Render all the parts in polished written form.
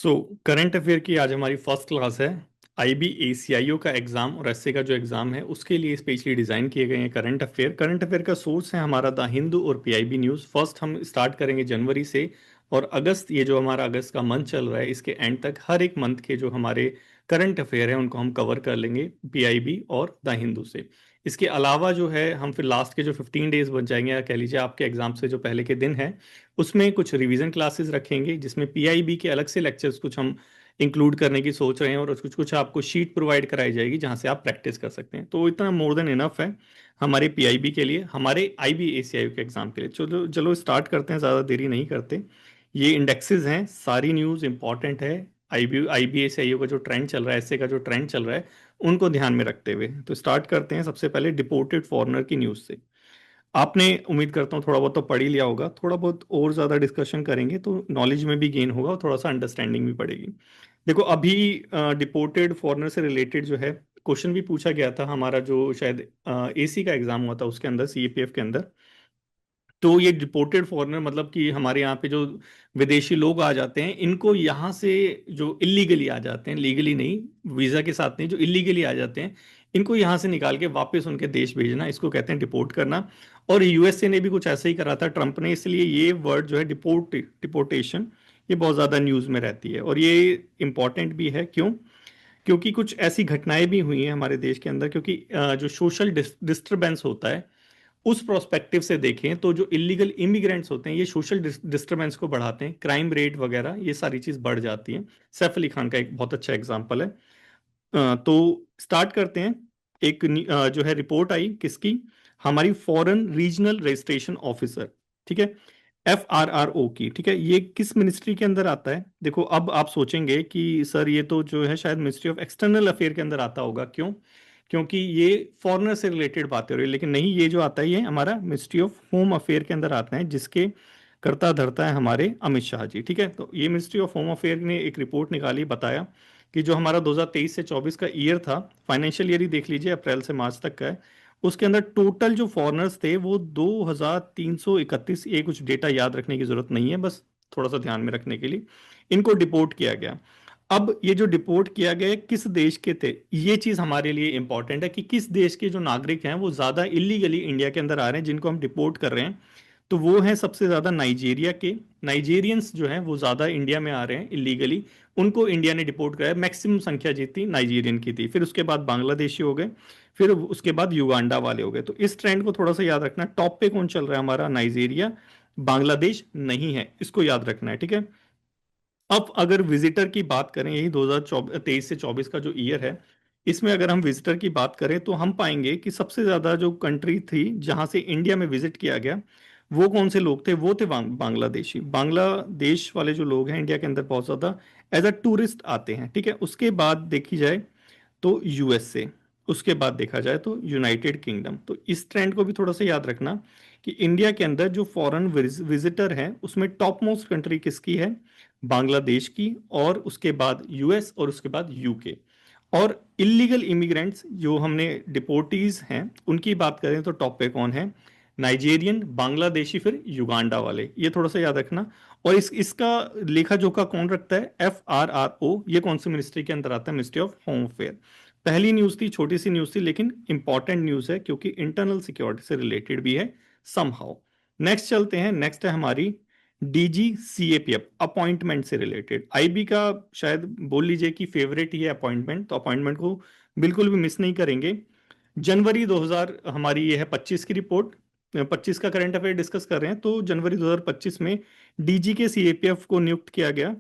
So current affair की आज हमारी फर्स्ट क्लास है। IBACIO का एग्जाम और एसए का जो एग्जाम है उसके लिए स्पेशली डिजाइन किए गए हैं करंट अफेयर का सोर्स है हमारा द हिंदू और PIB न्यूज़। फर्स्ट हम स्टार्ट करेंगे जनवरी से और अगस्त, ये जो हमारा अगस्त का मंथ चल रहा है इसके एंड तक हर एक मंथ के जो हमारे करंट अफेयर है उनको हम कवर कर लेंगे PIB और द हिंदू से। इसके अलावा जो है हम फिर लास्ट के जो 15 डेज बन जाएंगे या कह लीजिए आपके एग्जाम से जो पहले के दिन है उसमें कुछ रिवीजन क्लासेस रखेंगे जिसमें PIB के अलग से लेक्चर्स कुछ हम इंक्लूड करने की सोच रहे हैं और कुछ कुछ आपको शीट प्रोवाइड कराई जाएगी जहां से आप प्रैक्टिस कर सकते हैं। तो इतना मोर देन इनफ है हमारे PIB के लिए, हमारे IBACIO के एग्जाम के लिए। चलो चलो स्टार्ट करते हैं, ज़्यादा देरी नहीं करते। ये इंडेक्सेस हैं, सारी न्यूज़ इंपॉर्टेंट है। IBACIO का जो ट्रेंड चल रहा है, ऐसे का जो ट्रेंड चल रहा है उनको ध्यान में रखते हुए तो स्टार्ट करते हैं सबसे पहले डिपोर्टेड फॉरेनर की न्यूज़ से। आपने, उम्मीद करता हूँ, थोड़ा बहुत तो पढ़ ही लिया होगा, थोड़ा बहुत और ज़्यादा डिस्कशन करेंगे तो नॉलेज में भी गेन होगा और थोड़ा सा अंडरस्टैंडिंग भी बढ़ेगी। देखो अभी डिपोर्टेड फॉरेनर से रिलेटेड जो है क्वेश्चन भी पूछा गया था हमारा जो शायद AC का एग्जाम हुआ था उसके अंदर, CAPF के अंदर। तो ये डिपोर्टेड फॉरेनर मतलब कि हमारे यहाँ पे जो विदेशी लोग आ जाते हैं इनको यहाँ से, जो इलीगली आ जाते हैं, लीगली नहीं, वीजा के साथ नहीं, जो इलीगली आ जाते हैं इनको यहाँ से निकाल के वापस उनके देश भेजना, इसको कहते हैं डिपोर्ट करना। और USA ने भी कुछ ऐसा ही करा था, ट्रंप ने, इसलिए ये वर्ड जो है डिपोर्टेशन, ये बहुत ज़्यादा न्यूज़ में रहती है और ये इंपॉर्टेंट भी है। क्यों? क्योंकि कुछ ऐसी घटनाएं भी हुई हैं हमारे देश के अंदर, क्योंकि जो सोशल डिस्टरबेंस होता है उस प्रोस्पेक्टिव से देखें तो जो इलीगल इमिग्रेंट्स होते हैं ये सोशल डिस्टरबेंस को बढ़ाते हैं, क्राइम रेट वगैरह ये सारी चीज बढ़ जाती है। सैफ अली खान का एक बहुत अच्छा एग्जांपल है। तो स्टार्ट करते हैं। एक जो है रिपोर्ट आई किसकी, हमारी फॉरेन रीजनल रजिस्ट्रेशन ऑफिसर, ठीक है, FRRO की। ठीक है, ये किस मिनिस्ट्री के अंदर आता है? देखो अब आप सोचेंगे कि सर ये तो जो है शायद मिनिस्ट्री ऑफ एक्सटर्नल अफेयर के अंदर आता होगा। क्यों? क्योंकि ये फॉरेनर से रिलेटेड बातें हो रही है, लेकिन नहीं, ये जो आता है ये हमारा मिनिस्ट्री ऑफ होम अफेयर के अंदर आता है जिसके करता धरता है हमारे अमित शाह जी। ठीक है, तो ये मिनिस्ट्री ऑफ होम अफेयर ने एक रिपोर्ट निकाली, बताया कि जो हमारा 2023 से 24 का ईयर था, फाइनेंशियल ईयर ही देख लीजिए, अप्रैल से मार्च तक का है, उसके अंदर टोटल जो फॉरेनर्स थे वो 2331, ये कुछ डेटा याद रखने की जरूरत नहीं है, बस थोड़ा सा ध्यान में रखने के लिए, इनको डिपोर्ट किया गया। अब ये जो डिपोर्ट किया गया है, किस देश के थे, ये चीज हमारे लिए इंपॉर्टेंट है कि किस देश के जो नागरिक हैं वो ज्यादा इलीगली इंडिया के अंदर आ रहे हैं जिनको हम डिपोर्ट कर रहे हैं। तो वो है सबसे ज्यादा नाइजीरिया के। नाइजीरियंस जो हैं वो ज्यादा इंडिया में आ रहे हैं इलीगली, उनको इंडिया ने डिपोर्ट कराया। मैक्सिमम संख्या जितनी नाइजीरियन की थी, फिर उसके बाद बांग्लादेशी हो गए, फिर उसके बाद युगांडा वाले हो गए। तो इस ट्रेंड को थोड़ा सा याद रखना, टॉप पे कौन चल रहा है हमारा, नाइजीरिया, बांग्लादेश नहीं है, इसको याद रखना है। ठीक है, अब अगर विजिटर की बात करें, यही 2023 से 24 का जो ईयर है, इसमें अगर हम विजिटर की बात करें तो हम पाएंगे कि सबसे ज्यादा जो कंट्री थी जहां से इंडिया में विजिट किया गया, वो कौन से लोग थे? वो थे बांग्लादेशी। बांग्लादेश वाले जो लोग हैं इंडिया के अंदर बहुत ज्यादा एज अ टूरिस्ट आते हैं। ठीक है, उसके बाद देखी जाए तो USA, उसके बाद देखा जाए तो यूनाइटेड किंगडम। तो इस ट्रेंड को भी थोड़ा सा याद रखना कि इंडिया के अंदर जो फॉरेन विजिटर है उसमें टॉप मोस्ट कंट्री किसकी है? बांग्लादेश की, और उसके बाद US, और उसके बाद UK। और इलीगल इमिग्रेंट्स जो हमने डिपोर्टीज हैं उनकी बात करें तो टॉप पे कौन है? नाइजेरियन, बांग्लादेशी, फिर युगांडा वाले, ये थोड़ा सा याद रखना। और इसका लेखा जोखा कौन रखता है? FRRO। ये कौन सी मिनिस्ट्री के अंदर आता है? Ministry of home affair. पहली न्यूज थी, छोटी सी न्यूज थी, लेकिन इंपॉर्टेंट न्यूज है क्योंकि इंटरनल सिक्योरिटी से रिलेटेड भी है समहाउ। नेक्स्ट चलते हैं, नेक्स्ट है हमारी DGCAPF, अपॉइंटमेंट से रिलेटेड। IB का शायद बोल लीजिए कि फेवरेट ही है अपॉइंटमेंट, तो अपॉइंटमेंट को बिल्कुल भी मिस नहीं करेंगे। जनवरी 2000 हमारी ये है 25 की रिपोर्ट, 25 का करंट अफेयर डिस्कस कर रहे हैं। तो जनवरी 2025 में DG के CAPF को नियुक्त किया गया,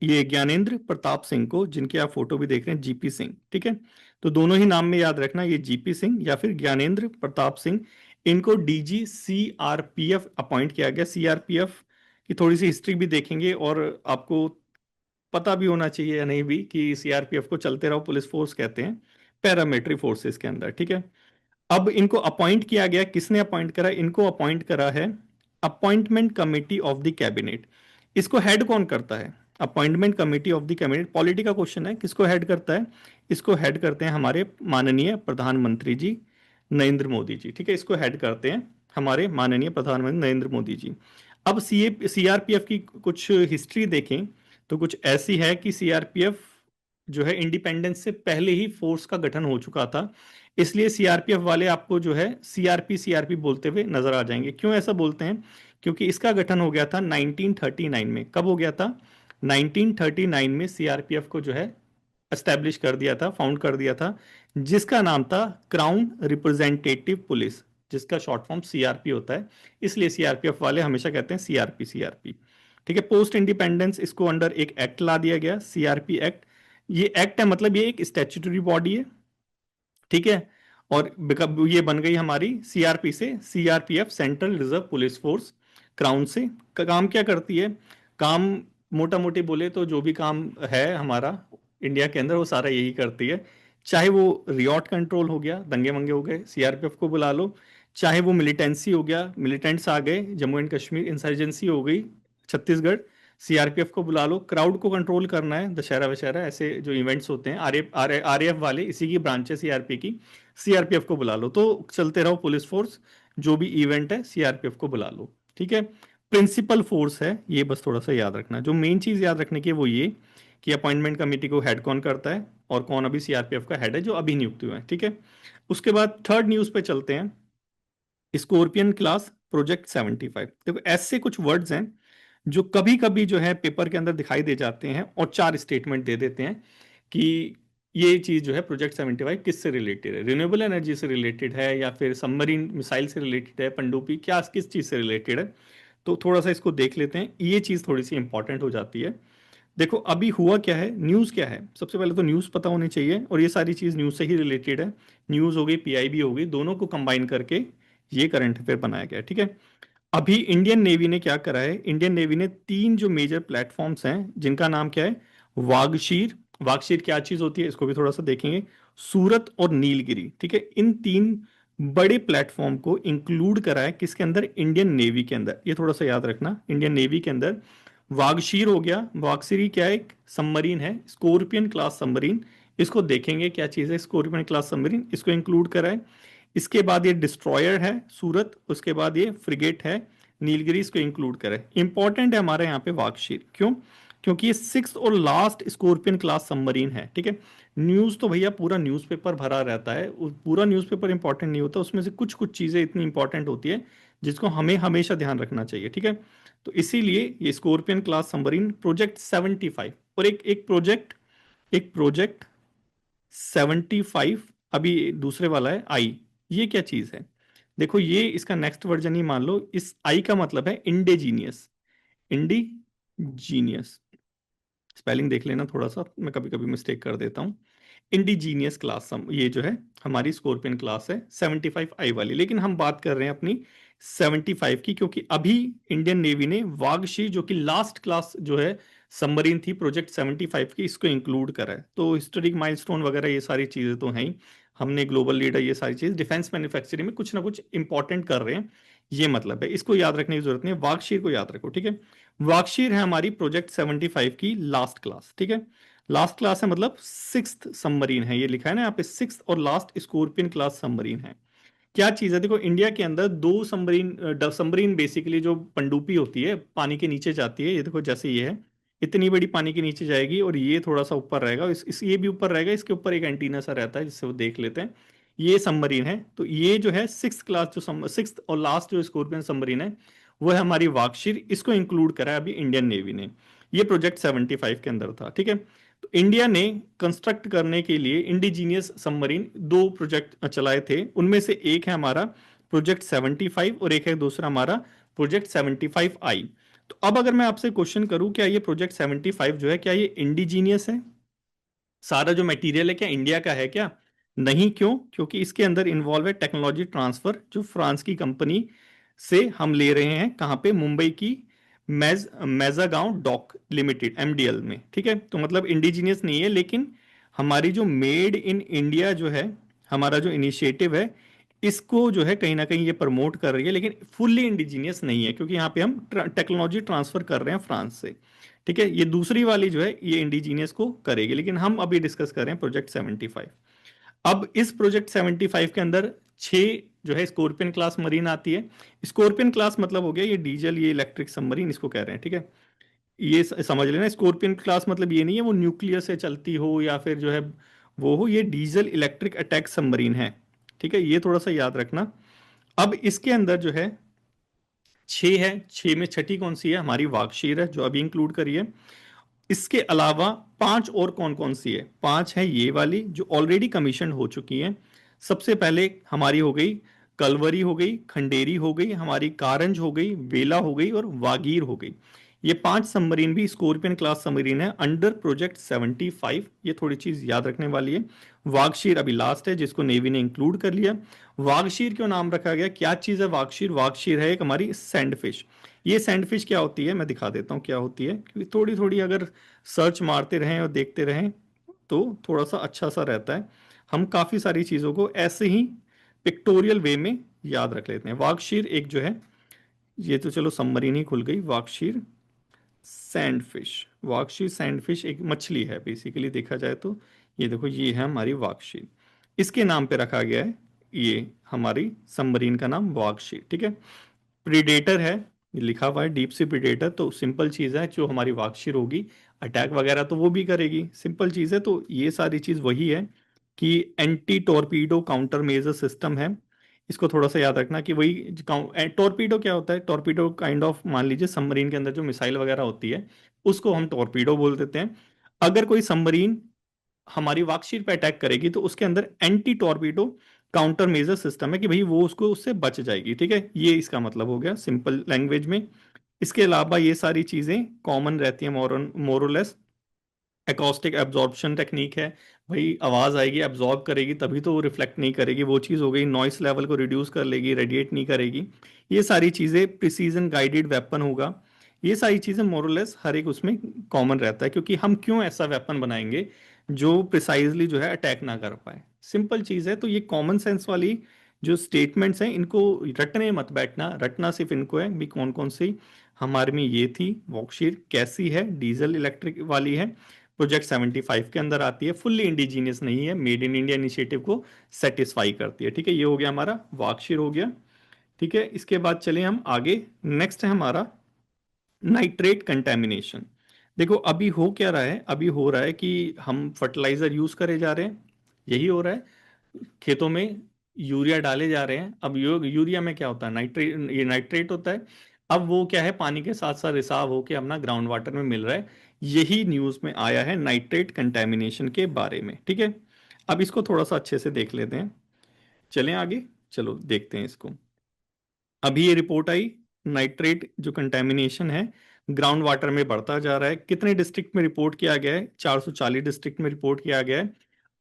ये ज्ञानेंद्र प्रताप सिंह को, जिनकी आप फोटो भी देख रहे हैं, GP सिंह। ठीक है, तो दोनों ही नाम में याद रखना, ये GP सिंह या फिर ज्ञानेंद्र प्रताप सिंह, इनको DG CRPF अपॉइंट किया गया। CRPF की थोड़ी सी हिस्ट्री भी देखेंगे और आपको पता भी होना चाहिए या नहीं भी कि CRPF को चलते रहो पुलिस फोर्स कहते हैं, पैरामिलिट्री फोर्सेस के अंदर। ठीक है, अब इनको अपॉइंट किया गया, किसने अपॉइंट करा इनको? अपॉइंट करा है appointment committee of the cabinet. इसको हेड कौन करता है? Appointment committee of the cabinet, polity का क्वेश्चन है, किसको हेड करता है? इसको हेड करते हैं हमारे माननीय प्रधानमंत्री जी नरेंद्र मोदी जी। ठीक है, इसको हेड करते हैं हमारे माननीय प्रधानमंत्री नरेंद्र मोदी जी। अब CRPF की कुछ हिस्ट्री देखें तो कुछ ऐसी है कि सीआरपीएफ जो है इंडिपेंडेंस से पहले ही फोर्स का गठन हो चुका था, इसलिए सीआरपीएफ वाले आपको जो है सीआरपी सीआरपी बोलते हुए नजर आ जाएंगे। क्यों ऐसा बोलते हैं? क्योंकि इसका गठन हो गया था 1939 में। कब हो गया था? 1939 में सीआरपीएफ को जो है एस्टेब्लिश कर दिया था, फाउंड कर दिया था, जिसका नाम था क्राउन रिप्रेजेंटेटिव पुलिस, जिसका शॉर्ट फॉर्म सीआरपी होता है। इसलिए सीआरपीएफ वाले हमेशा कहते हैं सीआरपी सीआरपी। ठीक है, पोस्ट इंडिपेंडेंस इसको अंडर एक एक्ट ला दिया गया, सीआरपी एक्ट। ये एक्ट है, मतलब ये एक स्टैट्यूटरी बॉडी है। ठीक है, और ये बन गई हमारी सीआरपी से CRPF, central reserve police force. Crown से काम क्या करती है? काम मोटा मोटी बोले तो जो भी काम है हमारा इंडिया के अंदर वो सारा यही करती है। चाहे वो रियॉट कंट्रोल हो गया, दंगे मंगे हो गए, सीआरपीएफ को बुला लो। चाहे वो मिलिटेंसी हो गया, मिलिटेंट्स आ गए, जम्मू एंड कश्मीर इंसर्जेंसी हो गई, छत्तीसगढ़, सीआरपीएफ को बुला लो। क्राउड को कंट्रोल करना है, दशहरा वशहरा ऐसे जो इवेंट्स होते हैं, आरएएफ वाले इसी की ब्रांच है सीआरपी की, सीआरपीएफ को बुला लो। तो चलते रहो पुलिस फोर्स, जो भी इवेंट है सीआरपीएफ को बुला लो। ठीक है, प्रिंसिपल फोर्स है ये, बस थोड़ा सा याद रखना। जो मेन चीज याद रखने की है वो ये कि अपॉइंटमेंट कमेटी को हेड कौन करता है और कौन अभी सीआरपीएफ का हेड है जो अभी नियुक्त हुए हैं। ठीक है, उसके बाद थर्ड न्यूज पे चलते हैं, स्कॉर्पियन क्लास प्रोजेक्ट 75। देखो ऐसे कुछ वर्ड्स हैं जो कभी कभी जो है पेपर के अंदर दिखाई दे जाते हैं और चार स्टेटमेंट दे देते हैं कि ये चीज जो है प्रोजेक्ट 75 किससे रिलेटेड है, रिन्यूएबल एनर्जी से रिलेटेड है या फिर सबमरीन मिसाइल से रिलेटेड है, पनडुब्बी, क्या किस चीज से रिलेटेड है। तो थोड़ा सा इसको देख लेते हैं, ये चीज थोड़ी सी इंपॉर्टेंट हो जाती है। देखो अभी हुआ क्या है, न्यूज़ क्या है, सबसे पहले तो न्यूज़ पता होनी चाहिए, और ये सारी चीज़ न्यूज़ से ही रिलेटेड है। न्यूज़ हो गई, पीआईबी हो गई, दोनों को कंबाइन करके ये करंट अफेयर बनाया गया है। ठीक है, अभी इंडियन नेवी ने क्या करा है, इंडियन नेवी ने तीन जो मेजर प्लेटफॉर्म्स हैं जिनका नाम क्या है, वागशीर। वागशीर क्या चीज होती है इसको भी थोड़ा सा देखेंगे, सूरत और नीलगिरी। ठीक है, इन तीन बड़े प्लेटफॉर्म को इंक्लूड करा है किसके अंदर, इंडियन नेवी के अंदर। ये थोड़ा सा याद रखना, इंडियन नेवी के अंदर वागशीर हो गया। वागशीर क्या है, एक सबमरीन है, स्कॉर्पियन क्लास सबमरीन। इसको देखेंगे क्या चीज है, स्कॉर्पियन क्लास सबमरीन, इसको इंक्लूड करा है। इसके बाद ये डिस्ट्रॉयर है सूरत, उसके बाद ये फ्रिगेट है नीलगिरी, इसको इंक्लूड करें। इंपॉर्टेंट है हमारे यहाँ पे वागशीर, क्यों? क्योंकि ये सिक्स और लास्ट स्कॉर्पियन क्लास सबमरीन है। ठीक है, न्यूज तो भैया पूरा न्यूज़पेपर भरा रहता है, पूरा न्यूज़पेपर इंपॉर्टेंट नहीं होता, उसमें से कुछ कुछ चीजें इतनी इंपॉर्टेंट होती है जिसको हमें हमेशा ध्यान रखना चाहिए। ठीक है, तो इसीलिए ये स्कॉर्पियन क्लास सबमरीन प्रोजेक्ट 75, और एक प्रोजेक्ट 75 अभी दूसरे वाला है आई। ये क्या चीज है? देखो ये इसका नेक्स्ट वर्जन ही मान लो, इस आई का मतलब है इंडिजीनियस। इंडिजीनियस स्पेलिंग देख लेना, थोड़ा सा मैं कभी कभी मिस्टेक कर देता हूँ। इंडिजीनियस क्लास ये जो है हमारी स्कॉर्पियन क्लास है 75 आई वाली, लेकिन हम बात कर रहे हैं अपनी 75 की, क्योंकि अभी इंडियन नेवी ने वागशी जो कि लास्ट क्लास जो है सबमरीन थी प्रोजेक्ट 75 की, इसको इंक्लूड करा है। तो हिस्टोरिक माइलस्टोन वगैरह ये सारी चीजें तो हैं ही, हमने ग्लोबल लीडर, ये सारी चीज डिफेंस मैन्युफैक्चरिंग में कुछ ना कुछ इंपॉर्टेंट कर रहे हैं, ये मतलब है। इसको याद रखने की जरूरत नहीं है, वागशीर को याद रखो। ठीक है, वागशीर है हमारी प्रोजेक्ट 75 की लास्ट क्लास। ठीक है, लास्ट क्लास है मतलब सिक्स्थ सबमरीन है, ये लिखा है ना यहाँ पे, सिक्स्थ और लास्ट स्कॉर्पियन क्लास सबमरीन है। क्या चीज है, देखो इंडिया के अंदर दो सबमरीन, सबमरीन बेसिकली जो पनडुब्बी होती है पानी के नीचे जाती है, ये देखो जैसे ये है, इतनी बड़ी पानी के नीचे जाएगी और ये थोड़ा सा ऊपर रहेगा, ये भी ऊपर रहेगा, इसके ऊपर एक एंटीना सा रहता है जिससे वो देख लेते हैं। ये सबमरीन है, तो ये जो है सिक्स क्लास जो सिक्स और लास्ट जो स्कॉर्पियन सबमरीन है वो है हमारी वागशीर, इसको इंक्लूड करा है अभी इंडियन नेवी ने। ये प्रोजेक्ट 75 के अंदर था। ठीक है, तो इंडिया ने कंस्ट्रक्ट करने के लिए इंडिजीनियस सबमरीन दो प्रोजेक्ट चलाए थे, उनमें से एक है हमारा प्रोजेक्ट 75 और एक है दूसरा हमारा प्रोजेक्ट 75 आई। तो अब अगर मैं आपसे क्वेश्चन करूं, क्या ये प्रोजेक्ट 75 जो है क्या ये इंडिजीनियस है, सारा जो मटेरियल है क्या इंडिया का है क्या? नहीं, क्यों? क्योंकि इसके अंदर इन्वॉल्व है टेक्नोलॉजी ट्रांसफर, जो फ्रांस की कंपनी से हम ले रहे हैं, कहाँ पे, मुंबई की मेजागांव डॉक लिमिटेड एमडीएल में। ठीक है, तो मतलब इंडिजीनियस नहीं है, लेकिन हमारी जो मेड इन इंडिया जो है, हमारा जो इनिशिएटिव है, इसको जो है कहीं ना कहीं ये प्रमोट कर रही है, लेकिन फुल्ली इंडिजीनियस नहीं है, क्योंकि यहाँ पे हम टेक्नोलॉजी ट्रांसफर कर रहे हैं फ्रांस से। ठीक है, ये दूसरी वाली जो है ये इंडिजीनियस को करेगी, लेकिन हम अभी डिस्कस कर रहे हैं प्रोजेक्ट 75। अब इस प्रोजेक्ट 75 के अंदर छह जो है स्कॉर्पियन क्लास मरीन आती है। स्कॉर्पियन क्लास मतलब हो गया ये डीजल, ये इलेक्ट्रिक सबमरीन इसको कह रहे हैं। ठीक है, ये समझ लेना, स्कॉर्पियन क्लास मतलब ये नहीं है वो न्यूक्लियर से चलती हो या फिर जो है वो हो, ये डीजल इलेक्ट्रिक अटैक सबमरीन है। ठीक है, ये थोड़ा सा याद रखना। अब इसके अंदर जो है छह है, छह में छठी कौन सी है? हमारी वागशीर है जो अभी इंक्लूड करी है। इसके अलावा पांच और कौन कौन सी है? पांच है ये वाली जो ऑलरेडी कमीशन हो चुकी है। सबसे पहले हमारी हो गई कलवरी, हो गई खंडेरी, हो गई हमारी कारंज, हो गई वेला, हो गई और वागीर हो गई। ये पांच सबमरीन भी स्कॉर्पियन क्लास सबमरीन है अंडर प्रोजेक्ट 75। ये थोड़ी चीज याद रखने वाली है। वागशीर अभी लास्ट है जिसको नेवी ने इंक्लूड कर लिया। वागशीर क्यों नाम रखा गया? क्या चीज है वागशीर? वागशीर है एक हमारी सैंडफिश। ये सैंडफिश क्या होती है मैं दिखा देता हूँ क्या होती है, क्योंकि थोड़ी थोड़ी अगर सर्च मारते रहें और देखते रहें तो थोड़ा सा अच्छा सा रहता है। हम काफी सारी चीजों को ऐसे ही पिक्टोरियल वे में याद रख लेते हैं। वागशीर एक जो है, ये तो चलो सबमरीन ही खुल गई। वागशीर सैंडफिश, वागशीर सैंडफिश एक मछली है बेसिकली देखा जाए तो। ये देखो ये है हमारी वागशीर, इसके नाम पे रखा गया है ये हमारी सबमरीन का नाम वागशीर। ठीक है, प्रीडेटर है, ये लिखा हुआ है डीप सी प्रीडेटर, तो सिंपल चीज है जो हमारी वाकशिर होगी अटैक वगैरह तो वो भी करेगी, सिंपल चीज है। तो ये सारी चीज वही है कि anti torpedo counter measure system है। इसको थोड़ा सा याद रखना कि वही टॉर्पीडो क्या होता है? टॉर्पीडो काइंड ऑफ मान लीजिए सबमरीन के अंदर जो मिसाइल वगैरह होती है उसको हम टॉर्पीडो बोल देते हैं। अगर कोई सबमरीन हमारी वाकशीर पे अटैक करेगी तो उसके अंदर anti torpedo counter measure system है कि भाई वो उसको उससे बच जाएगी। ठीक है, ये इसका मतलब हो गया सिंपल लैंग्वेज में। इसके अलावा ये सारी चीजें कॉमन रहती हैं मोरलेस। एकॉस्टिक एब्जॉर्प्शन टेक्निक है, भाई आवाज आएगी एब्जॉर्ब करेगी तभी तो वो रिफ्लेक्ट नहीं करेगी, वो चीज हो गई। नॉइस लेवल को रिड्यूस कर लेगी, रेडिएट नहीं करेगी। ये सारी चीजें प्रिसीजन गाइडेड वेपन होगा। ये सारी चीजें मोरलेस हर एक उसमें कॉमन रहता है, क्योंकि हम क्यों ऐसा वेपन बनाएंगे जो प्रिसाइजली जो है अटैक ना कर पाए? सिंपल चीज है। तो ये कॉमन सेंस वाली जो स्टेटमेंट्स हैं इनको रटने मत बैठना, रटना सिर्फ इनको है भी कौन कौन सी हमारे में ये थी। वॉकशीर कैसी है? डीजल इलेक्ट्रिक वाली है, प्रोजेक्ट 75 के अंदर आती है, फुल्ली इंडिजीनियस नहीं है, मेड इन इंडिया इनिशिएटिव को सेटिस्फाई करती है। ठीक है, ये हो गया हमारा वाकशीर हो गया। ठीक है, इसके बाद चले हम आगे। नेक्स्ट है हमारा नाइट्रेट कंटेमिनेशन। देखो अभी हो क्या रहा है? अभी हो रहा है कि हम फर्टिलाइजर यूज करे जा रहे हैं, यही हो रहा है। खेतों में यूरिया डाले जा रहे हैं। अब यूरिया में क्या होता है? नाइट्रेट, ये नाइट्रेट होता है। अब वो क्या है, पानी के साथ साथ रिसाव होकर अपना ग्राउंड वाटर में मिल रहा है। यही न्यूज में आया है नाइट्रेट कंटेमिनेशन के बारे में। ठीक है, अब इसको थोड़ा सा अच्छे से देख लेते हैं। चलें आगे, चलो देखते हैं इसको। अभी ये रिपोर्ट आई, नाइट्रेट जो कंटेमिनेशन है ग्राउंड वाटर में बढ़ता जा रहा है। कितने डिस्ट्रिक्ट में रिपोर्ट किया गया है? 440 डिस्ट्रिक्ट में रिपोर्ट किया गया है।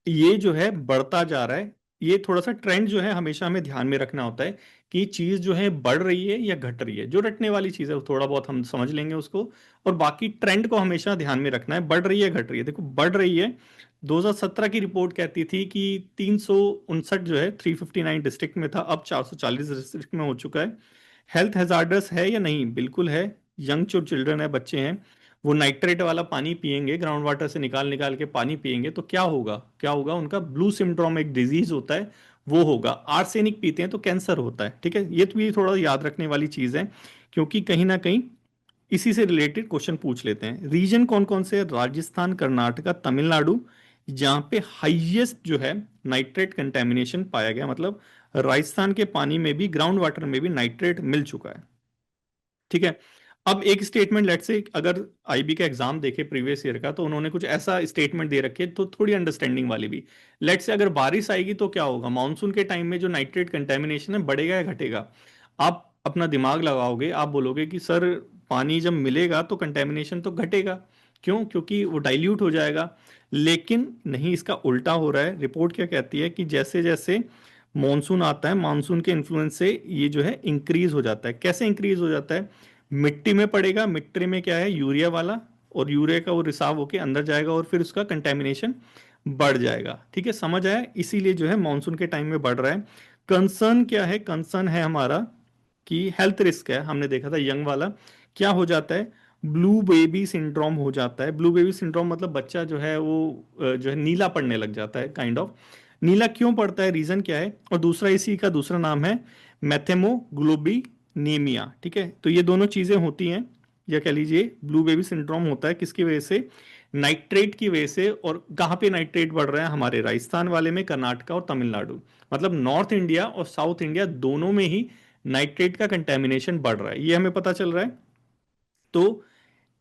ये जो है बढ़ता जा रहा है। ये थोड़ा सा ट्रेंड जो है हमेशा हमें ध्यान में रखना होता है कि चीज जो है बढ़ रही है या घट रही है। जो रटने वाली चीज है वो थोड़ा बहुत हम समझ लेंगे उसको, और बाकी ट्रेंड को हमेशा ध्यान में रखना है। बढ़ रही है घट रही है? देखो बढ़ रही है। 2017 की रिपोर्ट कहती थी कि 359 जो है 359 डिस्ट्रिक्ट में था, अब 440 डिस्ट्रिक्ट में हो चुका है। हेल्थ हैजार्डस है या नहीं? बिल्कुल है। यंग जो चिल्ड्रन है, बच्चे हैं, वो नाइट्रेट वाला पानी पिएंगे, ग्राउंड वाटर से निकाल निकाल के पानी पिएंगे तो क्या होगा? क्या होगा? उनका ब्लू सिंड्रोम एक डिजीज होता है वो होगा। आर्सेनिक पीते हैं तो कैंसर होता है। ठीक है, ये तो भी थोड़ा याद रखने वाली चीज है, क्योंकि कहीं ना कहीं इसी से रिलेटेड क्वेश्चन पूछ लेते हैं। रीजन कौन कौन से? राजस्थान, कर्नाटका, तमिलनाडु, जहां पे हाईएस्ट जो है नाइट्रेट कंटेमिनेशन पाया गया। मतलब राजस्थान के पानी में भी, ग्राउंड वाटर में भी नाइट्रेट मिल चुका है। ठीक है, अब एक स्टेटमेंट लेट से अगर आईबी का एग्जाम देखे प्रीवियस ईयर का, तो उन्होंने कुछ ऐसा स्टेटमेंट दे रखे तो थोड़ी अंडरस्टैंडिंग वाली भी। लेट से अगर बारिश आएगी तो क्या होगा? मानसून के टाइम में जो नाइट्रेट कंटेमिनेशन है बढ़ेगा या घटेगा? आप अपना दिमाग लगाओगे, आप बोलोगे कि सर पानी जब मिलेगा तो कंटेमिनेशन तो घटेगा। क्यों? क्योंकि वो डाइल्यूट हो जाएगा। लेकिन नहीं, इसका उल्टा हो रहा है। रिपोर्ट क्या कहती है कि जैसे जैसे मॉनसून आता है, मानसून के इन्फ्लुएंस से ये जो है इंक्रीज हो जाता है। कैसे इंक्रीज हो जाता है? मिट्टी में पड़ेगा, मिट्टी में क्या है? यूरिया वाला, और यूरिया का वो रिसाव होके अंदर जाएगा और फिर उसका कंटेमिनेशन बढ़ जाएगा। ठीक है, समझ आया? इसीलिए जो है मानसून के टाइम में बढ़ रहा है। कंसर्न क्या है? कंसर्न है हमारा कि हेल्थ रिस्क है। हमने देखा था यंग वाला क्या हो जाता है, ब्लू बेबी सिंड्रोम हो जाता है। ब्लू बेबी सिंड्रोम मतलब बच्चा जो है वो जो है नीला पड़ने लग जाता है, काइंड ऑफ। नीला क्यों पड़ता है? रीजन क्या है? और दूसरा इसी का दूसरा नाम है मैथेमोग्लोबिनेमिया। ठीक है, तो ये दोनों चीजें होती हैं। या कह लीजिए ब्लू बेबी सिंड्रोम होता है किसकी वजह से? नाइट्रेट की वजह से। और कहाँ पे नाइट्रेट बढ़ रहा है? हमारे राजस्थान वाले में, कर्नाटका और तमिलनाडु, मतलब नॉर्थ इंडिया और साउथ इंडिया दोनों में ही नाइट्रेट का कंटेमिनेशन बढ़ रहा है, ये हमें पता चल रहा है। तो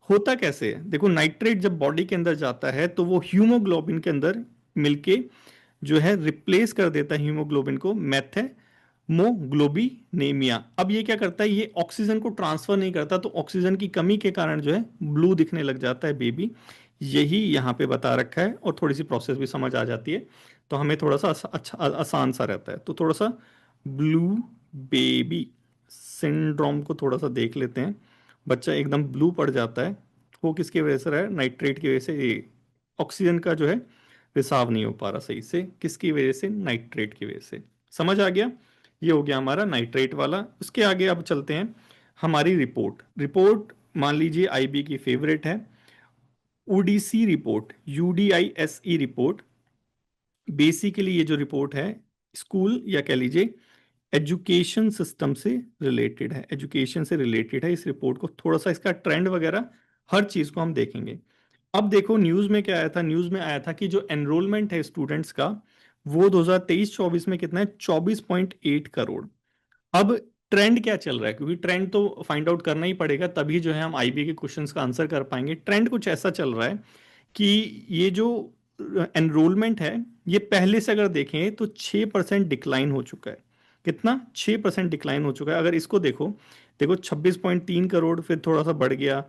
होता कैसे है? देखो, नाइट्रेट जब बॉडी के अंदर जाता है तो वो हीमोग्लोबिन के अंदर मिलके जो है रिप्लेस कर देता है हीमोग्लोबिन को मेथेमोग्लोबिनेमिया। अब ये क्या करता है? ये ऑक्सीजन को ट्रांसफर नहीं करता, तो ऑक्सीजन की कमी के कारण जो है ब्लू दिखने लग जाता है बेबी। यही यहाँ पे बता रखा है, और थोड़ी सी प्रोसेस भी समझ आ जाती है तो हमें थोड़ा सा अच्छा आसान सा रहता है। तो थोड़ा सा ब्लू बेबी सिंड्रोम को थोड़ा सा देख लेते हैं। बच्चा एकदम ब्लू पड़ जाता है, वो किसकी वजह से रहा है? नाइट्रेट की वजह से। ये ऑक्सीजन का जो है रिसाव नहीं हो पा रहा सही से, किसकी वजह से? नाइट्रेट की वजह से। समझ आ गया? ये हो गया हमारा नाइट्रेट वाला। उसके आगे अब चलते हैं हमारी रिपोर्ट। रिपोर्ट मान लीजिए आईबी की फेवरेट है, Odissi report, UDISE report. Basically ये जो रिपोर्ट है स्कूल या कह लीजिए एजुकेशन सिस्टम से रिलेटेड है, एजुकेशन से रिलेटेड है। इस रिपोर्ट को थोड़ा सा इसका ट्रेंड वगैरह हर चीज को हम देखेंगे। अब देखो न्यूज में क्या आया था? न्यूज में आया था कि जो एनरोलमेंट है स्टूडेंट्स का वो 2023-24 में कितना है? 24.8 करोड़। अब ट्रेंड क्या चल रहा है? क्योंकि ट्रेंड तो फाइंड आउट करना ही पड़ेगा, तभी जो है हम आईबी के क्वेश्चंस का आंसर कर पाएंगे। ट्रेंड कुछ ऐसा चल रहा है कि ये जो एनरोलमेंट है ये पहले से अगर देखें तो 6% डिक्लाइन हो चुका है। कितना? 6% डिक्लाइन हो चुका है। अगर इसको देखो, देखो 26.3 करोड़, फिर थोड़ा सा बढ़ गया,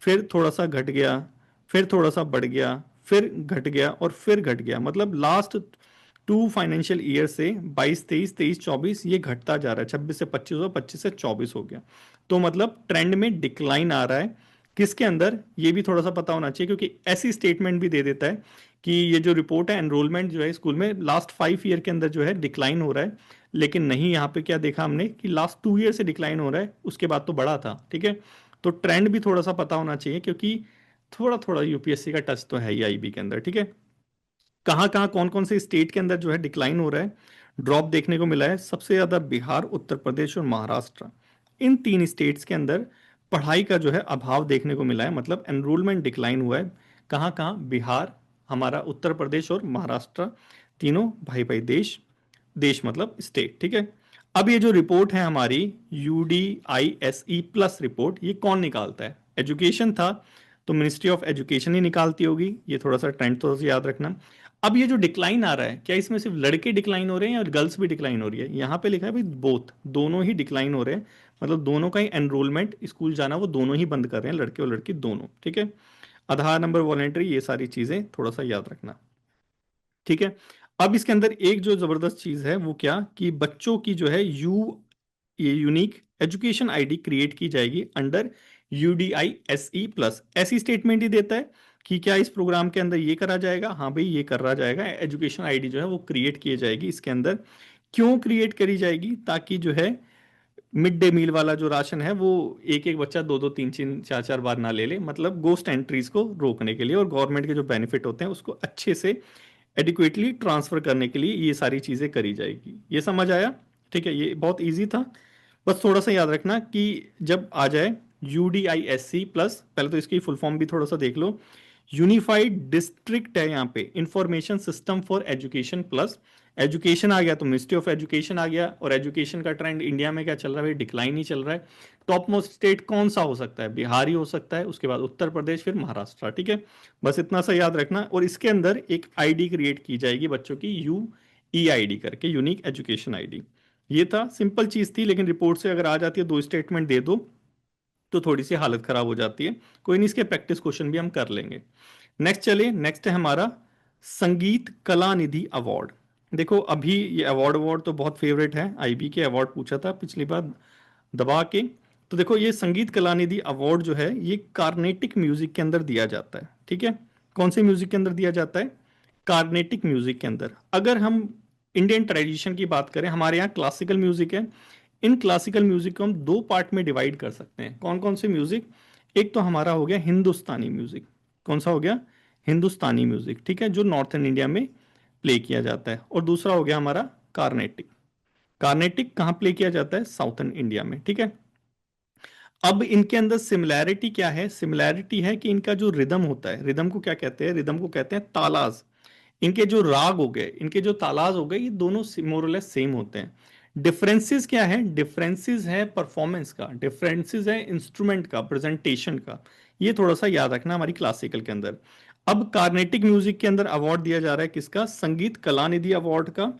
फिर थोड़ा सा घट गया, फिर थोड़ा सा बढ़ गया, फिर घट गया और फिर घट गया। मतलब लास्ट 2 फाइनेंशियल ईयर से 22-23, 23-24 ये घटता जा रहा है। 26 से 25 हुआ, 25 से 24 हो गया। तो मतलब ट्रेंड में डिक्लाइन आ रहा है। किसके अंदर? ये भी थोड़ा सा पता होना चाहिए, क्योंकि ऐसी स्टेटमेंट भी दे देता है कि ये जो रिपोर्ट है एनरोलमेंट जो है स्कूल में लास्ट 5 ईयर के अंदर जो है डिक्लाइन हो रहा है। लेकिन नहीं, यहाँ पे क्या देखा हमने कि लास्ट 2 ईयर से डिक्लाइन हो रहा है, उसके बाद तो बढ़ा था। ठीक है, तो ट्रेंड भी थोड़ा सा पता होना चाहिए, क्योंकि थोड़ा थोड़ा यूपीएससी का टच तो है ही आईबी के अंदर। ठीक है, कहाँ कहाँ कौन कौन से स्टेट के अंदर जो है डिक्लाइन हो रहा है, ड्रॉप देखने को मिला है? सबसे ज्यादा बिहार, उत्तर प्रदेश और महाराष्ट्र, इन 3 स्टेट्स के अंदर पढ़ाई का जो है अभाव देखने को मिला है, मतलब एनरोलमेंट डिक्लाइन हुआ है। कहाँ कहाँ? बिहार, हमारा उत्तर प्रदेश और महाराष्ट्र, तीनों भाई भाई देश, देश मतलब स्टेट। ठीक है, अब ये जो रिपोर्ट है हमारी यूडीआईएसई प्लस रिपोर्ट, ये कौन निकालता है? एजुकेशन था तो मिनिस्ट्री ऑफ एजुकेशन ही निकालती होगी। ये थोड़ा सा ट्रेंड थोड़ा सा याद रखना। अब ये जो डिक्लाइन आ रहा है, क्या इसमें सिर्फ लड़के डिक्लाइन हो रहे हैं और गर्ल्स भी डिक्लाइन हो रही है? यहाँ पे लिखा है भाई बोथ, दोनों ही डिक्लाइन हो रहे हैं। मतलब दोनों का ही एनरोलमेंट, स्कूल जाना वो दोनों ही बंद कर रहे हैं, लड़के और लड़की दोनों। ठीक है, आधार नंबर, वॉलेंट्री, ये सारी चीजें थोड़ा सा याद रखना। ठीक है, अब इसके अंदर एक जो जबरदस्त चीज है वो क्या, कि बच्चों की जो है ये यूनिक एजुकेशन आईडी क्रिएट की जाएगी अंडर यूडीआईएसई प्लस। ऐसी स्टेटमेंट ही देता है कि क्या इस प्रोग्राम के अंदर ये करा जाएगा? हाँ भाई, ये करा जाएगा। एजुकेशन आईडी जो है वो क्रिएट की जाएगी इसके अंदर। क्यों क्रिएट करी जाएगी? ताकि जो है मिड डे मील वाला जो राशन है वो एक एक बच्चा दो दो तीन तीन चार चार बार ना ले ले, मतलब गोस्ट एंट्रीज को रोकने के लिए, और गवर्नमेंट के जो बेनिफिट होते हैं उसको अच्छे से एडिक्वेटली ट्रांसफर करने के लिए ये सारी चीजें करी जाएगी। ये समझ आया? ठीक है, ये बहुत इजी था। बस थोड़ा सा याद रखना कि जब आ जाए यूडीआईएससी प्लस, पहले तो इसकी फुल फॉर्म भी थोड़ा सा देख लो। यूनिफाइड डिस्ट्रिक्ट है यहाँ पे, information system for education plus. Education आ गया तो मिनिस्ट्री ऑफ एजुकेशन आ गया, और एजुकेशन का ट्रेंड इंडिया में क्या चल रहा है? डिक्लाइन ही चल रहा है। टॉप मोस्ट स्टेट कौन सा हो सकता है? बिहार ही हो सकता है, उसके बाद उत्तर प्रदेश, फिर महाराष्ट्र। ठीक है, बस इतना सा याद रखना। और इसके अंदर एक आईडी क्रिएट की जाएगी बच्चों की, यूईआईडी करके, यूनिक एजुकेशन आईडी। ये था, सिंपल चीज थी, लेकिन रिपोर्ट से अगर आ जाती है, दो स्टेटमेंट दे दो तो थोड़ी सी हालत खराब हो जाती है। कोई नहीं, इसके प्रैक्टिस क्वेश्चन भी हम कर लेंगे। नेक्स्ट चलिए, नेक्स्ट है हमारा संगीत कला निधि अवार्ड। देखो अभी ये अवार्ड अवार्ड तो बहुत फेवरेट है, आईबी के अवार्ड पूछा था पिछली बार दबा के। तो देखो ये संगीत कला निधि अवार्ड जो है ये कार्नेटिक म्यूजिक के अंदर दिया जाता है। ठीक है, कौन से म्यूजिक के अंदर दिया जाता है? कार्नेटिक म्यूजिक के अंदर। अगर हम इंडियन ट्रेडिशन की बात करें, हमारे यहाँ क्लासिकल म्यूजिक है। इन क्लासिकल म्यूजिक को हम दो पार्ट में डिवाइड कर सकते हैं। कौन कौन से म्यूजिक? एक तो हमारा हो गया हिंदुस्तानी म्यूजिक। कौन सा हो गया? हिंदुस्तानी म्यूजिक। ठीक है, जो नॉर्थन इंडिया में प्ले किया जाता है। और दूसरा हो गया हमारा कार्नेटिक। कार्नेटिक कहाँ प्ले किया जाता है? साउथर्न इंडिया में। ठीक है, अब इनके अंदर सिमिलैरिटी क्या है? सिमिलैरिटी है कि इनका जो रिदम होता है, रिदम को क्या कहते हैं? रिदम को कहते हैं तालाज। इनके जो राग हो गए, इनके जो तालाज हो गए, ये दोनों मोरलेस सेम होते हैं। डिफरेंसेस क्या है? डिफरेंसेस है परफॉर्मेंस का, डिफरेंसेस है इंस्ट्रूमेंट का, प्रेजेंटेशन का। ये थोड़ा सा याद रखना हमारी क्लासिकल के अंदर। अब कार्नेटिक म्यूजिक के अंदर अवार्ड दिया जा रहा है किसका? संगीत कलानिधि अवार्ड का।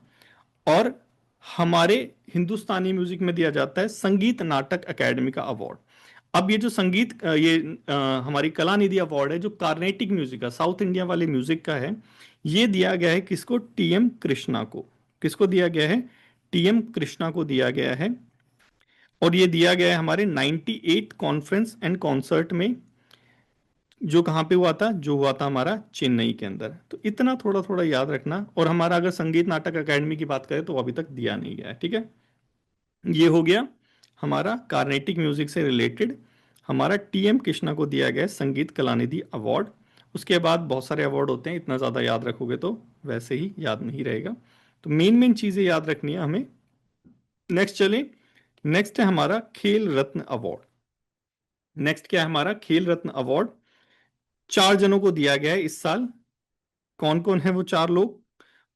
और हमारे हिंदुस्तानी म्यूजिक में दिया जाता है संगीत नाटक अकेडमी का अवार्ड। अब ये जो संगीत हमारी कलानिधि अवार्ड है जो कार्नेटिक म्यूजिक का, साउथ इंडिया वाले म्यूजिक का है, ये दिया गया है किसको? टीएम कृष्णा को। किसको दिया गया है? टीएम कृष्णा को दिया गया है। और ये दिया गया है हमारे 98 कॉन्फ्रेंस एंड कॉन्सर्ट में, जो कहाँ पे हुआ था? जो हुआ था हमारा चेन्नई के अंदर। तो इतना थोड़ा थोड़ा याद रखना। और हमारा अगर संगीत नाटक अकेडमी की बात करें तो वो अभी तक दिया नहीं गया है, ठीक है। ये हो गया हमारा कार्नेटिक म्यूजिक से रिलेटेड। हमारा टीएम कृष्णा को दिया गया है संगीत कलानिधि अवार्ड। उसके बाद बहुत सारे अवार्ड होते हैं, इतना ज़्यादा याद रखोगे तो वैसे ही याद नहीं रहेगा। तो मेन मेन चीज़ें याद रखनी है हमें। नेक्स्ट चले। नेक्स्ट है हमारा खेल रत्न अवार्ड। नेक्स्ट क्या है हमारा? खेल रत्न अवार्ड 4 जनों को दिया गया है इस साल। कौन कौन है वो 4 लोग?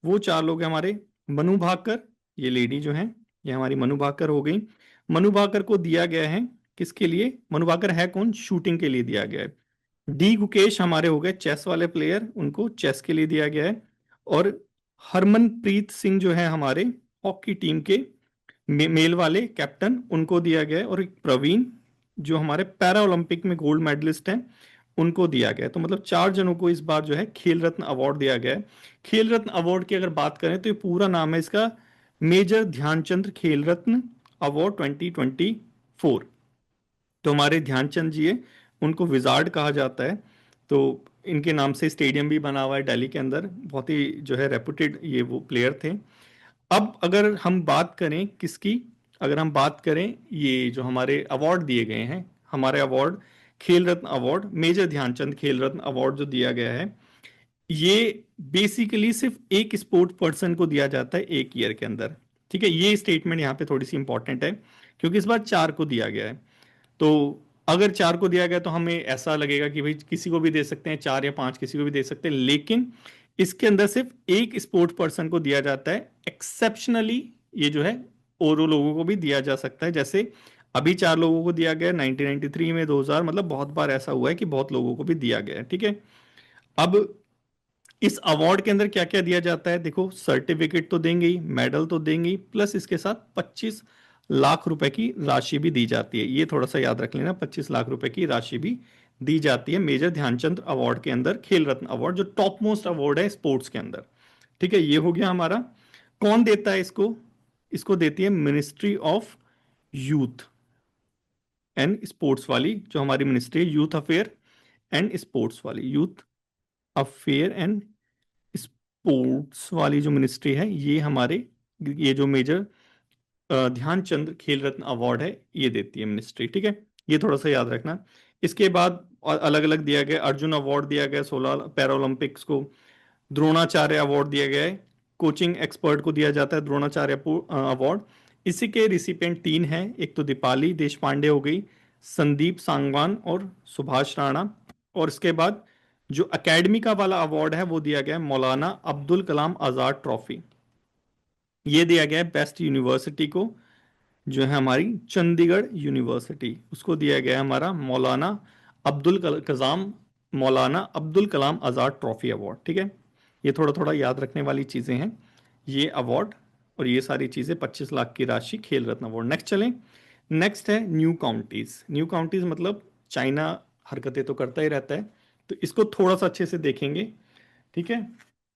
वो 4 लोग हैं हमारे मनु भाकर, ये लेडी जो है, ये हमारी मनु भाकर हो गई। मनु भाकर को दिया गया है किसके लिए? मनु भाकर है कौन? शूटिंग के लिए दिया गया है। डी गुकेश हमारे हो गए चेस वाले प्लेयर, उनको चेस के लिए दिया गया है। और हरमनप्रीत सिंह जो है हमारे हॉकी टीम के मेल वाले कैप्टन, उनको दिया गया है। और एक प्रवीण जो हमारे पैरा ओलंपिक में गोल्ड मेडलिस्ट हैं, उनको दिया गया है। तो मतलब 4 जनों को इस बार जो है खेल रत्न अवार्ड दिया गया है। खेल रत्न अवार्ड की अगर बात करें तो ये पूरा नाम है इसका मेजर ध्यानचंद खेल रत्न अवार्ड 2024। तो हमारे ध्यानचंद जी है, उनको विजार्ड कहा जाता है। तो इनके नाम से स्टेडियम भी बना हुआ है दिल्ली के अंदर। बहुत ही जो है रेपुटेड ये वो प्लेयर थे। अब अगर हम बात करें किसकी? अगर हम बात करें ये जो हमारे अवार्ड दिए गए हैं, हमारे अवार्ड खेल रत्न अवार्ड, मेजर ध्यानचंद खेल रत्न अवार्ड जो दिया गया है, ये बेसिकली सिर्फ एक स्पोर्ट पर्सन को दिया जाता है एक ईयर के अंदर। ठीक है, ये स्टेटमेंट यहाँ पे थोड़ी सी इंपॉर्टेंट है क्योंकि इस बार 4 को दिया गया है। तो अगर 4 को दिया गया तो हमें ऐसा लगेगा कि भाई किसी को भी दे सकते हैं, 4 या 5 किसी को भी दे सकते हैं, लेकिन इसके अंदर सिर्फ एक स्पोर्ट पर्सन को दिया जाता है एक्सेप्शनली। ये जो है और लोगों को भी दिया जा सकता है, जैसे अभी 4 लोगों को दिया गया 1993 में, 2000, मतलब बहुत बार ऐसा हुआ है कि बहुत लोगों को भी दिया गया है, ठीक है। अब इस अवार्ड के अंदर क्या क्या दिया जाता है? देखो, सर्टिफिकेट तो देंगे ही, मेडल तो देंगे ही, प्लस इसके साथ 25 लाख रुपए की राशि भी दी जाती है। ये थोड़ा सा याद रख लेना, 25 लाख रुपए की राशि भी दी जाती है मेजर ध्यानचंद अवार्ड के अंदर, खेल रत्न अवार्ड जो टॉप मोस्ट अवार्ड है स्पोर्ट्स के अंदर। ठीक है, ये हो गया हमारा। कौन देता है इसको? इसको देती है ministry of youth and sports वाली, जो हमारी मिनिस्ट्री है, यूथ अफेयर एंड स्पोर्ट्स वाली, यूथ अफेयर एंड स्पोर्ट्स वाली जो मिनिस्ट्री है, ये हमारे ये जो मेजर ध्यानचंद खेल रत्न अवार्ड है ये देती है मिनिस्ट्री, ठीक है। ये थोड़ा सा याद रखना। इसके बाद अलग अलग दिया गया, अर्जुन अवार्ड दिया गया 16 पैरा ओलंपिक्स को। द्रोणाचार्य अवार्ड दिया गया है, कोचिंग एक्सपर्ट को दिया जाता है द्रोणाचार्य अवार्ड। इसी के रिसिपिएंट 3 हैं, एक तो दीपाली देश पांडे हो गई, संदीप सांगवान और सुभाष राणा। और इसके बाद जो अकेडमी का वाला अवार्ड है वो दिया गया है मौलाना अब्दुल कलाम आजाद ट्रॉफी। ये दिया गया है बेस्ट यूनिवर्सिटी को, जो है हमारी चंडीगढ़ यूनिवर्सिटी, उसको दिया गया है हमारा मौलाना अब्दुल कलाम आजाद ट्रॉफी अवार्ड, ठीक है। ये थोड़ा थोड़ा याद रखने वाली चीजें हैं ये अवार्ड। और ये सारी चीजें 25 लाख की राशि खेल रत्न अवार्ड। नेक्स्ट चलें। नेक्स्ट है न्यू काउंटीज। न्यू काउंटीज मतलब चाइना हरकतें तो करता ही रहता है, तो इसको थोड़ा सा अच्छे से देखेंगे, ठीक है।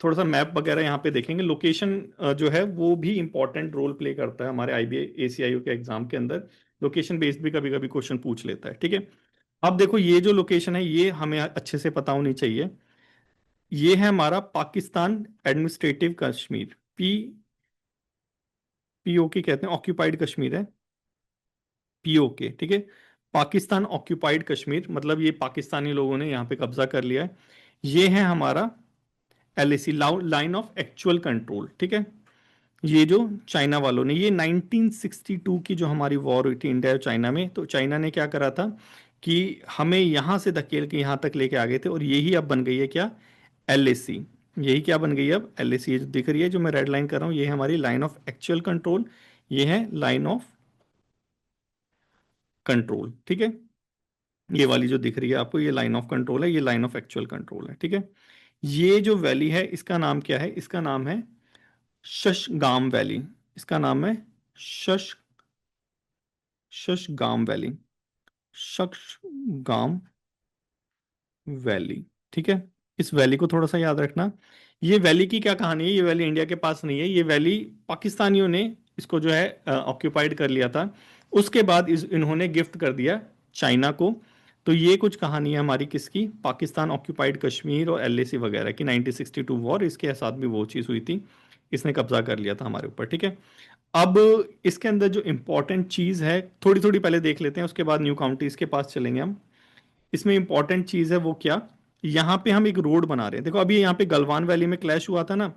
थोड़ा सा मैप वगैरह यहाँ पे देखेंगे। लोकेशन जो है वो भी इंपॉर्टेंट रोल प्ले करता है हमारे IBA ACIO के एग्जाम के अंदर। लोकेशन बेस्ड भी कभी कभी क्वेश्चन पूछ लेता है, ठीक है। अब देखो, ये जो लोकेशन है ये हमें अच्छे से पता होनी चाहिए। ये है हमारा पाकिस्तान एडमिनिस्ट्रेटिव कश्मीर, POK कहते हैं, ऑक्यूपाइड कश्मीर है, POK, ठीक है। पाकिस्तान ऑक्यूपाइड कश्मीर मतलब ये पाकिस्तानी लोगों ने यहाँ पे कब्जा कर लिया है। ये है हमारा LAC, line of actual control, ठीक है। ये जो चाइना वालों ने, ये 1962 की जो हमारी वॉर हुई थी इंडिया और चाइना में, तो चाइना ने क्या करा था कि हमें यहां से धकेल के यहां तक लेके आ गए थे, और यही अब बन गई है क्या, एलएसी। यही क्या बन गई है अब, एलएसी। ये जो दिख रही है, जो मैं रेड लाइन कर रहा हूँ, ये है हमारी लाइन ऑफ एक्चुअल कंट्रोल, ये है लाइन ऑफ कंट्रोल, ठीक है। ये वाली जो दिख रही है आपको, ये लाइन ऑफ कंट्रोल है, ये लाइन ऑफ एक्चुअल कंट्रोल है, ठीक है। ये जो वैली है, इसका नाम क्या है, इसका नाम है शशगाम वैली। इसका नाम है शश शशगाम वैली, शशगाम वैली, ठीक है। इस वैली को थोड़ा सा याद रखना। ये वैली की क्या कहानी है, ये वैली इंडिया के पास नहीं है, ये वैली पाकिस्तानियों ने इसको जो है ऑक्यूपाइड कर लिया था। उसके बाद इन्होंने गिफ्ट कर दिया चाइना को। तो ये कुछ कहानी है हमारी किसकी, पाकिस्तान ऑक्यूपाइड कश्मीर और एलएसी वगैरह की, 1962 वॉर, इसके साथ भी वो चीज़ हुई थी। इसने कब्जा कर लिया था हमारे ऊपर, ठीक है। अब इसके अंदर जो इंपॉर्टेंट चीज़ है, थोड़ी थोड़ी पहले देख लेते हैं, उसके बाद न्यू काउंटीज के पास चलेंगे हम। इसमें इंपॉर्टेंट चीज है वो क्या, यहाँ पे हम एक रोड बना रहे हैं। देखो अभी यहाँ पे गलवान वैली में क्लैश हुआ था ना,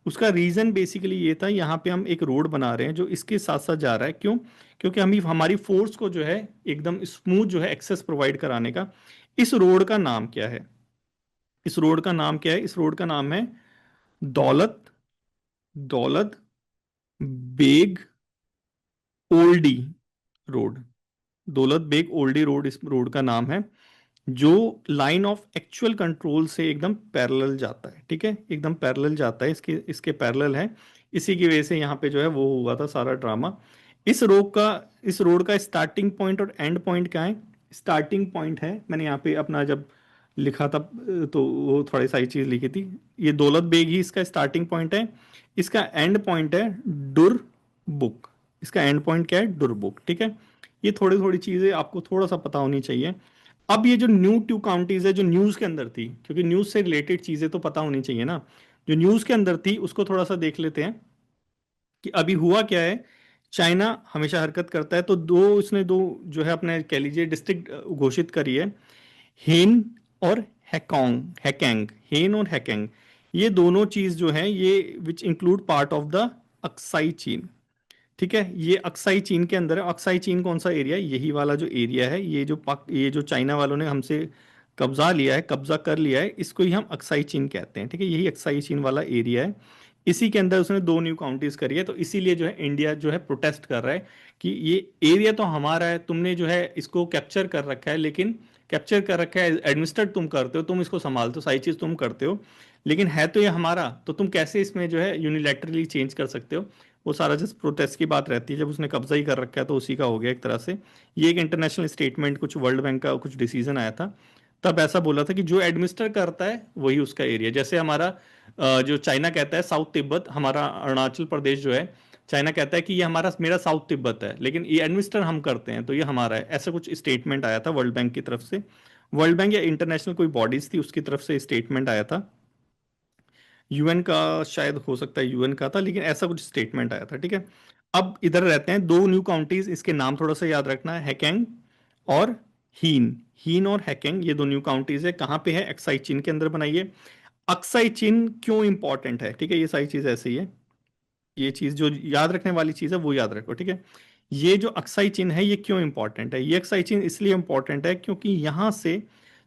उसका रीजन बेसिकली ये था, यहाँ पे हम एक रोड बना रहे हैं जो इसके साथ साथ जा रहा है। क्यों, क्योंकि हम हमारी फोर्स को जो है एकदम स्मूथ जो है एक्सेस प्रोवाइड कराने का। इस रोड का नाम क्या है, इस रोड का नाम क्या है, इस रोड का नाम है दौलत दौलत बेग ओल्डी रोड। दौलत बेग ओल्डी रोड इस रोड का नाम है, जो लाइन ऑफ एक्चुअल कंट्रोल से एकदम पैरेलल जाता है, ठीक है, एकदम पैरेलल जाता है, इसके इसके पैरेलल है। इसी की वजह से यहाँ पे जो है वो हुआ था सारा ड्रामा। इस रोड का स्टार्टिंग पॉइंट और एंड पॉइंट क्या है, स्टार्टिंग पॉइंट है, मैंने यहाँ पे अपना जब लिखा था तो वो थोड़ी सारी चीज लिखी थी, ये दौलत बेग ही इसका स्टार्टिंग पॉइंट है। इसका एंड पॉइंट है डुर बुक। इसका एंड पॉइंट क्या है, डुर बुक, ठीक है। ये थोड़ी थोड़ी चीजें आपको थोड़ा सा पता होनी चाहिए। अब ये जो न्यू टू काउंटीज है, जो न्यूज के अंदर थी, क्योंकि न्यूज से रिलेटेड चीजें तो पता होनी चाहिए ना, जो न्यूज के अंदर थी उसको थोड़ा सा देख लेते हैं कि अभी हुआ क्या है। चाइना हमेशा हरकत करता है, तो इसने दो जो है अपने कह लीजिए डिस्ट्रिक्ट घोषित करी है, हेन और हैकेंग, हेन और हैकेंग। ये दोनों चीज जो है ये which include part of the Aksai चीन, ठीक है। ये अक्साई चीन के अंदर है। अक्साई चीन कौन सा एरिया है, यही वाला जो एरिया है, ये जो चाइना वालों ने हमसे कब्जा लिया है, कब्जा कर लिया है, इसको ही हम अक्साई चीन कहते हैं, ठीक है। यही अक्साई चीन वाला एरिया है। इसी के अंदर उसने दो न्यू काउंटीज करी है, तो इसीलिए जो है इंडिया जो है प्रोटेस्ट कर रहा है कि ये एरिया तो हमारा है, तुमने जो है इसको कैप्चर कर रखा है, लेकिन कैप्चर कर रखा है, एडमिनिस्ट्रेट तुम करते हो, तुम इसको संभालते हो, सारी चीज तुम करते हो, लेकिन है तो ये हमारा, तो तुम कैसे इसमें जो है यूनिलैटरली चेंज कर सकते हो। वो सारा जिस प्रोटेस्ट की बात रहती है, जब उसने कब्जा ही कर रखा है तो उसी का हो गया एक तरह से। ये एक इंटरनेशनल स्टेटमेंट, कुछ वर्ल्ड बैंक का कुछ डिसीजन आया था, तब ऐसा बोला था कि जो एडमिनिस्टर करता है वही उसका एरिया। जैसे हमारा जो चाइना कहता है साउथ तिब्बत, हमारा अरुणाचल प्रदेश जो है, चाइना कहता है कि ये हमारा मेरा साउथ तिब्बत है, लेकिन ये एडमिनिस्टर हम करते हैं तो ये हमारा है। ऐसा कुछ स्टेटमेंट आया था वर्ल्ड बैंक की तरफ से, वर्ल्ड बैंक या इंटरनेशनल कोई बॉडीज थी उसकी तरफ से स्टेटमेंट आया था। यूएन का शायद हो सकता है, यूएन का था, लेकिन ऐसा कुछ स्टेटमेंट आया था, ठीक है। अब इधर रहते हैं दो न्यू काउंटीज, इसके नाम थोड़ा सा याद रखना है, हैकेंग और हीन। हीन और हैकेंग ये दो न्यू काउंटीज है, कहाँ पे है, एक्साई चीन के अंदर बनाई है। अक्साई चीन क्यों इंपॉर्टेंट है, ठीक है, ये सारी चीज ऐसे ही है। ये चीज जो याद रखने वाली चीज है वो याद रखो, ठीक है। ये जो अक्साई चीन है ये क्यों इंपॉर्टेंट है, ये अक्साई चीन इसलिए इंपॉर्टेंट है क्योंकि यहां से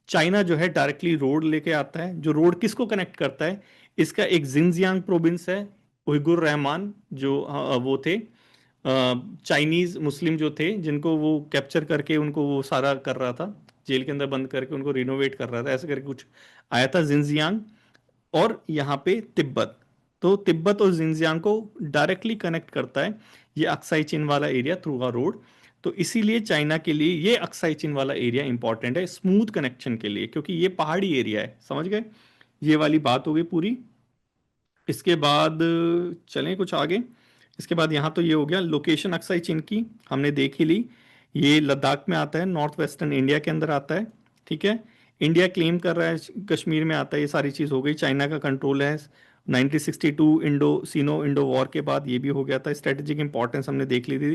चाइना जो है डायरेक्टली रोड लेके आता है, जो रोड किसको कनेक्ट करता है, इसका एक जिनजियांग प्रोविंस है, उइगुर रहमान जो वो थे चाइनीज मुस्लिम जो थे, जिनको वो कैप्चर करके उनको वो सारा कर रहा था, जेल के अंदर बंद करके उनको रिनोवेट कर रहा था, ऐसे करके कुछ आया था जिनजियांग। और यहाँ पे तिब्बत, तो तिब्बत और जिनजियांग को डायरेक्टली कनेक्ट करता है ये अक्साई चीन वाला एरिया थ्रू अ रोड। तो इसीलिए चाइना के लिए ये अक्साई चीन वाला एरिया इंपॉर्टेंट है स्मूथ कनेक्शन के लिए, क्योंकि ये पहाड़ी एरिया है, समझ गए। ये वाली बात हो गई पूरी। इसके बाद चलें कुछ आगे। इसके बाद यहाँ तो ये हो गया लोकेशन अक्साई चीन की, हमने देख ही ली। ये लद्दाख में आता है, नॉर्थ वेस्टर्न इंडिया के अंदर आता है, ठीक है। इंडिया क्लेम कर रहा है कश्मीर में आता है, ये सारी चीज़ हो गई। चाइना का कंट्रोल है 1962 इंडो वॉर के बाद, ये भी हो गया था। स्ट्रेटेजिक इंपॉर्टेंस हमने देख ली थी,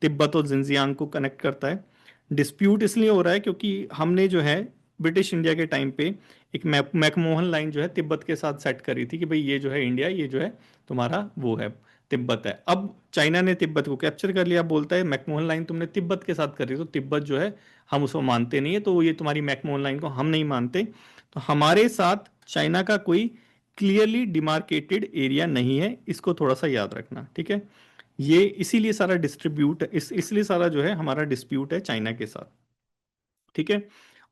तिब्बत और जिनजियांग को कनेक्ट करता है। डिस्प्यूट इसलिए हो रहा है क्योंकि हमने जो है ब्रिटिश इंडिया के टाइम पे एक मैकमोहन लाइन जो है तिब्बत के साथ सेट करी थी कि भाई ये जो है इंडिया, ये जो है तुम्हारा वो है, तिब्बत है। अब चाइना ने तिब्बत को कैप्चर कर लिया, बोलता है मैकमोहन लाइन तुमने तिब्बत के साथ करी, तो तिब्बत जो है हम उसको मानते नहीं है, तो ये तुम्हारी मैकमोहन लाइन को हम नहीं मानते। तो हमारे साथ चाइना का कोई क्लियरली डिमार्केटेड एरिया नहीं है, इसको थोड़ा सा याद रखना, ठीक है। ये इसीलिए सारा डिस्ट्रीब्यूट इसलिए सारा जो है हमारा डिस्प्यूट है चाइना के साथ, ठीक है।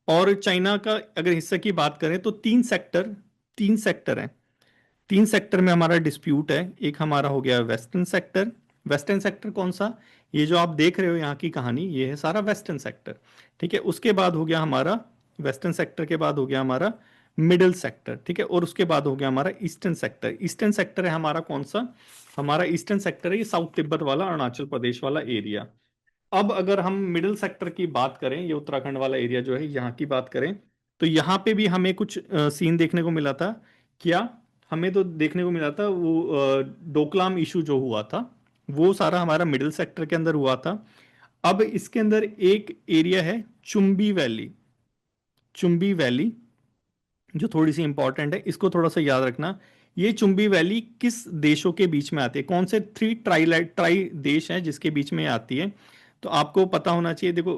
और चाइना का अगर हिस्सा की बात करें तो तीन सेक्टर हैं। तीन सेक्टर में हमारा डिस्प्यूट है। एक हमारा हो गया वेस्टर्न सेक्टर। वेस्टर्न सेक्टर कौन सा? ये जो आप देख रहे हो यहाँ की कहानी, ये है सारा वेस्टर्न सेक्टर, ठीक है। उसके बाद हो गया हमारा, वेस्टर्न सेक्टर के बाद हो गया हमारा मिडिल सेक्टर, ठीक है। और उसके बाद हो गया हमारा ईस्टर्न सेक्टर। ईस्टर्न सेक्टर है हमारा कौन सा? हमारा ईस्टर्न सेक्टर है ये साउथ तिब्बत वाला, अरुणाचल प्रदेश वाला एरिया। अब अगर हम मिडिल सेक्टर की बात करें, ये उत्तराखंड वाला एरिया जो है यहाँ की बात करें, तो यहाँ पे भी हमें कुछ सीन देखने को मिला था। क्या? हमें तो देखने को मिला था वो डोकलाम इशू जो हुआ था, वो सारा हमारा मिडिल सेक्टर के अंदर हुआ था। अब इसके अंदर एक एरिया है चुंबी वैली। चुंबी वैली जो थोड़ी सी इंपॉर्टेंट है, इसको थोड़ा सा याद रखना। ये चुंबी वैली किस देशों के बीच में आती है? कौन से थ्री ट्राई देश हैं जिसके बीच में आती है? तो आपको पता होना चाहिए। देखो,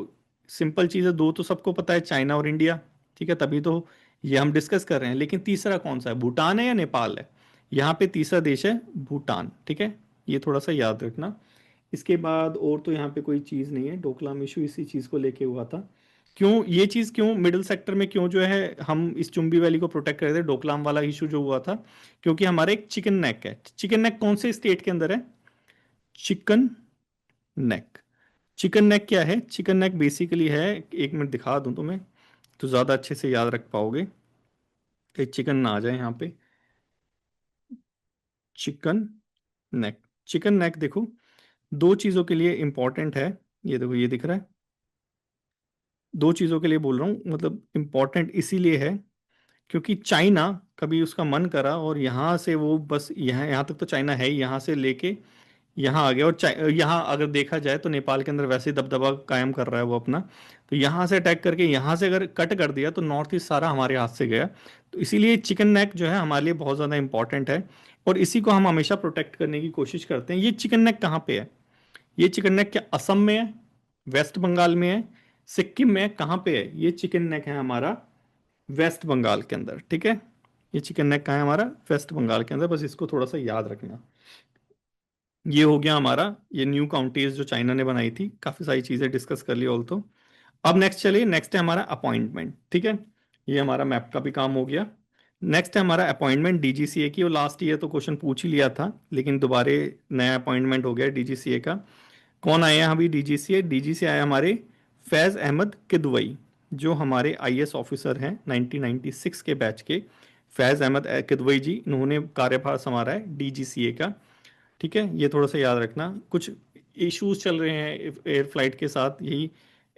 सिंपल चीज़ है, दो तो सबको पता है, चाइना और इंडिया, ठीक है, तभी तो ये हम डिस्कस कर रहे हैं। लेकिन तीसरा कौन सा है? भूटान है या नेपाल है? यहाँ पे तीसरा देश है भूटान, ठीक है। ये थोड़ा सा याद रखना। इसके बाद और तो यहाँ पे कोई चीज़ नहीं है। डोकलाम इशू इसी चीज़ को लेके हुआ था। क्यों ये चीज़, क्यों मिडिल सेक्टर में, क्यों जो है हम इस चुंबी वैली को प्रोटेक्ट कर रहे थे? डोकलाम वाला इशू जो हुआ था, क्योंकि हमारा एक चिकन नेक है। चिकन नेक कौन से स्टेट के अंदर है? Chicken neck. चिकन नेक क्या है? चिकन नेक बेसिकली है, एक मिनट दिखा दूं तुम्हें तो ज़्यादा अच्छे से याद रख पाओगे, कि चिकन ना आ जाए यहाँ पे। Chicken neck. चिकन नेक देखो, दो चीज़ों के लिए इंपॉर्टेंट है। ये देखो, ये दिख रहा है। दो चीज़ों के लिए बोल रहा हूँ, मतलब इंपॉर्टेंट इसीलिए है क्योंकि चाइना कभी उसका मन करा और यहाँ से वो बस यहाँ यहाँ तक तो चाइना है ही, यहाँ से लेके यहाँ आ गया। और यहाँ अगर देखा जाए तो नेपाल के अंदर वैसे ही दबदबा कायम कर रहा है वो अपना। तो यहाँ से अटैक करके यहाँ से अगर कट कर दिया तो नॉर्थ ईस्ट सारा हमारे हाथ से गया। तो इसीलिए चिकन नेक जो है हमारे लिए बहुत ज़्यादा इंपॉर्टेंट है, और इसी को हम हमेशा प्रोटेक्ट करने की कोशिश करते हैं। ये चिकन नेक कहाँ पे है? ये चिकन नेक क्या असम में है, वेस्ट बंगाल में है, सिक्किम में है? कहाँ पे है ये चिकन नेक? है हमारा वेस्ट बंगाल के अंदर, ठीक है। ये चिकन नेक कहाँ है? हमारा वेस्ट बंगाल के अंदर, बस इसको थोड़ा सा याद रखना। ये हो गया हमारा ये न्यू काउंटीज जो चाइना ने बनाई थी। काफी सारी चीजें डिस्कस कर ली ऑल तो। अब नेक्स्ट चलिए, नेक्स्ट है हमारा अपॉइंटमेंट, ठीक है। ये हमारा मैप का भी काम हो गया। नेक्स्ट है हमारा अपॉइंटमेंट डीजीसीए की। और लास्ट ईयर तो क्वेश्चन पूछ ही लिया था, लेकिन दोबारे नया अपॉइंटमेंट हो गया डीजीसीए का। कौन आया अभी डीजीसीए? डीजीसीए आया हमारे फैज अहमद किदवई, जो हमारे आईएएस ऑफिसर हैं 1996 के बैच के। फैज अहमद किदवई जी, इन्होंने कार्यभार संभाला है डीजीसीए का, ठीक है। ये थोड़ा सा याद रखना। कुछ इश्यूज चल रहे हैं एयर फ्लाइट के साथ, यही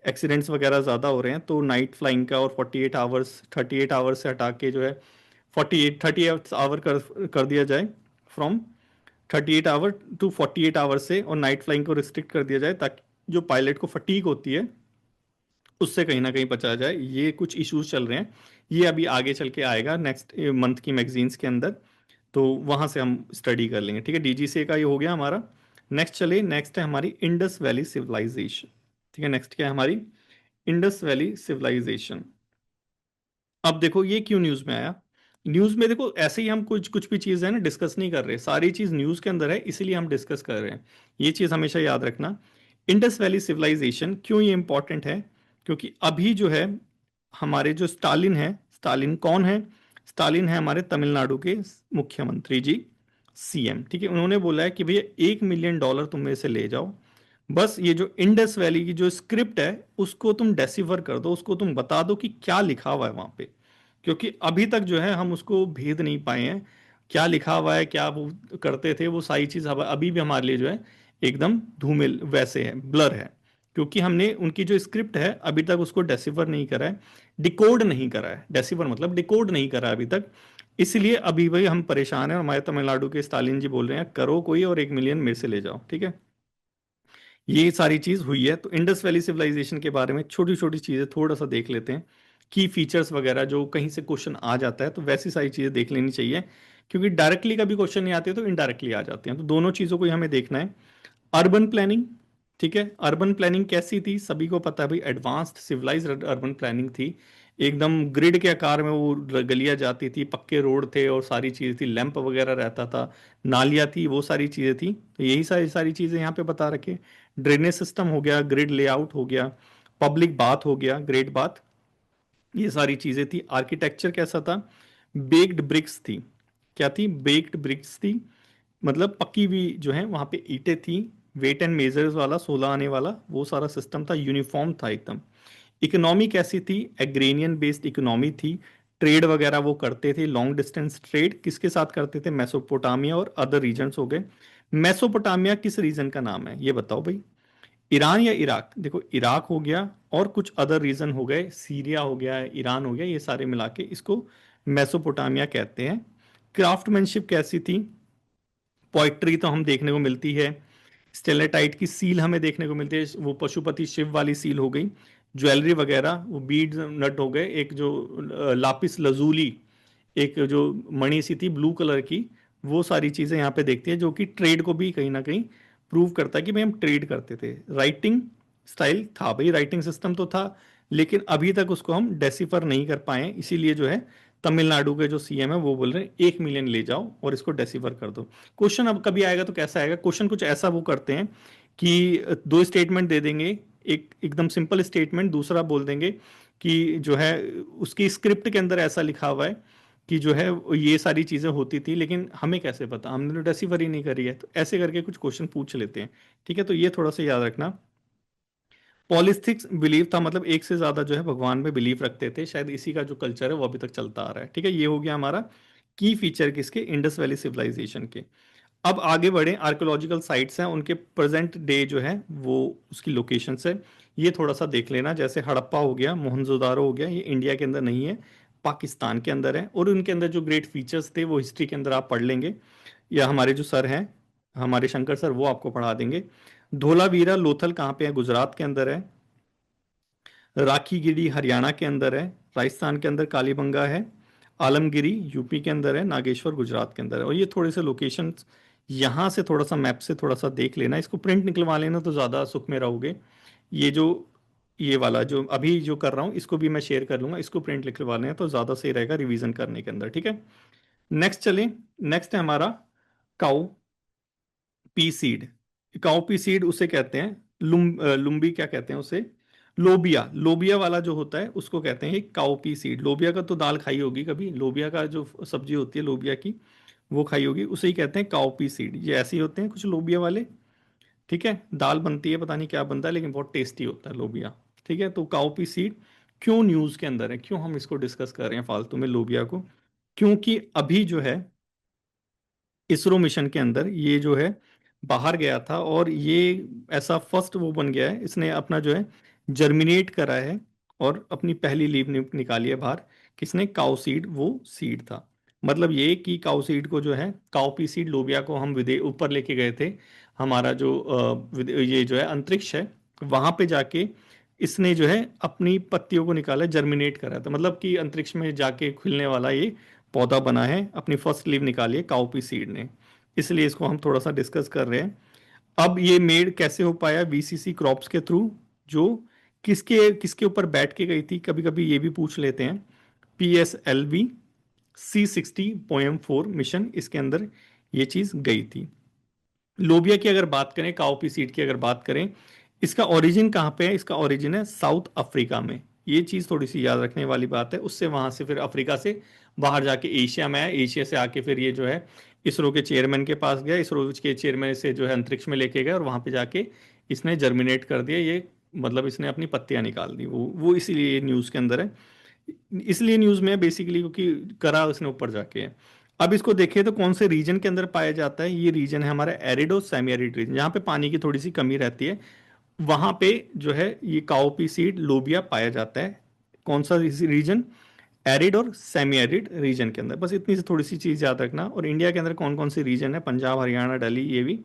एक्सीडेंट्स वगैरह ज़्यादा हो रहे हैं, तो नाइट फ्लाइंग का और 48 आवर्स, 38 आवर्स से हटा के जो है 38 आवर कर दिया जाए, फ्रॉम 38 आवर टू 48 आवर से, और नाइट फ्लाइंग को रिस्ट्रिक्ट कर दिया जाए, ताकि जो पायलट को फटीग होती है उससे कहीं ना कहीं बचा जाए। ये कुछ इश्यूज चल रहे हैं, ये अभी आगे चल के आएगा नेक्स्ट मंथ की मैगजीन्स के अंदर, तो वहां से हम स्टडी कर लेंगे, ठीक है। डीजीसीए का ये हो गया हमारा। नेक्स्ट चलिए, नेक्स्ट है हमारी इंडस वैली सिविलाइजेशन, ठीक है। नेक्स्ट क्या है हमारी? Indus Valley civilisation. अब देखो ये क्यों न्यूज में आया? न्यूज में देखो ऐसे ही हम कुछ कुछ भी चीज़ है ना डिस्कस नहीं कर रहे, सारी चीज न्यूज के अंदर है, इसीलिए हम डिस्कस कर रहे हैं। ये चीज हमेशा याद रखना। इंडस वैली सिविलाइजेशन क्यों ये इंपॉर्टेंट है? क्योंकि अभी जो है हमारे जो स्टालिन है, स्टालिन कौन है? स्टालिन है हमारे तमिलनाडु के मुख्यमंत्री जी, सीएम, ठीक है। उन्होंने बोला है कि भैया $1 मिलियन तुम मेरे से ले जाओ, बस ये जो इंडस वैली की जो स्क्रिप्ट है उसको तुम डेसिफर कर दो, उसको तुम बता दो कि क्या लिखा हुआ है वहां पे। क्योंकि अभी तक जो है हम उसको भेद नहीं पाए हैं, क्या लिखा हुआ है, क्या वो करते थे, वो सारी चीज अभी भी हमारे लिए जो है एकदम धूमिल वैसे है, ब्लर है। क्योंकि हमने उनकी जो स्क्रिप्ट है अभी तक उसको डेसिफर नहीं करा है, डिकोड नहीं करा है। डेसिफर मतलब डिकोड नहीं करा है अभी तक, इसलिए अभी भाई हम परेशान हैं। हमारे तमिलनाडु के स्टालिन जी बोल रहे हैं करो कोई और 1 मिलियन मेरे से ले जाओ, ठीक है। ये सारी चीज हुई है। तो इंडस वैली सिविलाइजेशन के बारे में छोटी छोटी चीजें थोड़ा सा देख लेते हैं, की फीचर्स वगैरह जो कहीं से क्वेश्चन आ जाता है, तो वैसी सारी चीजें देख लेनी चाहिए। क्योंकि डायरेक्टली कभी क्वेश्चन नहीं आते तो इनडायरेक्टली आ जाते हैं, तो दोनों चीजों को ही हमें देखना है। अर्बन प्लानिंग, ठीक है, अर्बन प्लानिंग कैसी थी, सभी को पता है भाई, एडवांस्ड सिविलाइज्ड अर्बन प्लानिंग थी। एकदम ग्रिड के आकार में वो गलियां जाती थी, पक्के रोड थे और सारी चीजें थी, लैंप वगैरह रहता था, नालियां थी, वो सारी चीजें थी। तो यही सारी सारी चीजें यहाँ पे बता रखे। ड्रेनेज सिस्टम हो गया, ग्रिड लेआउट हो गया, पब्लिक बाथ हो गया, ग्रेट बाथ, ये सारी चीजें थी। आर्किटेक्चर कैसा था, बेक्ड ब्रिक्स थी। क्या थी, बेक्ड ब्रिक्स थी, मतलब पक्की हुई जो है वहां पे ईंटें थी। वेट एंड मेजर्स वाला 16 आने वाला वो सारा सिस्टम था, यूनिफॉर्म था एकदम। इकोनॉमी कैसी थी, एग्रेनियन बेस्ड इकोनॉमी थी। ट्रेड वगैरह वो करते थे, लॉन्ग डिस्टेंस ट्रेड किसके साथ करते थे, मेसोपोटामिया और अदर रीजन्स हो गए। मेसोपोटामिया किस रीजन का नाम है ये बताओ भाई, ईरान या इराक? देखो, इराक हो गया और कुछ अदर रीजन हो गए, सीरिया हो गया, ईरान हो गया, ये सारे मिला के इसको मेसोपोटामिया कहते हैं। क्राफ्टमैनशिप कैसी थी, पोइट्री तो हम देखने को मिलती है, स्टेलेटाइट की सील हमें देखने को मिलती है, वो पशुपति शिव वाली सील हो गई। ज्वेलरी वगैरह वो बीड्स नट हो गए, एक जो लापिस लजूली, एक जो मणि सी थी ब्लू कलर की, वो सारी चीजें यहाँ पे देखती है, जो कि ट्रेड को भी कहीं ना कहीं प्रूव करता है कि भाई हम ट्रेड करते थे। राइटिंग स्टाइल था भाई, राइटिंग सिस्टम तो था, लेकिन अभी तक उसको हम डेसिफर नहीं कर पाए, इसीलिए जो है तमिलनाडु के जो सीएम है वो बोल रहे हैं 1 मिलियन ले जाओ और इसको डेसिफर कर दो। क्वेश्चन अब कभी आएगा तो कैसा आएगा, क्वेश्चन कुछ ऐसा वो करते हैं कि दो स्टेटमेंट दे देंगे, एक एकदम सिंपल स्टेटमेंट, दूसरा बोल देंगे कि जो है उसकी स्क्रिप्ट के अंदर ऐसा लिखा हुआ है कि जो है ये सारी चीजें होती थी, लेकिन हमें कैसे पता, हमने तो डेसिफर ही नहीं करी है, तो ऐसे करके कुछ क्वेश्चन पूछ लेते हैं। ठीक है, तो ये थोड़ा सा याद रखना। पॉलिथिक्स बिलीव था, मतलब एक से ज्यादा जो है भगवान में बिलीव रखते थे, शायद इसी का जो कल्चर है वो अभी तक चलता आ रहा है। ठीक है, ये हो गया हमारा की फीचर किसके, इंडस वैली सिविलाइजेशन के। अब आगे बढ़े, आर्कोलॉजिकल साइट्स हैं, उनके प्रेजेंट डे जो है वो उसकी लोकेशन है, ये थोड़ा सा देख लेना। जैसे हड़प्पा हो गया, मोहनजोदारो हो गया, ये इंडिया के अंदर नहीं है, पाकिस्तान के अंदर है, और उनके अंदर जो ग्रेट फीचर्स थे वो हिस्ट्री के अंदर आप पढ़ लेंगे, या हमारे जो सर हैं, हमारे शंकर सर, वो आपको पढ़ा देंगे। धोलावीरा लोथल कहाँ पे है, गुजरात के अंदर है। राखीगिरी हरियाणा के अंदर है। राजस्थान के अंदर कालीबंगा है। आलमगिरी यूपी के अंदर है। नागेश्वर गुजरात के अंदर है। और ये थोड़े से लोकेशन यहाँ से थोड़ा सा मैप से थोड़ा सा देख लेना, इसको प्रिंट निकलवा लेना तो ज़्यादा सुख में रहोगे। ये जो ये वाला जो अभी जो कर रहा हूँ इसको भी मैं शेयर कर लूंगा, इसको प्रिंट निकलवा लेना तो ज़्यादा सही रहेगा रिवीजन करने के अंदर। ठीक है, नेक्स्ट चलें। नेक्स्ट है हमारा cow P seed. Cowpea seed उसे कहते हैं, लुम्बी क्या कहते हैं उसे, लोबिया, लोबिया वाला जो होता है उसको कहते हैं काउपी सीड। लोबिया का तो दाल खाई होगी कभी, लोबिया का जो सब्जी होती है लोबिया की, वो खाई होगी, उसे ही कहते हैं काउपी सीड। ये ऐसे ही होते हैं कुछ लोबिया वाले। ठीक है, दाल बनती है, पता नहीं क्या बनता है, लेकिन बहुत टेस्टी होता है लोबिया। ठीक है, तो काउपी सीड क्यों न्यूज़ के अंदर है, क्यों हम इसको डिस्कस कर रहे हैं फालतू में लोबिया को, क्योंकि अभी जो है इसरो मिशन के अंदर ये जो है बाहर गया था, और ये ऐसा फर्स्ट वो बन गया है, इसने अपना जो है जर्मिनेट करा है और अपनी पहली लीव निकाली है बाहर। किसने, काउ सीड, वो सीड था। मतलब ये कि काउ सीड को जो है, काउपी सीड लोबिया को हम विदे ऊपर लेके गए थे, हमारा जो ये जो है अंतरिक्ष है, वहां पे जाके इसने जो है अपनी पत्तियों को निकाला, जर्मिनेट करा था, मतलब कि अंतरिक्ष में जाके खिलने वाला ये पौधा बना है, अपनी फर्स्ट लीव निकाली है काउपी सीड ने, इसलिए इसको हम थोड़ा सा डिस्कस कर रहे हैं। अब ये मेड कैसे हो पाया, वीसीसी क्रॉप्स के थ्रू, जो किसके किसके ऊपर बैठ के गई थी, कभी कभी ये भी पूछ लेते हैं। PSLV C60 पोएम 4 मिशन, इसके अंदर ये चीज गई थी। लोबिया की अगर बात करें, काओपी सीड की अगर बात करें, इसका ओरिजिन कहाँ पे है, इसका ओरिजिन है साउथ अफ्रीका में। ये चीज़ थोड़ी सी याद रखने वाली बात है, उससे वहां से फिर अफ्रीका से बाहर जाके एशिया में आया, एशिया से आके फिर ये जो है इसरो के चेयरमैन के पास गया, इसरो के चेयरमैन से जो है अंतरिक्ष में लेके गया, और वहां पे जाके इसने जर्मिनेट कर दिया ये, मतलब इसने अपनी पत्तियां निकाल दी, वो इसीलिए न्यूज़ के अंदर है, इसलिए न्यूज़ में बेसिकली क्योंकि करा उसने ऊपर जाके है। अब इसको देखें तो कौन से रीजन के अंदर पाया जाता है, ये रीजन है हमारा एरिड और सेमी एरिड रीजन, जहाँ पे पानी की थोड़ी सी कमी रहती है, वहां पे जो है ये काओपी सीड लोबिया पाया जाता है। कौन सा रीजन, एरिड और सेमी एरिड रीजन के अंदर, बस इतनी सी थोड़ी सी चीज याद रखना। और इंडिया के अंदर कौन कौन से रीजन है, पंजाब, हरियाणा, दिल्ली, ये भी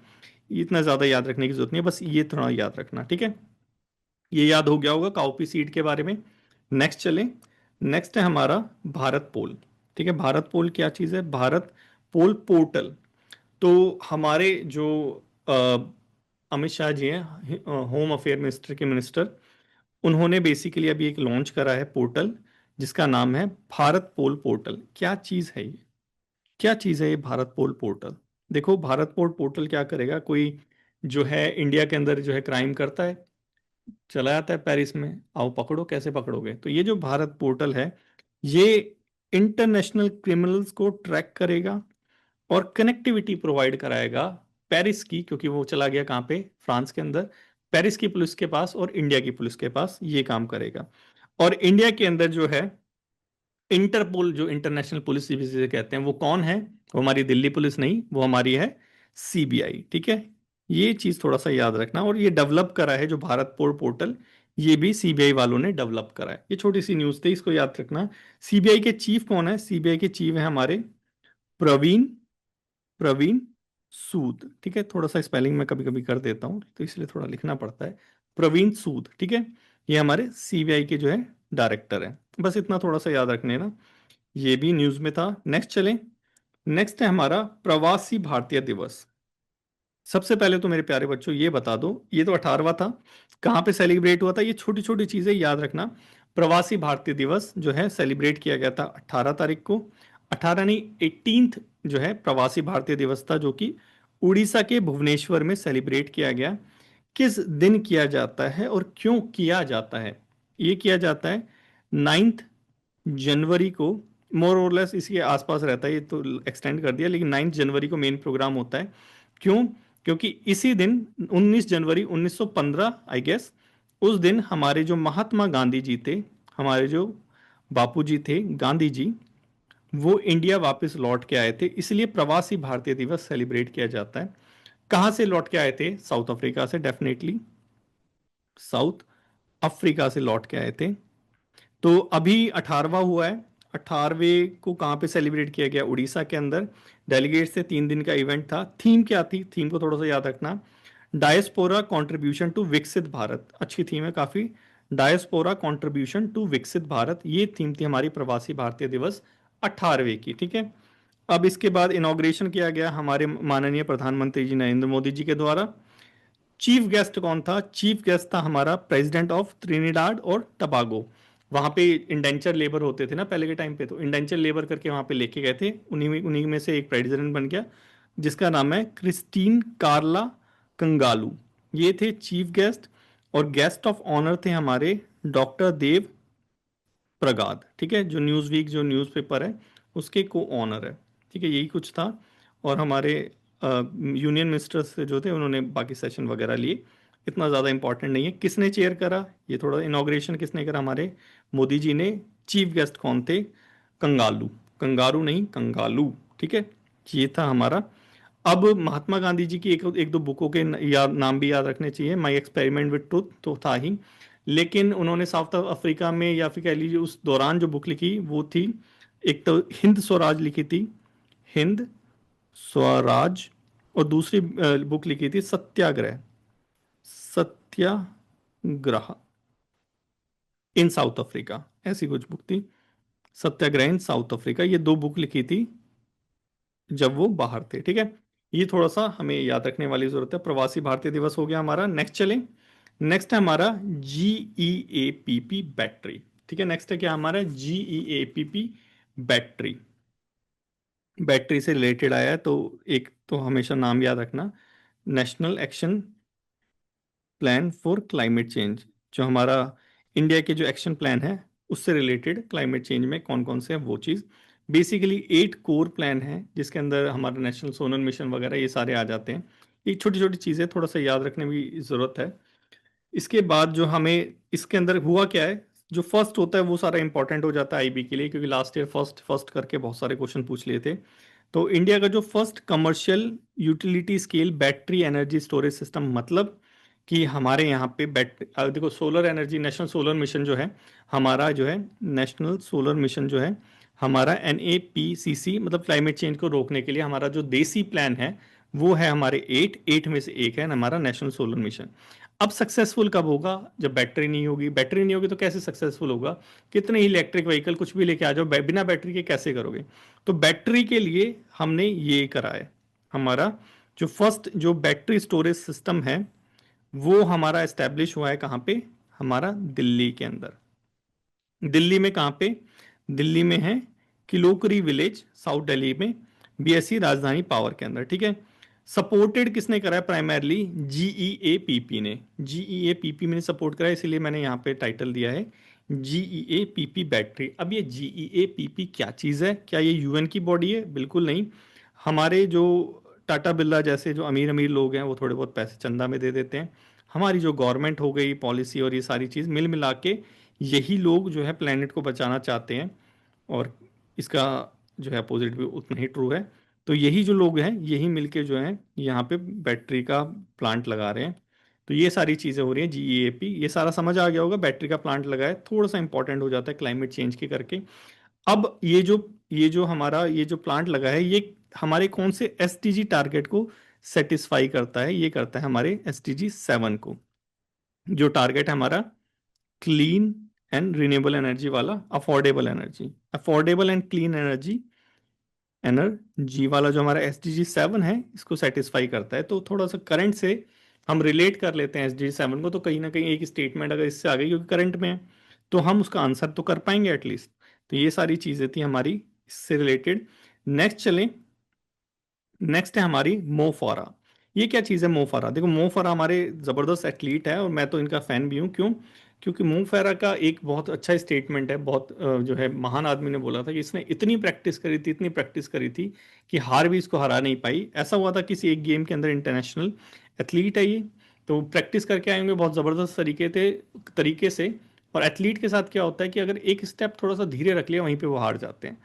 इतना ज्यादा याद रखने की जरूरत नहीं है, बस ये थोड़ा याद रखना। ठीक है, ये याद हो गया होगा काउपी सीड के बारे में। नेक्स्ट चलें। नेक्स्ट है हमारा भारत पोल। ठीक है, भारत पोल क्या चीज़ है, भारत पोल पोर्टल। तो हमारे जो अ, अमित शाह जी हैं, होम अफेयर मिनिस्टर के मिनिस्टर, उन्होंने बेसिकली अभी एक लॉन्च करा है पोर्टल, जिसका नाम है भारत पोल पोर्टल। क्या चीज़ है ये? क्या चीज़ है ये भारत पोल पोर्टल? देखो, भारत पोल पोर्टल क्या करेगा, कोई जो है इंडिया के अंदर जो है क्राइम करता है, चला जाता है पेरिस में, आओ पकड़ो, कैसे पकड़ोगे? तो ये जो भारत पोर्टल है, ये इंटरनेशनल क्रिमिनल्स को ट्रैक करेगा और कनेक्टिविटी प्रोवाइड कराएगा पेरिस की, क्योंकि वो चला गया कहाँ पे, फ्रांस के अंदर, पेरिस की पुलिस के पास और इंडिया की पुलिस के पास ये काम करेगा। और इंडिया के अंदर जो है इंटरपोल, जो इंटरनेशनल पुलिस जिसे कहते हैं, वो कौन है? वो हमारी दिल्ली पुलिस नहीं, वो हमारी है सीबीआई। ठीक है, ये चीज थोड़ा सा याद रखना। और ये डेवलप करा है जो भारत पोल पोर्टल, ये भी सीबीआई वालों ने डेवलप करा है। ये छोटी सी न्यूज थी, इसको याद रखना। सीबीआई के चीफ कौन है? सीबीआई के चीफ है हमारे प्रवीण प्रवीण सूद। ठीक है, थोड़ा सा स्पेलिंग में कभी कभी कर देता हूँ, तो इसलिए थोड़ा लिखना पड़ता है। प्रवीण सूद, ठीक है, ये हमारे सीबीआई के जो है डायरेक्टर है। बस इतना थोड़ा सा याद रखने ना, ये भी न्यूज में था। नेक्स्ट चलें। नेक्स्ट है हमारा प्रवासी भारतीय दिवस। सबसे पहले तो मेरे प्यारे बच्चों ये बता दो, ये तो 18वां था, कहाँ पे सेलिब्रेट हुआ था? ये छोटी छोटी चीजें याद रखना। प्रवासी भारतीय दिवस जो है सेलिब्रेट किया गया था 18 तारीख को। 18 नहीं, 18th जो है प्रवासी भारतीय दिवस था, जो कि उड़ीसा के भुवनेश्वर में सेलिब्रेट किया गया। किस दिन किया जाता है और क्यों किया जाता है? ये किया जाता है 9 जनवरी को, मोर और लेस इसके आसपास रहता है, ये तो एक्सटेंड कर दिया, लेकिन 9 जनवरी को मेन प्रोग्राम होता है। क्यों? क्योंकि इसी दिन 19 जनवरी 1915 आई गेस, उस दिन हमारे जो महात्मा गांधी जी थे, हमारे जो बापू जी थे गांधी जी, वो इंडिया वापस लौट के आए थे, इसलिए प्रवासी भारतीय दिवस सेलिब्रेट किया जाता है। कहाँ से लौट के आए थे? साउथ अफ्रीका से, डेफिनेटली साउथ अफ्रीका से लौट के आए थे। तो अभी 18वां हुआ है। 18वें को कहाँ पे सेलिब्रेट किया गया? उड़ीसा के अंदर। डेलीगेट से 3 दिन का इवेंट था। थीम क्या थी? थीम को थोड़ा सा याद रखना, डायस्पोरा कंट्रीब्यूशन टू विकसित भारत। अच्छी थीम है काफी, डायस्पोरा कंट्रीब्यूशन टू विकसित भारत, ये थीम थी हमारी प्रवासी भारतीय दिवस 18वें की। ठीक है, अब इसके बाद इनॉग्रेशन किया गया हमारे माननीय प्रधानमंत्री जी नरेंद्र मोदी जी के द्वारा। चीफ गेस्ट कौन था? चीफ गेस्ट था हमारा प्रेसिडेंट ऑफ त्रिनिडाद और टबागो। वहां पे इंडेंचर लेबर होते थे ना पहले के टाइम पे, तो इंडेंचर लेबर करके वहां पे लेके गए थे, उन्हीं में से एक प्रेसिडेंट बन गया, जिसका नाम है क्रिस्टीन कार्ला कंगालू। ये थे चीफ गेस्ट। और गेस्ट ऑफ ऑनर थे हमारे डॉक्टर देव प्रगाद। ठीक है, जो न्यूज़ वीक जो न्यूज़पेपर है उसके को ऑनर है। ठीक है, यही कुछ था। और हमारे यूनियन मिनिस्टर्स जो थे उन्होंने बाकी सेशन वगैरह लिए, इतना ज़्यादा इंपॉर्टेंट नहीं है। किसने चेयर करा? ये थोड़ा इनॉग्रेशन किसने करा? हमारे मोदी जी ने। चीफ गेस्ट कौन थे? कंगालू, कंगारू नहीं, कंगालू। ठीक है, ये था हमारा। अब महात्मा गांधी जी की एक एक दो बुकों के नाम भी याद रखने चाहिए। माई एक्सपेरिमेंट विद ट्रूथ तो था ही, लेकिन उन्होंने साउथ अफ्रीका में, या फिर कह लीजिए उस दौरान जो बुक लिखी वो थी, एक तो हिंद स्वराज लिखी थी, हिंद स्वराज, और दूसरी बुक लिखी थी सत्याग्रह, सत्याग्रह इन साउथ अफ्रीका, ऐसी कुछ बुक थी, सत्याग्रह इन साउथ अफ्रीका। ये दो बुक लिखी थी जब वो बाहर थे। ठीक है, ये थोड़ा सा हमें याद रखने वाली जरूरत है। प्रवासी भारतीय दिवस हो गया हमारा। नेक्स्ट चलें। नेक्स्ट है हमारा GEAPP बैटरी। ठीक है, नेक्स्ट है क्या हमारा? GEAPP battery. बैटरी से रिलेटेड आया है, तो एक तो हमेशा नाम याद रखना, national action plan for climate change. जो हमारा इंडिया के जो एक्शन प्लान है उससे रिलेटेड क्लाइमेट चेंज में कौन कौन से है वो चीज़। बेसिकली 8 कोर प्लान है, जिसके अंदर हमारा नेशनल सोलर मिशन वगैरह ये सारे आ जाते हैं। ये छोटी छोटी चीज़ें थोड़ा सा याद रखने की ज़रूरत है। इसके बाद जो हमें इसके अंदर हुआ क्या है, जो फर्स्ट होता है वो सारा इंपॉर्टेंट हो जाता है आईबी के लिए, क्योंकि लास्ट ईयर फर्स्ट फर्स्ट करके बहुत सारे क्वेश्चन पूछ लिए थे। तो इंडिया का जो first commercial utility scale battery energy storage system, मतलब कि हमारे यहाँ पे देखो, solar energy national solar mission जो है हमारा, जो है नेशनल सोलर मिशन जो है हमारा, NAPCC, मतलब क्लाइमेट चेंज को रोकने के लिए हमारा जो देसी प्लान है वो है हमारे 8 में से एक है हमारा नेशनल सोलर मिशन। अब सक्सेसफुल कब होगा? जब बैटरी नहीं होगी। बैटरी नहीं होगी तो कैसे सक्सेसफुल होगा? कितने ही इलेक्ट्रिक व्हीकल कुछ भी लेके आ जाओ, बिना बैटरी के कैसे करोगे? तो बैटरी के लिए हमने ये करा है। हमारा जो फर्स्ट जो बैटरी स्टोरेज सिस्टम है वो हमारा एस्टेब्लिश हुआ है कहाँ पे? हमारा दिल्ली के अंदर। दिल्ली में कहाँ पे? दिल्ली में है किलोकरी विलेज, साउथ दिल्ली में, बीएससी राजधानी पावर के अंदर, ठीक है। सपोर्टेड किसने करा है? प्राइमरली जीईए पीपी ने। जीईए पीपी ने सपोर्ट करा है, इसीलिए मैंने यहाँ पे टाइटल दिया है जीईए पीपी बैटरी। अब ये जीईए पीपी क्या चीज़ है? क्या ये यूएन की बॉडी है? बिल्कुल नहीं। हमारे जो टाटा बिरला जैसे जो अमीर अमीर लोग हैं वो थोड़े बहुत पैसे चंदा में दे देते हैं। हमारी जो गवर्नमेंट हो गई, पॉलिसी और ये सारी चीज़ मिल मिला के यही लोग जो है प्लेनेट को बचाना चाहते हैं। और इसका जो है अपोजिट भी उतना ही ट्रू है। तो यही जो लोग हैं यही मिलके जो है यहाँ पे बैटरी का प्लांट लगा रहे हैं। तो ये सारी चीज़ें हो रही हैं जीईएपी। ये सारा समझ आ गया होगा, बैटरी का प्लांट लगाए थोड़ा सा इंपॉर्टेंट हो जाता है क्लाइमेट चेंज के करके। अब ये जो हमारा ये जो प्लांट लगा है ये हमारे कौन से एसडीजी टारगेट को सेटिस्फाई करता है? ये करता है हमारे SDG 7 को। जो टारगेट है हमारा क्लीन एंड रिन्यूएबल एनर्जी वाला, अफोर्डेबल एंड क्लीन एनर्जी वाला जो हमारा SDG 7 है इसको सेटिस्फाई करता है। तो थोड़ा सा करंट से हम रिलेट कर लेते हैं SDG 7 को। तो कहीं ना कहीं एक स्टेटमेंट अगर इससे आ गई क्योंकि करंट में है तो हम उसका आंसर तो कर पाएंगे एटलीस्ट। तो ये सारी चीजें थी हमारी इससे रिलेटेड। नेक्स्ट चलें। नेक्स्ट है हमारी मोफारा। ये क्या चीज़ है मोफारा? देखो मोफारा हमारे ज़बरदस्त एथलीट है और मैं तो इनका फ़ैन भी हूँ। क्यों? क्योंकि मोफारा का एक बहुत अच्छा स्टेटमेंट है। बहुत जो है महान आदमी ने बोला था कि इसने इतनी प्रैक्टिस करी थी, इतनी प्रैक्टिस करी थी कि हार भी इसको हरा नहीं पाई। ऐसा हुआ था किसी एक गेम के अंदर, इंटरनेशनल एथलीट है ये। तो प्रैक्टिस करके आएंगे बहुत ज़बरदस्त तरीके से। और एथलीट के साथ क्या होता है कि अगर एक स्टेप थोड़ा सा धीरे रख लिया वहीं पे वो हार जाते हैं।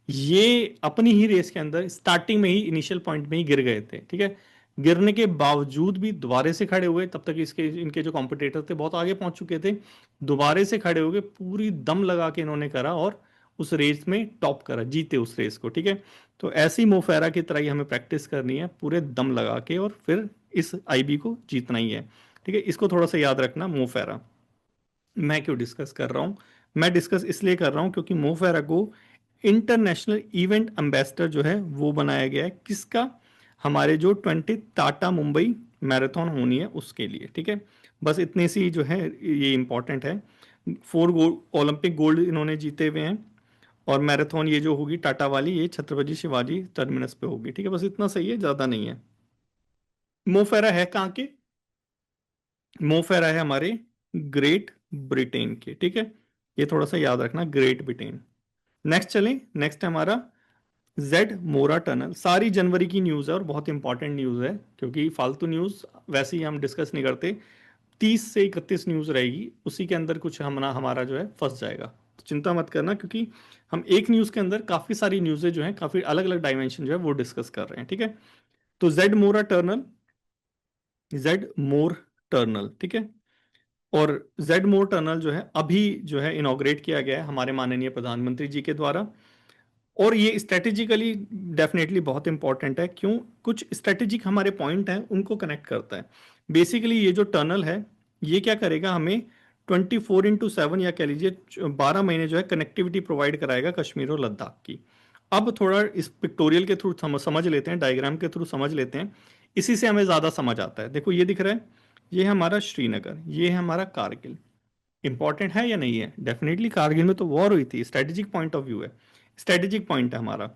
ये अपनी ही रेस के अंदर स्टार्टिंग में ही इनिशियल पॉइंट में ही गिर गए थे, ठीक है। गिरने के बावजूद भी दोबारे से खड़े हुए। तब तक इसके इनके जो कॉम्पिटिटर थे बहुत आगे पहुंच चुके थे। दोबारे से खड़े हो गए, पूरी दम लगा के इन्होंने करा और उस रेस में टॉप करा, जीते उस रेस को, ठीक है। तो ऐसी मोफेरा की तरह ही हमें प्रैक्टिस करनी है पूरे दम लगा के और फिर इस आईबी को जीतना ही है, ठीक है। इसको थोड़ा सा याद रखना मोफेरा। मैं क्यों डिस्कस कर रहा हूँ? मैं डिस्कस इसलिए कर रहा हूँ क्योंकि मोफेरा को इंटरनेशनल इवेंट एम्बेसडर जो है वो बनाया गया है। किसका? हमारे जो 20 टाटा मुंबई मैराथन होनी है उसके लिए, ठीक है। बस इतनी सी जो है ये इंपॉर्टेंट है। 4 ओलंपिक गोल्ड इन्होंने जीते हुए हैं। और मैराथन ये जो होगी टाटा वाली ये छत्रपति शिवाजी टर्मिनस पे होगी, ठीक है। बस इतना सही है, ज़्यादा नहीं है। मोफेरा है कहाँ के? मोफेरा है हमारे ग्रेट ब्रिटेन के, ठीक है। ये थोड़ा सा याद रखना, ग्रेट ब्रिटेन। नेक्स्ट चलें। नेक्स्ट है हमारा जेड मोरा टनल। सारी जनवरी की न्यूज़ है और बहुत इंपॉर्टेंट न्यूज़ है क्योंकि फालतू न्यूज़ वैसे ही हम डिस्कस नहीं करते। 30 से 31 न्यूज़ रहेगी, उसी के अंदर कुछ हमारा जो है फंस जाएगा। तो चिंता मत करना क्योंकि हम एक न्यूज़ के अंदर काफ़ी सारी न्यूज़ें जो हैं काफ़ी अलग अलग डायमेंशन जो है वो डिस्कस कर रहे हैं, ठीक है। तो जेड मोर टर्नल, ठीक है। और जेड मोर टनल जो है अभी जो है इनॉग्रेट किया गया है हमारे माननीय प्रधानमंत्री जी के द्वारा। और ये स्ट्रेटेजिकली डेफिनेटली बहुत इंपॉर्टेंट है। क्यों? कुछ स्ट्रेटेजिक हमारे पॉइंट हैं उनको कनेक्ट करता है। बेसिकली ये जो टनल है ये क्या करेगा, हमें 24x7 या कह लीजिए 12 महीने जो है कनेक्टिविटी प्रोवाइड कराएगा कश्मीर और लद्दाख की। अब थोड़ा इस पिक्टोरियल के थ्रू समझ लेते हैं, डायग्राम के थ्रू समझ लेते हैं। इसी से हमें ज़्यादा समझ आता है। देखो ये दिख रहा है, ये है हमारा श्रीनगर, ये है हमारा कारगिल। इंपॉर्टेंट है या नहीं है? डेफिनेटली कारगिल में तो वॉर हुई थी, स्ट्रेटेजिक पॉइंट ऑफ व्यू है, स्ट्रेटेजिक पॉइंट है हमारा।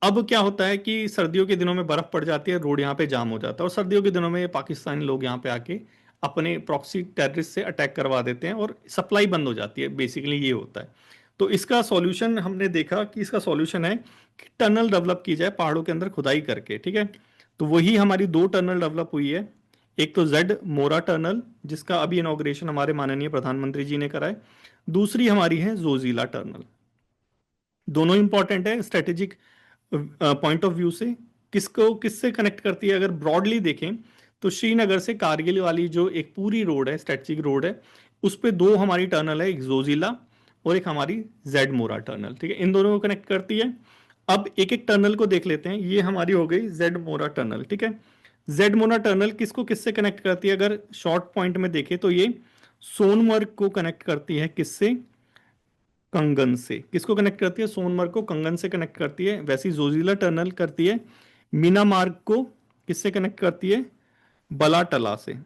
अब क्या होता है कि सर्दियों के दिनों में बर्फ पड़ जाती है, रोड यहाँ पे जाम हो जाता है, और सर्दियों के दिनों में पाकिस्तानी लोग यहाँ पे आके अपने प्रॉक्सी टेररिस्ट से अटैक करवा देते हैं और सप्लाई बंद हो जाती है। बेसिकली ये होता है। तो इसका सॉल्यूशन हमने देखा कि इसका सॉल्यूशन है कि टनल डेवलप की जाए पहाड़ों के अंदर खुदाई करके, ठीक है। तो वही हमारी 2 टनल डेवलप हुई है। एक तो जेड मोरा टनल जिसका अभी इनॉग्रेशन हमारे माननीय प्रधानमंत्री जी ने कराए। दूसरी हमारी है जोजिला टनल। दोनों इंपॉर्टेंट है स्ट्रेटेजिक पॉइंट ऑफ व्यू से। किसको किससे कनेक्ट करती है? अगर ब्रॉडली देखें तो श्रीनगर से कारगिल वाली जो एक पूरी रोड है, स्ट्रेटेजिक रोड है, उस पे 2 हमारी टनल है, एक जोजिला और एक हमारी जेड मोरा टनल, ठीक है। इन दोनों को कनेक्ट करती है। अब एक एक टनल को देख लेते हैं। ये हमारी हो गई जेड मोरा टनल, ठीक है। जेड मोना टनल किसको किससे कनेक्ट करती है? अगर शॉर्ट पॉइंट में देखें तो ये सोनमर्ग को कनेक्ट करती है, किससे? कंगन से। किसको कनेक्ट करती है? सोनमर्ग को कंगन से कनेक्ट करती है। वैसी जोजिला टनल करती है मीनामार्ग को, किससे कनेक्ट करती है? बलाटला से,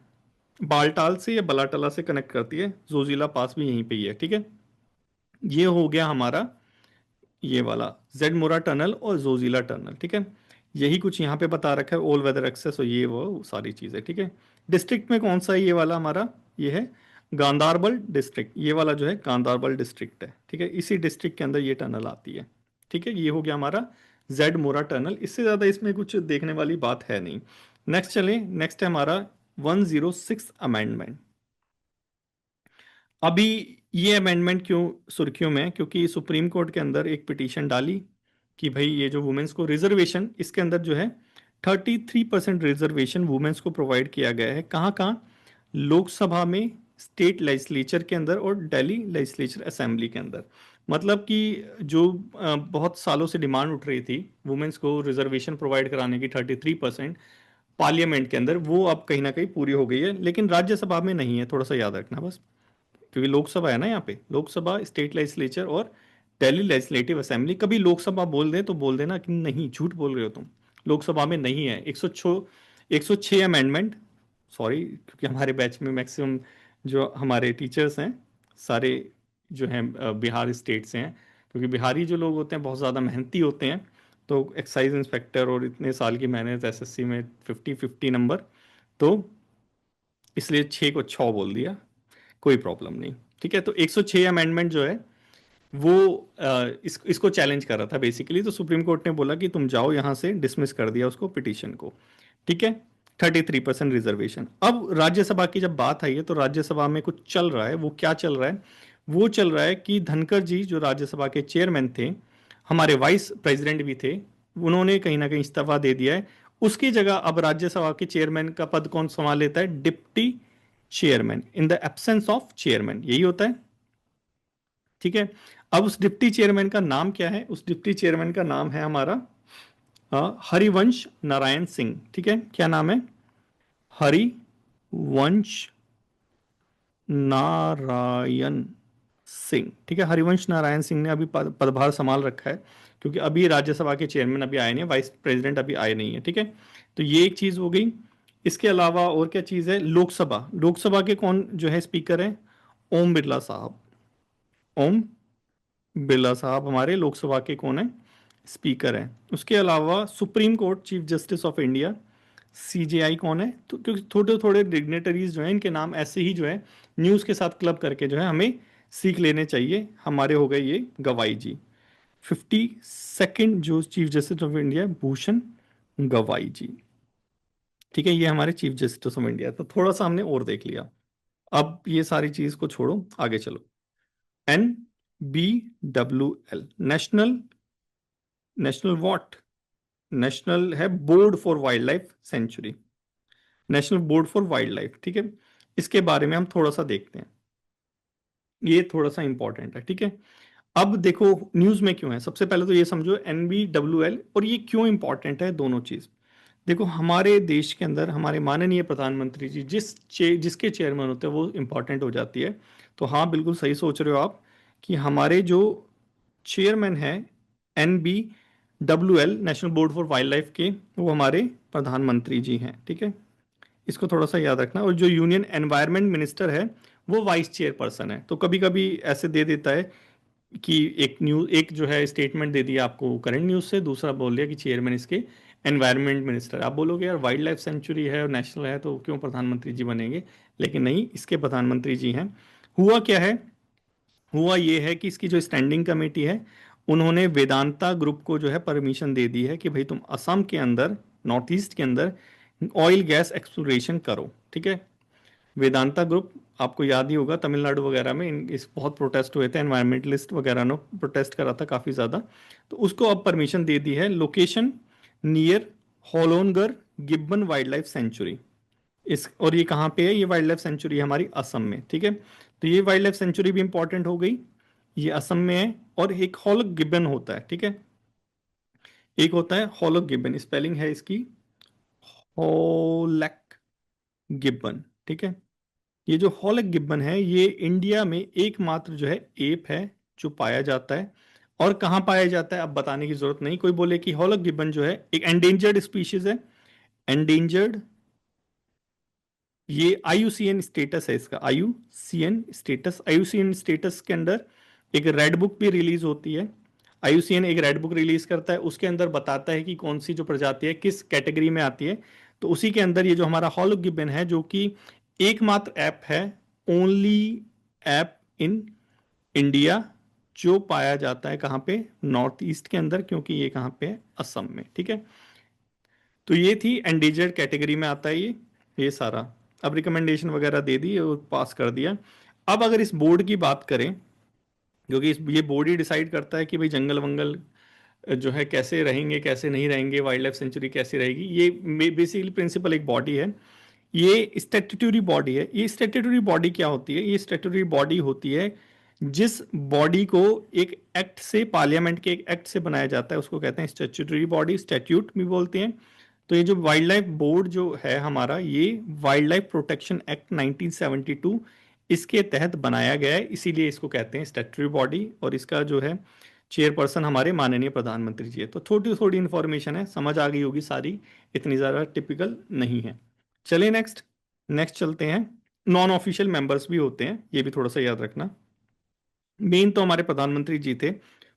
बालटाल से या बलाटला से कनेक्ट करती है। जोजिला पास भी यहीं पे ही है, ठीक है। ये हो गया हमारा ये वाला जेड मोरा टनल और जोजिला टनल, ठीक है। यही कुछ यहाँ पे बता रखा है, ऑल वेदर एक्सेस और ये वो सारी चीजें, ठीक है। डिस्ट्रिक्ट में कौन सा है ये वाला हमारा? ये है गांधारबल डिस्ट्रिक्ट। ये वाला जो है गांधारबल डिस्ट्रिक्ट है, ठीक है। इसी डिस्ट्रिक्ट के अंदर ये टनल आती है, ठीक है। ये हो गया हमारा जेड मोरा टनल। इससे ज्यादा इसमें कुछ देखने वाली बात है नहीं। नेक्स्ट चले, नेक्स्ट है हमारा 106 अमेंडमेंट। अभी ये अमेंडमेंट क्यों सुर्खियों में है? क्योंकि सुप्रीम कोर्ट के अंदर एक पिटीशन डाली कि भाई ये जो वुमेन्स को रिजर्वेशन, इसके अंदर जो है 33% रिजर्वेशन वुमेन्स को प्रोवाइड किया गया है। कहाँ कहाँ? लोकसभा में, स्टेट लेजिस्लेचर के अंदर और दिल्ली लेजिस्लेचर असेंबली के अंदर। मतलब कि जो बहुत सालों से डिमांड उठ रही थी वुमेन्स को रिजर्वेशन प्रोवाइड कराने की 33% पार्लियामेंट के अंदर, वो अब कहीं ना कहीं पूरी हो गई है। लेकिन राज्यसभा में नहीं है, थोड़ा सा याद रखना बस। क्योंकि लोकसभा है ना यहाँ पे, लोकसभा, स्टेट लेजिस्लेचर और दिल्ली लेजिस्लेटिव असेंबली। कभी लोकसभा बोल दे तो बोल देना कि नहीं, झूठ बोल रहे हो तुम, लोकसभा में नहीं है। 106 अमेंडमेंट, सॉरी, क्योंकि हमारे बैच में मैक्सिमम जो हमारे टीचर्स हैं सारे जो हैं बिहार स्टेट से हैं। क्योंकि बिहारी जो लोग होते हैं बहुत ज़्यादा मेहनती होते हैं। तो एक्साइज इंस्पेक्टर और इतने साल की मेहनत, एसएससी में 50-50 नंबर, तो इसलिए 6 को 6 बोल दिया, कोई प्रॉब्लम नहीं, ठीक है। तो 106 अमेंडमेंट जो है वो इसको चैलेंज कर रहा था बेसिकली। तो सुप्रीम कोर्ट ने बोला कि तुम जाओ यहां से, डिसमिस कर दिया उसको, पिटीशन को, ठीक है। 33% रिजर्वेशन। अब राज्यसभा की जब बात आई है तो राज्यसभा में कुछ चल रहा है। वो क्या चल रहा है? वो चल रहा है कि धनखड़ जी जो राज्यसभा के चेयरमैन थे, हमारे वाइस प्रेसिडेंट भी थे, उन्होंने कहीं ना कहीं इस्तीफा दे दिया है। उसकी जगह अब राज्यसभा के चेयरमैन का पद कौन संभाल लेता है? Deputy chairman, in the absence of chairman, यही होता है, ठीक है। अब उस डिप्टी चेयरमैन का नाम क्या है? उस डिप्टी चेयरमैन का नाम है हमारा हरिवंश नारायण सिंह, ठीक है। क्या नाम है? हरिवंश नारायण सिंह, ठीक है। हरिवंश नारायण सिंह ने अभी पदभार संभाल रखा है, क्योंकि अभी राज्यसभा के चेयरमैन अभी आए नहीं है, वाइस प्रेसिडेंट अभी आए नहीं है, ठीक है। तो ये एक चीज हो गई। इसके अलावा और क्या चीज है? लोकसभा, लोकसभा के कौन जो है स्पीकर है? ओम बिरला साहब। ओम बिरला साहब हमारे लोकसभा के कौन है? स्पीकर हैं। उसके अलावा supreme court chief justice of India, CJI कौन है? तो क्योंकि थोड़े थोड़े डिग्नेटरीज जो हैं इनके नाम ऐसे ही जो है न्यूज़ के साथ क्लब करके जो है हमें सीख लेने चाहिए। हमारे हो गए ये गवाई जी, 52nd जो chief justice of India, Bhushan गवाई जी, ठीक है। ये हमारे चीफ जस्टिस ऑफ इंडिया। तो थोड़ा सा हमने और देख लिया। अब ये सारी चीज को छोड़ो, आगे चलो। NBWL, national, national what? National है board for wildlife sanctuary, national board for wildlife, ठीक है। इसके बारे में हम थोड़ा सा देखते हैं, ये थोड़ा सा इंपॉर्टेंट है, ठीक है। अब देखो न्यूज में क्यों है, सबसे पहले तो ये समझो NBWL और ये क्यों इंपॉर्टेंट है, दोनों चीज। देखो हमारे देश के अंदर हमारे माननीय प्रधानमंत्री जी जिसके चेयरमैन होते हैं वो इंपॉर्टेंट हो जाती है। तो हाँ, बिल्कुल सही सोच रहे हो आप कि हमारे जो चेयरमैन है NBWL, national board for wild life के, वो हमारे प्रधानमंत्री जी हैं, ठीक है। इसको थोड़ा सा याद रखना। और जो यूनियन एनवायरनमेंट मिनिस्टर है वो वाइस चेयरपर्सन है। तो कभी कभी ऐसे दे देता है कि एक न्यूज, एक जो है स्टेटमेंट दे दिया आपको करंट न्यूज से, दूसरा बोल दिया कि चेयरमैन इसके एनवायरनमेंट मिनिस्टर। आप बोलोगे यार वाइल्ड लाइफ सेंचुरी है और नेशनल है तो क्यों प्रधानमंत्री जी बनेंगे? लेकिन नहीं, इसके प्रधानमंत्री जी हैं। हुआ क्या है? हुआ ये है कि इसकी जो स्टैंडिंग कमेटी है उन्होंने वेदांता ग्रुप को जो है परमिशन दे दी है कि भाई तुम असम के अंदर, नॉर्थ ईस्ट के अंदर ऑयल गैस एक्सप्लोरेशन करो, ठीक है। वेदांता ग्रुप, आपको याद ही होगा तमिलनाडु वगैरह में इस बहुत प्रोटेस्ट हुए थे, एनवायरमेंटलिस्ट वगैरह ने प्रोटेस्ट करा था काफ़ी ज़्यादा। तो उसको अब परमिशन दे दी है। Location near Holonagar gibbon wildlife sanctuary. इस और ये कहाँ पे है? ये वाइल्ड लाइफ सेंचुरी हमारी असम में, ठीक है। तो ये वाइल्ड लाइफ सेंचुरी भी इंपॉर्टेंट हो गई, ये असम में है। और एक हॉलक गिब्बन होता है, ठीक है। एक होता है हॉलक गिब्बन, स्पेलिंग है इसकी हॉलक गिब्बन, ठीक है। ये जो हॉलक गिब्बन है ये इंडिया में एकमात्र जो है एप है जो पाया जाता है। और कहाँ पाया जाता है अब बताने की जरूरत नहीं, कोई बोले कि हॉलक गिब्बन जो है एक एंडेंजर्ड स्पीशीज है, एंडेंजर्ड। ये आईयूसीएन स्टेटस है इसका, आईयूसीएन स्टेटस, आईयूसीएन स्टेटस के अंदर एक रेड बुक भी रिलीज होती है। आईयूसीएन एक रेड बुक रिलीज करता है, उसके अंदर बताता है कि कौन सी जो प्रजाति है किस कैटेगरी में आती है। तो उसी के अंदर ये जो हमारा हॉलक गिब्बन है जो कि एकमात्र ऐप है, ओनली ऐप इन इंडिया, जो पाया जाता है कहाँ पे, नॉर्थ ईस्ट के अंदर, क्योंकि ये कहाँ पे है, असम में, ठीक है। तो ये थी एंडेंजर्ड कैटेगरी में आता है ये सारा। अब रिकमेंडेशन वगैरह दे दी और पास कर दिया। अब अगर इस बोर्ड की बात करें, क्योंकि ये बोर्ड ही डिसाइड करता है कि भाई जंगल वंगल जो है कैसे रहेंगे कैसे नहीं रहेंगे, वाइल्ड लाइफ सेंचुरी कैसी रहेगी, ये बेसिकली प्रिंसिपल एक बॉडी है, ये स्टैट्यूटरी बॉडी है। ये स्टैट्यूटरी बॉडी क्या होती है, ये स्टैट्यूटरी बॉडी होती है जिस बॉडी को एक एक्ट से, पार्लियामेंट के एक एक्ट से बनाया जाता है, उसको कहते हैं स्टैट्यूटरी बॉडी, स्टैट्यूट भी बोलते हैं। तो ये जो वाइल्ड लाइफ बोर्ड जो है हमारा, ये वाइल्ड लाइफ प्रोटेक्शन एक्ट 1972 इसके तहत बनाया गया है, इसीलिए इसको कहते हैं स्टैट्यूटरी बॉडी। और इसका जो है चेयरपर्सन हमारे माननीय प्रधानमंत्री जी है। तो थोड़ी थोड़ी इंफॉर्मेशन है, समझ आ गई होगी सारी, इतनी ज़्यादा टिपिकल नहीं है। चलिए नेक्स्ट, नेक्स्ट चलते हैं। नॉन ऑफिशियल मेंबर्स भी होते हैं, ये भी थोड़ा सा याद रखना। मेन तो हमारे प्रधानमंत्री जी थे,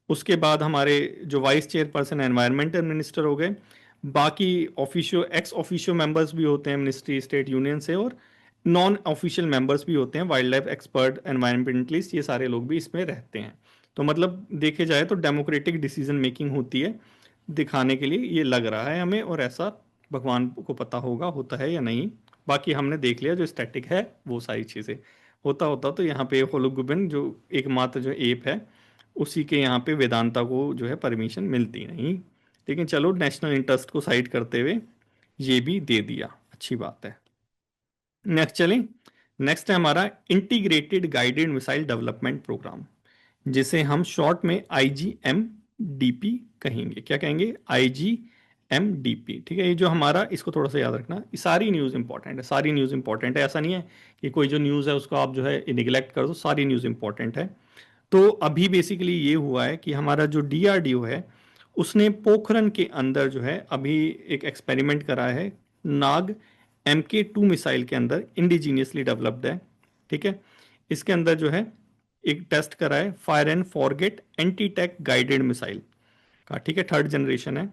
उसके बाद हमारे जो वाइस चेयरपर्सन एनवायरमेंटल मिनिस्टर हो गए, बाकी ऑफिशियो एक्स ऑफिशियो मेंबर्स भी होते हैं मिनिस्ट्री स्टेट यूनियन से, और नॉन ऑफिशियल मेंबर्स भी होते हैं, वाइल्ड लाइफ एक्सपर्ट, एनवायरमेंटलिस्ट, ये सारे लोग भी इसमें रहते हैं। तो मतलब देखे जाए तो डेमोक्रेटिक डिसीजन मेकिंग होती है, दिखाने के लिए ये लग रहा है हमें, और ऐसा भगवान को पता होगा होता है या नहीं। बाकी हमने देख लिया जो स्टैटिक है वो सारी चीज़ें, होता होता तो यहाँ पे होलोगुबन जो एकमात्र जो एप है उसी के यहाँ पे वेदांता को जो है परमिशन मिलती नहीं। लेकिन चलो नेशनल इंटरेस्ट को साइड करते हुए ये भी दे दिया, अच्छी बात है। नेक्स्ट चलें। नेक्स्ट है हमारा integrated guided missile development programme, जिसे हम शॉर्ट में IGMDP कहेंगे। क्या कहेंगे, IGMDP, ठीक है। ये जो हमारा, इसको थोड़ा सा याद रखना, ये सारी न्यूज़ इंपॉर्टेंट है, सारी न्यूज़ इंपॉर्टेंट है, ऐसा नहीं है कि कोई जो न्यूज़ है उसको आप जो है निगलेक्ट कर दो, सारी न्यूज़ इंपॉर्टेंट है। तो अभी बेसिकली ये हुआ है कि हमारा जो DRDO है उसने पोखरन के अंदर जो है अभी एक एक्सपेरिमेंट करा है, नाग MK2 मिसाइल के अंदर, इंडिजीनियसली डेवलप्ड है, ठीक है। इसके अंदर जो है एक टेस्ट करा है fire and forget anti tank guided missile का, ठीक है, थर्ड जनरेशन है,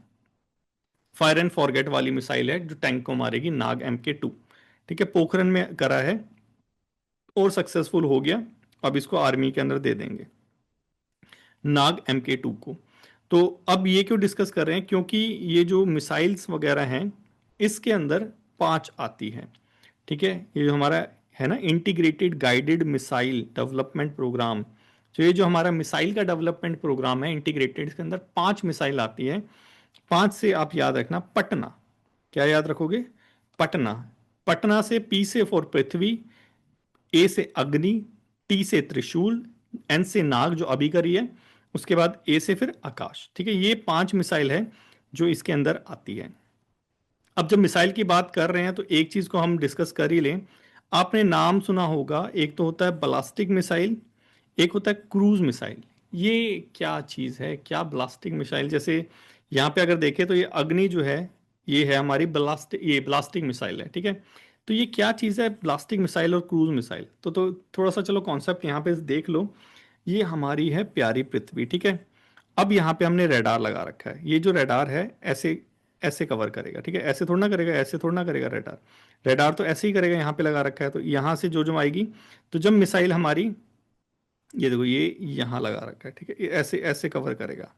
फायर एंड फॉरगेट वाली मिसाइल है जो टैंक को मारेगी, नाग MK2, ठीक है, पोखरन में करा है और सक्सेसफुल हो गया। अब इसको आर्मी के अंदर दे देंगे नाग MK2 को। तो अब ये क्यों डिस्कस कर रहे हैं, क्योंकि ये जो मिसाइल्स वगैरह हैं इसके अंदर 5 आती हैं, ठीक है। ये जो हमारा है ना integrated guided missile development programme, तो ये जो हमारा मिसाइल का डेवलपमेंट प्रोग्राम है इंटीग्रेटेड, इसके अंदर 5 मिसाइल आती है। 5 से आप याद रखना पटना, क्या याद रखोगे, पटना। पटना से P से फॉर पृथ्वी, A से अग्नि, T से त्रिशूल, N से नाग जो अभी करी है, उसके बाद A से फिर आकाश, ठीक है। ये 5 मिसाइल है जो इसके अंदर आती है। अब जब मिसाइल की बात कर रहे हैं तो एक चीज को हम डिस्कस कर ही लें। आपने नाम सुना होगा, एक तो होता है बलास्टिक मिसाइल, एक होता है क्रूज मिसाइल। ये क्या चीज है, क्या ब्लास्टिक मिसाइल, जैसे यहाँ पे अगर देखें तो ये अग्नि जो है ये है हमारी ब्लास्टिक, ये ब्लास्टिक मिसाइल है, ठीक है। तो ये क्या चीज़ है ब्लास्टिक मिसाइल और क्रूज मिसाइल, तो थोड़ा सा चलो कॉन्सेप्ट यहाँ पे देख लो। ये हमारी है प्यारी पृथ्वी, ठीक है। अब यहाँ पे हमने रेडार लगा रखा है, ये जो रेडार है ऐसे ऐसे कवर करेगा, ठीक है, ऐसे थोड़ा ना करेगा, ऐसे थोड़ा ना करेगा रेडार, रेडार तो ऐसे ही करेगा, यहाँ पे लगा रखा है, तो यहाँ से जो आएगी, तो जब मिसाइल हमारी, ये देखो ये यहाँ लगा रखा है, ठीक है, ये ऐसे ऐसे कवर करेगा।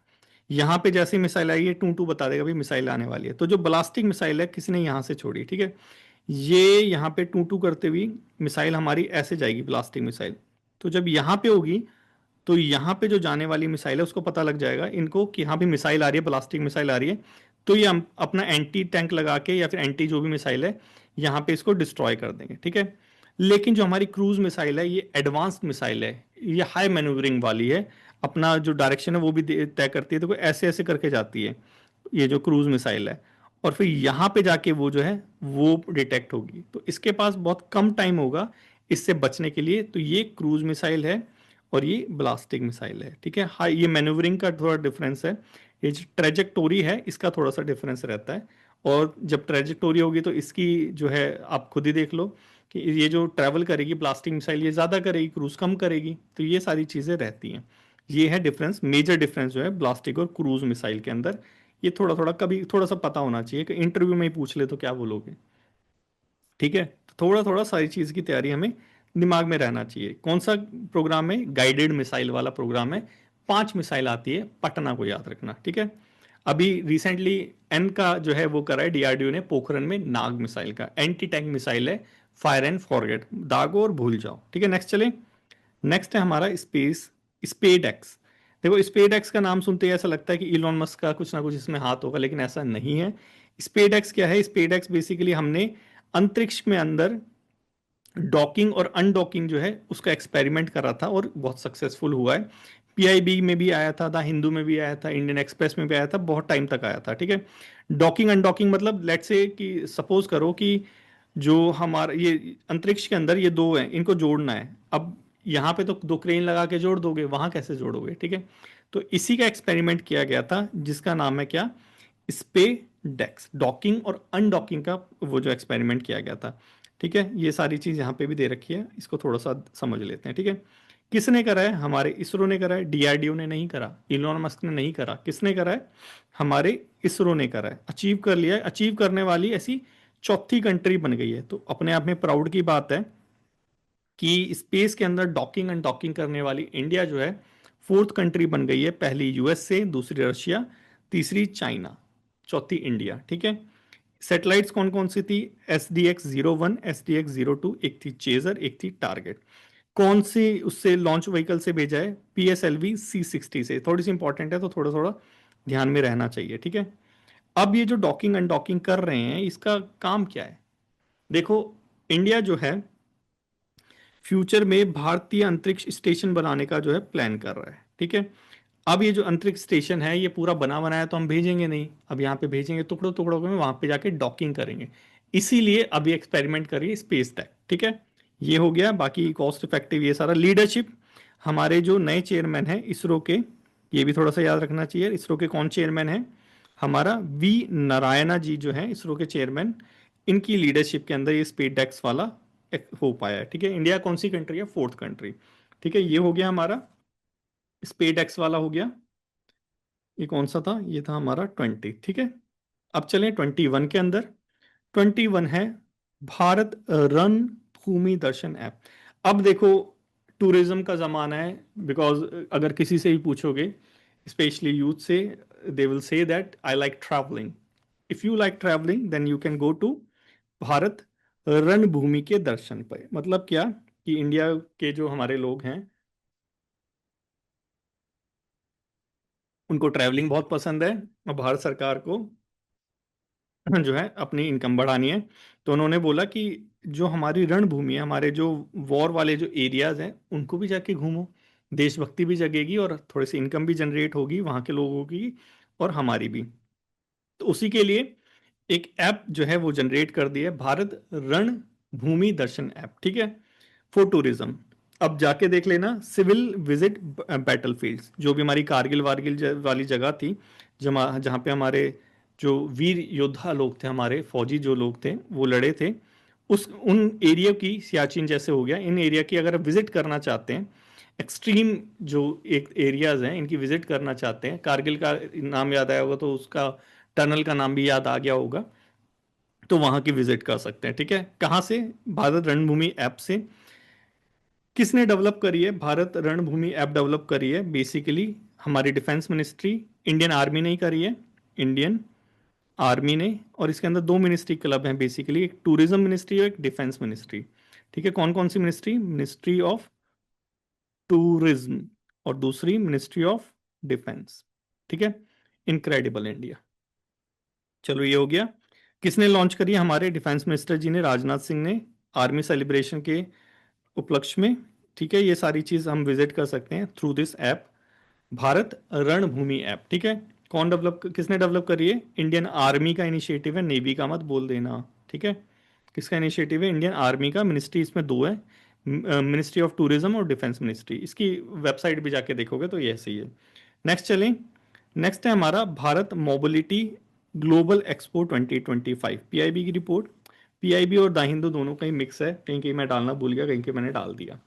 यहाँ पे जैसे मिसाइल आएगी टू टू बता देगा भाई मिसाइल आने वाली है। तो जो ब्लास्टिक मिसाइल है किसी ने यहाँ से छोड़ी, ठीक है, ये यहाँ पे टू टू करते हुए मिसाइल हमारी ऐसे जाएगी ब्लास्टिक मिसाइल। तो जब यहाँ पे होगी तो यहाँ पे जो जाने वाली मिसाइल है उसको पता लग जाएगा इनको कि यहाँ पे मिसाइल आ रही है, ब्लास्टिक मिसाइल आ रही है, तो ये हम अपना एंटी टैंक लगा के या फिर एंटी जो भी मिसाइल है यहाँ पे इसको डिस्ट्रॉय कर देंगे, ठीक है। लेकिन जो हमारी क्रूज मिसाइल है ये एडवांस्ड मिसाइल है, ये हाई मैन्यूवरिंग वाली है, अपना जो डायरेक्शन है वो भी तय करती है, तो ऐसे ऐसे करके जाती है ये जो क्रूज मिसाइल है। और फिर यहाँ पे जाके वो जो है वो डिटेक्ट होगी। तो इसके पास बहुत कम टाइम होगा इससे बचने के लिए। तो ये क्रूज मिसाइल है और ये ब्लास्टिक मिसाइल है, ठीक है। हाँ, ये मैन्यूवरिंग का थोड़ा डिफरेंस है। ये जो ट्रेजेक्टोरी है इसका थोड़ा सा डिफरेंस रहता है। और जब ट्रेजेक्टोरी होगी तो इसकी जो है आप खुद ही देख लो कि ये जो ट्रैवल करेगी ब्लास्टिंग मिसाइल ये ज़्यादा करेगी, क्रूज कम करेगी। तो ये सारी चीज़ें रहती हैं। ये है डिफरेंस, मेजर डिफरेंस जो है ब्लास्टिक और क्रूज मिसाइल के अंदर। ये थोड़ा थोड़ा कभी थोड़ा सा पता होना चाहिए कि इंटरव्यू में ही पूछ ले तो क्या बोलोगे, ठीक है। तो थोड़ा थोड़ा सारी चीज़ की तैयारी हमें दिमाग में रहना चाहिए। कौन सा प्रोग्राम है? गाइडेड मिसाइल वाला प्रोग्राम है। 5 मिसाइल आती है, पटना को याद रखना, ठीक है। अभी रिसेंटली एन का जो है वो करा है डीआरडीओ ने पोखरण में नाग मिसाइल का, एंटी टैंक मिसाइल है। फायर एंड फॉरगेट, दागो और भूल जाओ, ठीक है। नेक्स्ट चले। नेक्स्ट है हमारा स्पेस, स्पेड एक्स। देखो स्पेड एक्स का नाम सुनते ही ऐसा लगता है कि इलॉन मस्क का कुछ ना कुछ इसमें हाथ होगा, लेकिन ऐसा नहीं है। स्पेड एक्स क्या है? स्पेड एक्स बेसिकली हमने अंतरिक्ष में अंदर डॉकिंग और अनडॉकिंग जो है उसका एक्सपेरिमेंट करा था और बहुत सक्सेसफुल हुआ है। पीआईबी में भी आया था, द हिंदू में भी आया था, इंडियन एक्सप्रेस में भी आया था, बहुत टाइम तक आया था, ठीक है। डॉकिंग अनडॉकिंग मतलब लेट्स से कि सपोज करो कि जो हमारा ये अंतरिक्ष के अंदर ये दो हैं, इनको जोड़ना है। अब यहाँ पे तो 2 क्रेन लगा के जोड़ दोगे, वहां कैसे जोड़ोगे, ठीक है। तो इसी का एक्सपेरिमेंट किया गया था जिसका नाम है क्या? स्पे डेक्स, डॉकिंग और अनडॉकिंग का वो जो एक्सपेरिमेंट किया गया था, ठीक है। ये सारी चीज यहाँ पे भी दे रखी है, इसको थोड़ा सा समझ लेते हैं, ठीक है। किसने करा है? हमारे इसरो ने करा है, डीआरडीओ ने नहीं करा, इलोन मस्क ने नहीं करा। किसने करा है? हमारे इसरो ने करा है, अचीव कर लिया है। अचीव करने वाली ऐसी चौथी कंट्री बन गई है, तो अपने आप में प्राउड की बात है कि स्पेस के अंदर डॉकिंग एंड डॉकिंग करने वाली इंडिया जो है 4th कंट्री बन गई है। पहली यूएसए, दूसरी रशिया, तीसरी चाइना, चौथी इंडिया, ठीक है। सैटेलाइट्स कौन कौन सी थी? SDX-01, SDX-02, एक थी चेजर, एक थी टारगेट। कौन सी उससे लॉन्च व्हीकल से भेजा है? PSLV-C60 से। थोड़ी सी इंपॉर्टेंट है तो थोड़ा थोड़ा ध्यान में रहना चाहिए, ठीक है। अब ये जो डॉकिंग अनडॉकिंग कर रहे हैं इसका काम क्या है? देखो, इंडिया जो है फ्यूचर में भारतीय अंतरिक्ष स्टेशन बनाने का जो है प्लान कर रहा है, ठीक है। अब ये जो अंतरिक्ष स्टेशन है ये पूरा बना बनाया तो हम भेजेंगे नहीं, अब यहाँ पे भेजेंगे टुकड़ों टुकड़ों में, वहां पे जाके डॉकिंग करेंगे। इसीलिए अभी एक्सपेरिमेंट करिए स्पेस टेक, ठीक है। ये हो गया, बाकी कॉस्ट इफेक्टिव ये सारा। लीडरशिप, हमारे जो नए चेयरमैन हैं इसरो के, ये भी थोड़ा सा याद रखना चाहिए। इसरो के कौन चेयरमैन है? हमारा वी नारायणा जी जो है इसरो के चेयरमैन। इनकी लीडरशिप के अंदर ये स्पेस डेक्स वाला हो पाया है, ठीक है। इंडिया कौन सी कंट्री है? 4th कंट्री, ठीक है। ये हो गया हमारा स्पेस एक्स वाला हो गया। ये कौन सा था? ये था हमारा 20, ठीक है। अब चलें 21 के अंदर। 21 है भारत रन भूमि दर्शन ऐप। अब देखो, टूरिज्म का जमाना है, बिकॉज अगर किसी से भी पूछोगे स्पेशली यूथ से, they will say that I like travelling. If you like travelling then you can go to Bharat रणभूमि के दर्शन पर। मतलब क्या कि इंडिया के जो हमारे लोग हैं उनको ट्रैवलिंग बहुत पसंद है और भारत सरकार को जो है अपनी इनकम बढ़ानी है। तो उन्होंने बोला कि जो हमारी रणभूमि है, हमारे जो वॉर वाले जो एरियाज हैं उनको भी जाके घूमो, देशभक्ति भी जगेगी और थोड़ी सी इनकम भी जनरेट होगी वहाँ के लोगों की और हमारी भी। तो उसी के लिए एक ऐप जो है वो जनरेट कर दी है, भारत रण भूमि दर्शन ऐप, ठीक है, फॉर टूरिज्म। अब जाके देख लेना, सिविल विजिट बैटल फील्ड्स, जो भी हमारी कारगिल वारगिल वाली जगह थी, जहाँ जहाँ पे हमारे जो वीर योद्धा लोग थे, हमारे फौजी जो लोग थे वो लड़े थे, उस उन एरिया की, सियाचिन जैसे हो गया, इन एरिया की अगर विजिट करना चाहते हैं, एक्सट्रीम जो एक एरियाज हैं इनकी विजिट करना चाहते हैं, कारगिल का नाम याद आया होगा तो उसका टनल का नाम भी याद आ गया होगा, तो वहां की विजिट कर सकते हैं, ठीक है। कहाँ से? भारत रणभूमि ऐप से। किसने डेवलप करी है? भारत रणभूमि ऐप डेवलप करी है बेसिकली हमारी डिफेंस मिनिस्ट्री, इंडियन आर्मी ने ही करी है, इंडियन आर्मी ने। और इसके अंदर 2 मिनिस्ट्री क्लब हैं बेसिकली, एक टूरिज्म मिनिस्ट्री और एक डिफेंस मिनिस्ट्री, ठीक है। कौन कौन सी मिनिस्ट्री? मिनिस्ट्री ऑफ टूरिज्म और दूसरी मिनिस्ट्री ऑफ डिफेंस, ठीक है। Incredible India. चलो ये हो गया। किसने लॉन्च करी है? हमारे डिफेंस मिनिस्टर जी ने, राजनाथ सिंह ने, आर्मी सेलिब्रेशन के उपलक्ष्य में, ठीक है। ये सारी चीज हम विजिट कर सकते हैं थ्रू दिस ऐप, भारत रणभूमि ऐप, ठीक है। कौन डेवलप, किसने डेवलप करी है? इंडियन आर्मी का इनिशिएटिव है, नेवी का मत बोल देना, ठीक है। किसका इनिशिएटिव है? इंडियन आर्मी का। मिनिस्ट्री इसमें दो है, मिनिस्ट्री ऑफ टूरिज्म और डिफेंस मिनिस्ट्री। इसकी वेबसाइट भी जाके देखोगे तो ये ऐसे ही है। नेक्स्ट चलें। नेक्स्ट है हमारा Bharat mobility global expo 2025, PIB की रिपोर्ट। पीआईबी और द हिंदू दोनों का ही मिक्स है, कहीं कहीं मैं डालना भूल गया, कहीं कहीं मैंने डाल दिया,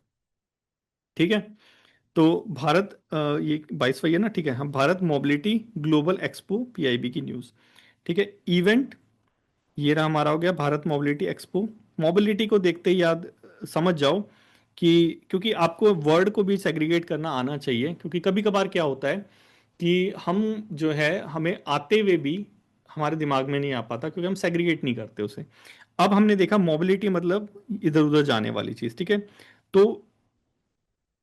ठीक है। तो भारत ये 22वां है ना, ठीक है। हम Bharat mobility global expo PIB की न्यूज़, ठीक है। इवेंट ये रहा हमारा, हो गया भारत मोबिलिटी एक्सपो। मोबिलिटी को देखते ही याद समझ जाओ कि, क्योंकि आपको वर्ड को भी सेग्रीगेट करना आना चाहिए, क्योंकि कभी कभार क्या होता है कि हम जो है, हमें आते हुए भी हमारे दिमाग में नहीं आ पाता, क्योंकि हम सेग्रीगेट नहीं करते उसे। अब हमने देखा मोबिलिटी मतलब इधर उधर जाने वाली चीज, ठीक है। तो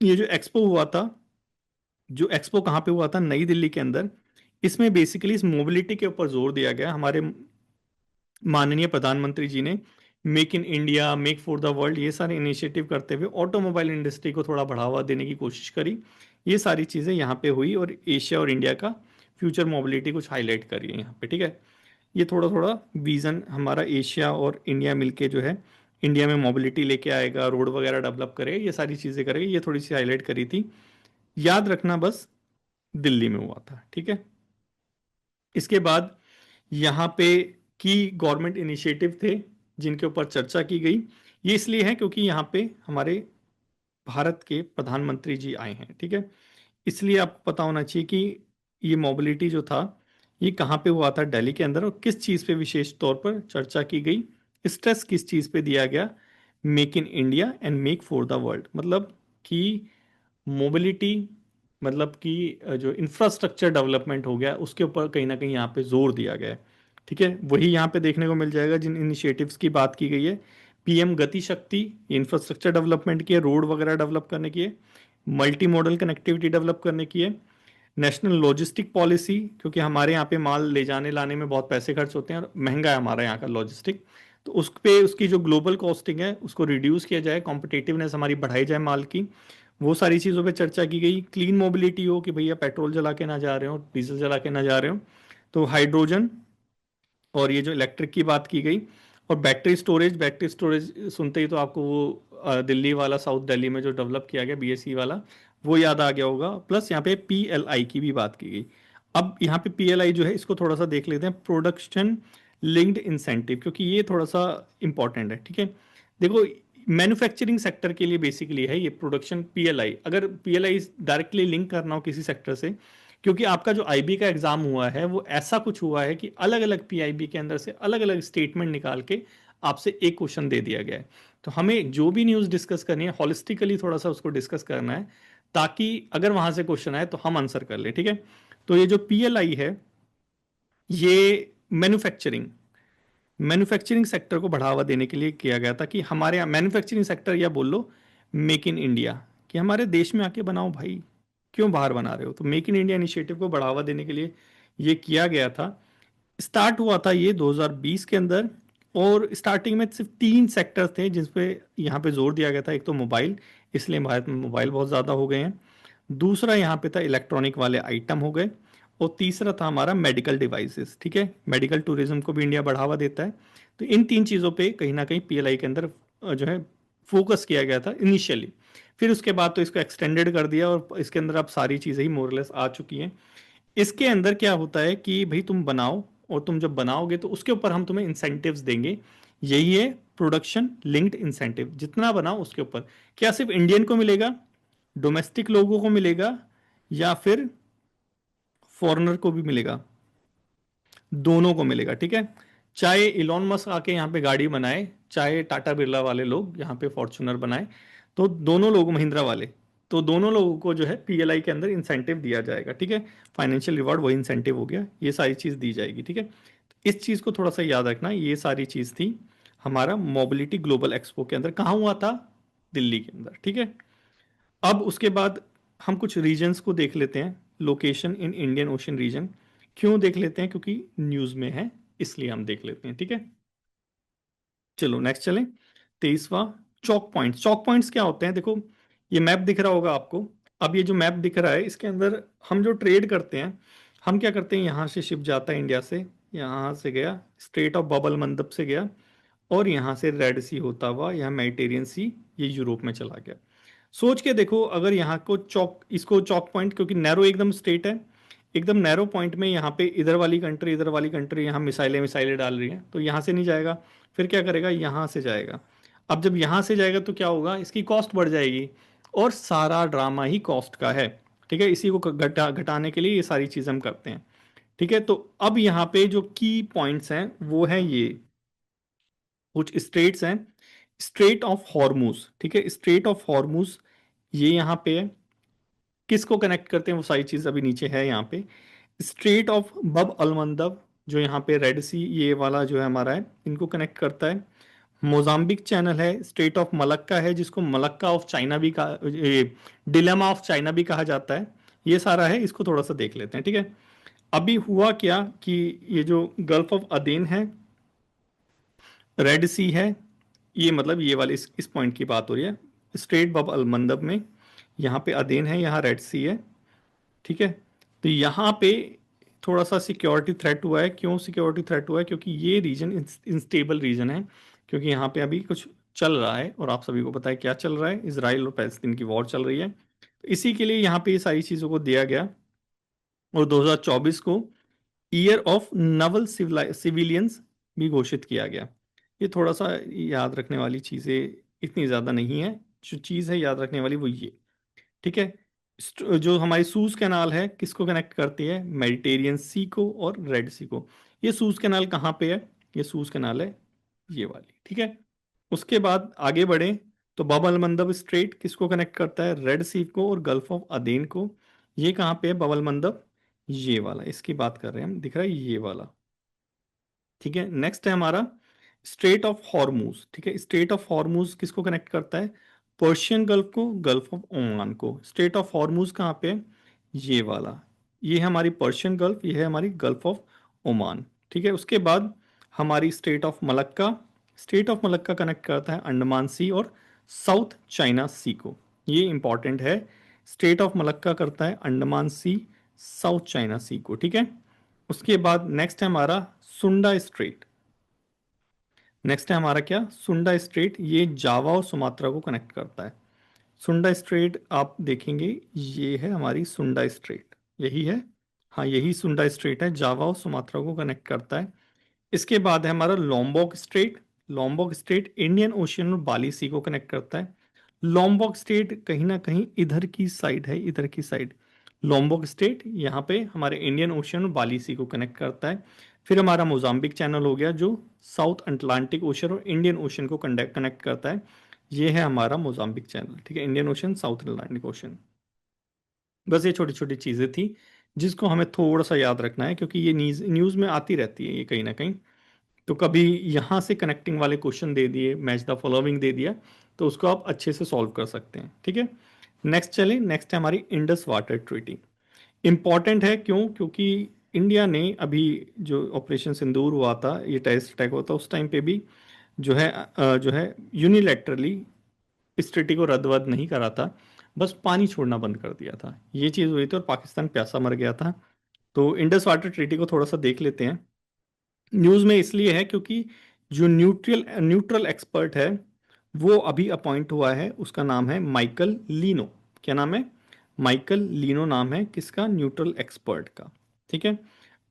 ये जो एक्सपो हुआ था, जो एक्सपो कहाँ पे हुआ था? नई दिल्ली के अंदर। इसमें बेसिकली इस मोबिलिटी के ऊपर जोर दिया गया। हमारे माननीय प्रधानमंत्री जी ने make in India, make for the world, ये सारे इनिशिएटिव करते हुए ऑटोमोबाइल इंडस्ट्री को थोड़ा बढ़ावा देने की कोशिश करी। ये सारी चीज़ें यहाँ पे हुई, और एशिया और इंडिया का फ्यूचर मोबिलिटी कुछ हाईलाइट करी है यहाँ पे, ठीक है। ये थोड़ा थोड़ा विजन हमारा एशिया और इंडिया मिलके जो है, इंडिया में मोबिलिटी लेके आएगा, रोड वगैरह डेवलप करेगा, ये सारी चीज़ें करेगा, ये थोड़ी सी हाईलाइट करी थी। याद रखना बस, दिल्ली में हुआ था, ठीक है। इसके बाद यहाँ पे की गवर्नमेंट इनिशिएटिव थे जिनके ऊपर चर्चा की गई। ये इसलिए है क्योंकि यहाँ पे हमारे भारत के प्रधानमंत्री जी आए हैं, ठीक है। इसलिए आपको पता होना चाहिए कि ये मोबिलिटी जो था, ये कहाँ पे हुआ था? दिल्ली के अंदर। और किस चीज़ पे विशेष तौर पर चर्चा की गई, स्ट्रेस किस चीज़ पे दिया गया? Make in India and make for the world, मतलब कि मोबिलिटी, मतलब कि जो इंफ्रास्ट्रक्चर डेवलपमेंट हो गया, उसके ऊपर कहीं ना कहीं यहाँ पे जोर दिया गया है, ठीक है। वही यहाँ पे देखने को मिल जाएगा जिन इनिशिएटिव्स की बात की गई है। पीएम गति शक्ति, इंफ्रास्ट्रक्चर डेवलपमेंट की है, रोड वगैरह डेवलप करने की है। मल्टी मॉडल कनेक्टिविटी डेवलप करने की है। नेशनल लॉजिस्टिक पॉलिसी, क्योंकि हमारे यहाँ पे माल ले जाने लाने में बहुत पैसे खर्च होते हैं और महंगा है हमारा यहाँ का लॉजिस्टिक, तो उस पे उसकी जो ग्लोबल कॉस्टिंग है उसको रिड्यूस किया जाए, कॉम्पिटिटिवनेस हमारी बढ़ाई जाए माल की। वो सारी चीज़ों पे चर्चा की गई। क्लीन मोबिलिटी हो, कि भैया पेट्रोल जला के ना जा रहे हो, डीजल जला के ना जा रहे हो, तो हाइड्रोजन और ये जो इलेक्ट्रिक की बात की गई। और बैटरी स्टोरेज, बैटरी स्टोरेज सुनते ही तो आपको वो दिल्ली वाला, साउथ दिल्ली में जो डेवलप किया गया बीएसई वाला, वो याद आ गया होगा। प्लस यहाँ पे पीएलआई की भी बात की गई। अब यहाँ पे पीएलआई जो है, इसको थोड़ा सा देख लेते हैं, प्रोडक्शन लिंक्ड इंसेंटिव, क्योंकि ये थोड़ा सा इंपॉर्टेंट है, ठीक है। देखो, मैन्युफैक्चरिंग सेक्टर के लिए बेसिकली है ये प्रोडक्शन पीएलआई। अगर पीएलआई डायरेक्टली लिंक करना हो किसी सेक्टर से, क्योंकि आपका जो आईबी का एग्जाम हुआ है वो ऐसा कुछ हुआ है कि अलग अलग पीआईबी के अंदर से अलग अलग स्टेटमेंट निकाल के आपसे एक क्वेश्चन दे दिया गया है। तो हमें जो भी न्यूज़ डिस्कस करनी है, हॉलिस्टिकली थोड़ा सा उसको डिस्कस करना है, ताकि अगर वहां से क्वेश्चन आए तो हम आंसर कर ले, ठीक है। तो ये जो पीएलआई है, ये मैन्युफैक्चरिंग मैन्युफैक्चरिंग सेक्टर को बढ़ावा देने के लिए किया गया था, कि हमारे यहाँ मैन्युफैक्चरिंग सेक्टर, या बोल लो मेक इन इंडिया, कि हमारे देश में आके बनाओ भाई, क्यों बाहर बना रहे हो? तो मेक इन इंडिया इनिशिएटिव को बढ़ावा देने के लिए ये किया गया था। स्टार्ट हुआ था ये 2020 के अंदर। और स्टार्टिंग में सिर्फ 3 सेक्टर थे जिस पे यहाँ पे जोर दिया गया था। एक तो मोबाइल, इसलिए भारत में मोबाइल बहुत ज़्यादा हो गए हैं। दूसरा यहाँ पे था इलेक्ट्रॉनिक वाले आइटम हो गए। और तीसरा था हमारा मेडिकल डिवाइसेस, ठीक है। मेडिकल टूरिज्म को भी इंडिया बढ़ावा देता है। तो इन 3 चीज़ों पे कहीं ना कहीं पीएलआई के अंदर जो है फोकस किया गया था इनिशियली। फिर उसके बाद तो इसको एक्सटेंडेड कर दिया, और इसके अंदर अब सारी चीज़ें ही मोरलेस आ चुकी हैं। इसके अंदर क्या होता है कि भाई तुम बनाओ, और तुम जब बनाओगे तो उसके ऊपर हम तुम्हें इंसेंटिव्स देंगे। यही है प्रोडक्शन लिंक्ड इंसेंटिव, जितना बनाओ उसके ऊपर। क्या सिर्फ इंडियन को मिलेगा, डोमेस्टिक लोगों को मिलेगा, या फिर फॉरेनर को भी मिलेगा? दोनों को मिलेगा, ठीक है। चाहे इलॉन मस्क आके यहाँ पे गाड़ी बनाए, चाहे टाटा बिरला वाले लोग यहाँ पे फॉर्च्यूनर बनाए, तो दोनों लोग, महिंद्रा वाले, तो दोनों लोगों को जो है पीएलआई के अंदर इंसेंटिव दिया जाएगा, ठीक है। फाइनेंशियल रिवॉर्ड वही इंसेंटिव हो गया, ये सारी चीज़ दी जाएगी, ठीक है। इस चीज़ को थोड़ा सा याद रखना। ये सारी चीज़ थी हमारा मोबिलिटी ग्लोबल एक्सपो के अंदर। कहाँ हुआ था? दिल्ली के अंदर, ठीक है। अब उसके बाद हम कुछ रीजन्स को देख लेते हैं। Location in Indian Ocean region, क्यों देख लेते हैं? क्योंकि न्यूज़ में है, इसलिए हम देख लेते हैं, ठीक है। चलो नेक्स्ट चलें। 23वां, चौक पॉइंट्स। चौक पॉइंट्स क्या होते हैं? देखो, ये मैप दिख रहा होगा आपको। अब ये जो मैप दिख रहा है, इसके अंदर हम जो ट्रेड करते हैं, हम क्या करते हैं, यहाँ से शिप जाता है इंडिया से, यहाँ से गया स्ट्रेट ऑफ बाब अल मंदब से गया, और यहाँ से रेड सी होता हुआ यहाँ मेडिटेरियन सी ये यूरोप में चला गया। सोच के देखो, अगर यहाँ को चौक, इसको चौक पॉइंट, क्योंकि नैरो एकदम स्ट्रेट है, एकदम नैरो पॉइंट में यहाँ पे इधर वाली कंट्री यहाँ मिसाइलें मिसाइलें डाल रही हैं, तो यहाँ से नहीं जाएगा, फिर क्या करेगा, यहाँ से जाएगा। अब जब यहाँ से जाएगा तो क्या होगा, इसकी कॉस्ट बढ़ जाएगी, और सारा ड्रामा ही कॉस्ट का है। ठीक है, इसी को घटाने के लिए ये सारी चीज़ हम करते हैं। ठीक है, तो अब यहाँ पे जो की पॉइंट्स हैं वो हैं ये, कुछ स्ट्रेट्स हैं, स्ट्रेट ऑफ हॉर्मूज। ठीक है, स्ट्रेट ऑफ हॉर्मूज ये यहाँ पे है, किसको कनेक्ट करते हैं वो सारी चीज अभी नीचे है यहाँ पे। स्ट्रेट ऑफ बब अल मंदब जो यहाँ पे रेड सी ये वाला जो है हमारा है, इनको कनेक्ट करता है। मोजाम्बिक चैनल है, स्ट्रेट ऑफ मलक्का है जिसको मलक्का ऑफ चाइना भी कहा, डिलेमा ऑफ चाइना भी कहा जाता है। ये सारा है, इसको थोड़ा सा देख लेते हैं। ठीक है, अभी हुआ क्या कि ये जो गल्फ ऑफ अदेन है, रेड सी है, ये मतलब ये वाले इस पॉइंट की बात हो रही है, स्ट्रेट बब अल मंदब में, यहाँ पे अदेन है, यहाँ रेड सी है। ठीक है, तो यहाँ पे थोड़ा सा सिक्योरिटी थ्रेट हुआ है। क्यों सिक्योरिटी थ्रेट हुआ है, क्योंकि ये रीजन इंस्टेबल रीजन है, क्योंकि यहाँ पे अभी कुछ चल रहा है, और आप सभी को पता है क्या चल रहा है, इसराइल और पैलेस्तीन की वॉर चल रही है। तो इसी के लिए यहाँ पे ये सारी चीज़ों को दिया गया, और 2024 को ईयर ऑफ नवल सिविलियंस भी घोषित किया गया। ये थोड़ा सा याद रखने वाली चीज़ें इतनी ज़्यादा नहीं है, जो चीज़ है याद रखने वाली वो ये। ठीक है, जो हमारी सूज कैनाल है किसको कनेक्ट करती है, मेडिटेरियन सी को और रेड सी को। ये सूज कैनाल कहाँ पे है, ये सूज कैनाल है ये वाली। ठीक है, उसके बाद आगे बढ़े तो बाब अल मंदब स्ट्रेट किसको कनेक्ट करता है, रेड सी को और गल्फ ऑफ अदेन को। ये कहाँ पे है बाब अल मंदब, ये वाला, इसकी बात कर रहे हैं हम, दिख रहा है ये वाला। ठीक है, नेक्स्ट है हमारा स्ट्रेट ऑफ हॉर्मूज। ठीक है, स्ट्रेट ऑफ हॉर्मूज किसको कनेक्ट करता है, पर्शियन गल्फ को, गल्फ ऑफ ओमान को। स्ट्रेट ऑफ हॉर्मूज कहाँ पे है, ये वाला, ये है हमारी पर्शियन गल्फ, ये है हमारी गल्फ ऑफ ओमान। ठीक है, उसके बाद हमारी straight of Malacca, straight of Malacca connect करता है अंडमान सी और साउथ चाइना सी को। ये इंपॉर्टेंट है, स्ट्रेट ऑफ मलक्का करता है अंडमान सी साउथ चाइना सी को। ठीक है, उसके बाद नेक्स्ट है हमारा सुंडा स्ट्रेट। नेक्स्ट है हमारा क्या, सुंडा स्ट्रेट, ये जावा और सुमात्रा को कनेक्ट करता है। सुंडा स्ट्रेट आप देखेंगे, ये है हमारी सुंडा स्ट्रेट, यही है, हाँ यही सुंडा स्ट्रेट है, जावा और सुमात्रा को कनेक्ट करता है। इसके बाद है हमारा लॉम्बोक स्ट्रेट। लॉम्बोक स्ट्रेट इंडियन ओशियन और बाली सी को कनेक्ट करता है। लॉम्बोक स्ट्रेट कहीं ना कहीं इधर की साइड है, इधर की साइड। लॉम्बोक स्ट्रेट यहाँ पे हमारे इंडियन ओशियन और बाली सी को कनेक्ट करता है। फिर हमारा मोजाम्बिक चैनल हो गया जो साउथ अटलांटिक ओशन और इंडियन ओशन को कनेक्ट करता है। ये है हमारा मोजाम्बिक चैनल। ठीक है, Indian ocean south Atlantic ocean. बस ये छोटी छोटी चीज़ें थी जिसको हमें थोड़ा सा याद रखना है, क्योंकि ये न्यूज़ न्यूज़ में आती रहती है ये कहीं ना कहीं। तो कभी यहाँ से कनेक्टिंग वाले क्वेश्चन दे दिए, मैच द फॉलोइंग दे दिया, तो उसको आप अच्छे से सॉल्व कर सकते हैं। ठीक है, नेक्स्ट चले, नेक्स्ट है हमारी इंडस वाटर ट्रीटी। इंपॉर्टेंट है क्यों, क्योंकि इंडिया ने अभी जो ऑपरेशन सिंदूर हुआ था, ये टेररिस्ट अटैक हुआ था, उस टाइम पे भी जो है यूनिलैटरली इस ट्रीटी को रद्द वद्द नहीं करा था, बस पानी छोड़ना बंद कर दिया था। ये चीज़ हुई थी और पाकिस्तान प्यासा मर गया था। तो इंडस वाटर ट्रीटी को थोड़ा सा देख लेते हैं। न्यूज़ में इसलिए है क्योंकि जो न्यूट्रल न्यूट्रल एक्सपर्ट है वो अभी अपॉइंट हुआ है, उसका नाम है माइकल लीनो। क्या नाम है, माइकल लीनो नाम है किसका, न्यूट्रल एक्सपर्ट का। ठीक है,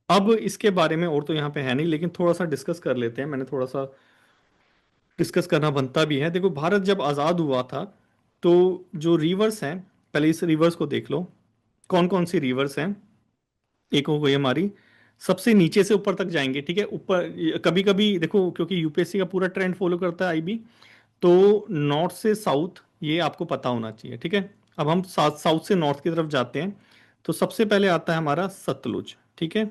अब इसके बारे में और तो यहाँ पे है नहीं, लेकिन थोड़ा सा डिस्कस कर लेते हैं, मैंने थोड़ा सा डिस्कस करना बनता भी है। देखो, भारत जब आज़ाद हुआ था तो जो रिवर्स हैं, पहले इस रिवर्स को देख लो, कौन कौन सी रिवर्स हैं। एक हो गई हमारी, सबसे नीचे से ऊपर तक जाएंगे। ठीक है, ऊपर कभी कभी देखो, क्योंकि यूपीएससी का पूरा ट्रेंड फॉलो करता है आईबी, तो नॉर्थ से साउथ ये आपको पता होना चाहिए। ठीक है, अब हम साउथ साउथ से नॉर्थ की तरफ जाते हैं, तो सबसे पहले आता है हमारा सतलुज। ठीक है,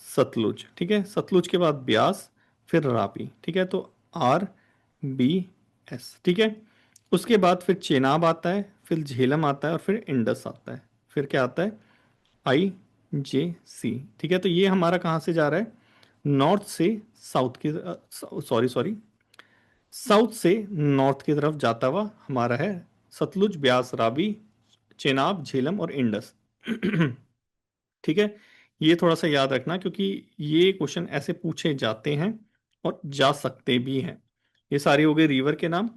सतलुज। ठीक है, सतलुज के बाद ब्यास, फिर रावी। ठीक है, तो आर बी एस। ठीक है, उसके बाद फिर चेनाब आता है, फिर झेलम आता है, और फिर इंडस आता है, फिर क्या आता है, आई जे सी। ठीक है, तो ये हमारा कहाँ से जा रहा है, नॉर्थ से साउथ की, सॉरी सॉरी, साउथ से नॉर्थ की तरफ जाता हुआ हमारा है सतलुज, ब्यास, रावी, चेनाब, झेलम और इंडस। ठीक है, ये थोड़ा सा याद रखना, क्योंकि ये क्वेश्चन ऐसे पूछे जाते हैं और जा सकते भी हैं। ये सारे हो गए रिवर के नाम।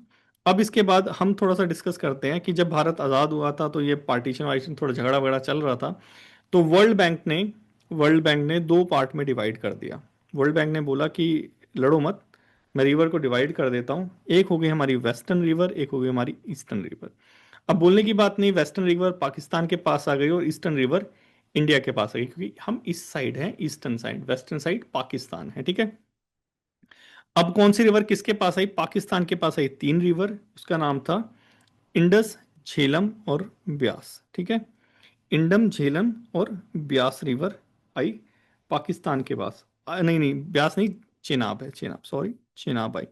अब इसके बाद हम थोड़ा सा डिस्कस करते हैं कि जब भारत आज़ाद हुआ था तो ये पार्टीशन वार्टीशन थोड़ा झगड़ा वगड़ा चल रहा था। तो वर्ल्ड बैंक ने दो पार्ट में डिवाइड कर दिया। वर्ल्ड बैंक ने बोला कि लड़ो मत, मैं रिवर को डिवाइड कर देता हूँ। एक हो गई हमारी वेस्टर्न रिवर, एक हो गई हमारी ईस्टर्न रिवर। अब बोलने की बात नहीं, वेस्टर्न रिवर पाकिस्तान के पास आ गई और ईस्टर्न रिवर इंडिया के पास आ गई, क्योंकि हम इस साइड हैं, eastern side, western side Pakistan है, ठीक है। अब कौन सी रिवर किसके पास आई? पाकिस्तान के पास आई तीन रिवर, उसका नाम था इंडस, झेलम और ब्यास, ठीक है। इंडम, झेलम और ब्यास रिवर आई पाकिस्तान के पास। नहीं नहीं, ब्यास नहीं, चेनाब है, चेनाब, सॉरी, चेनाब आई।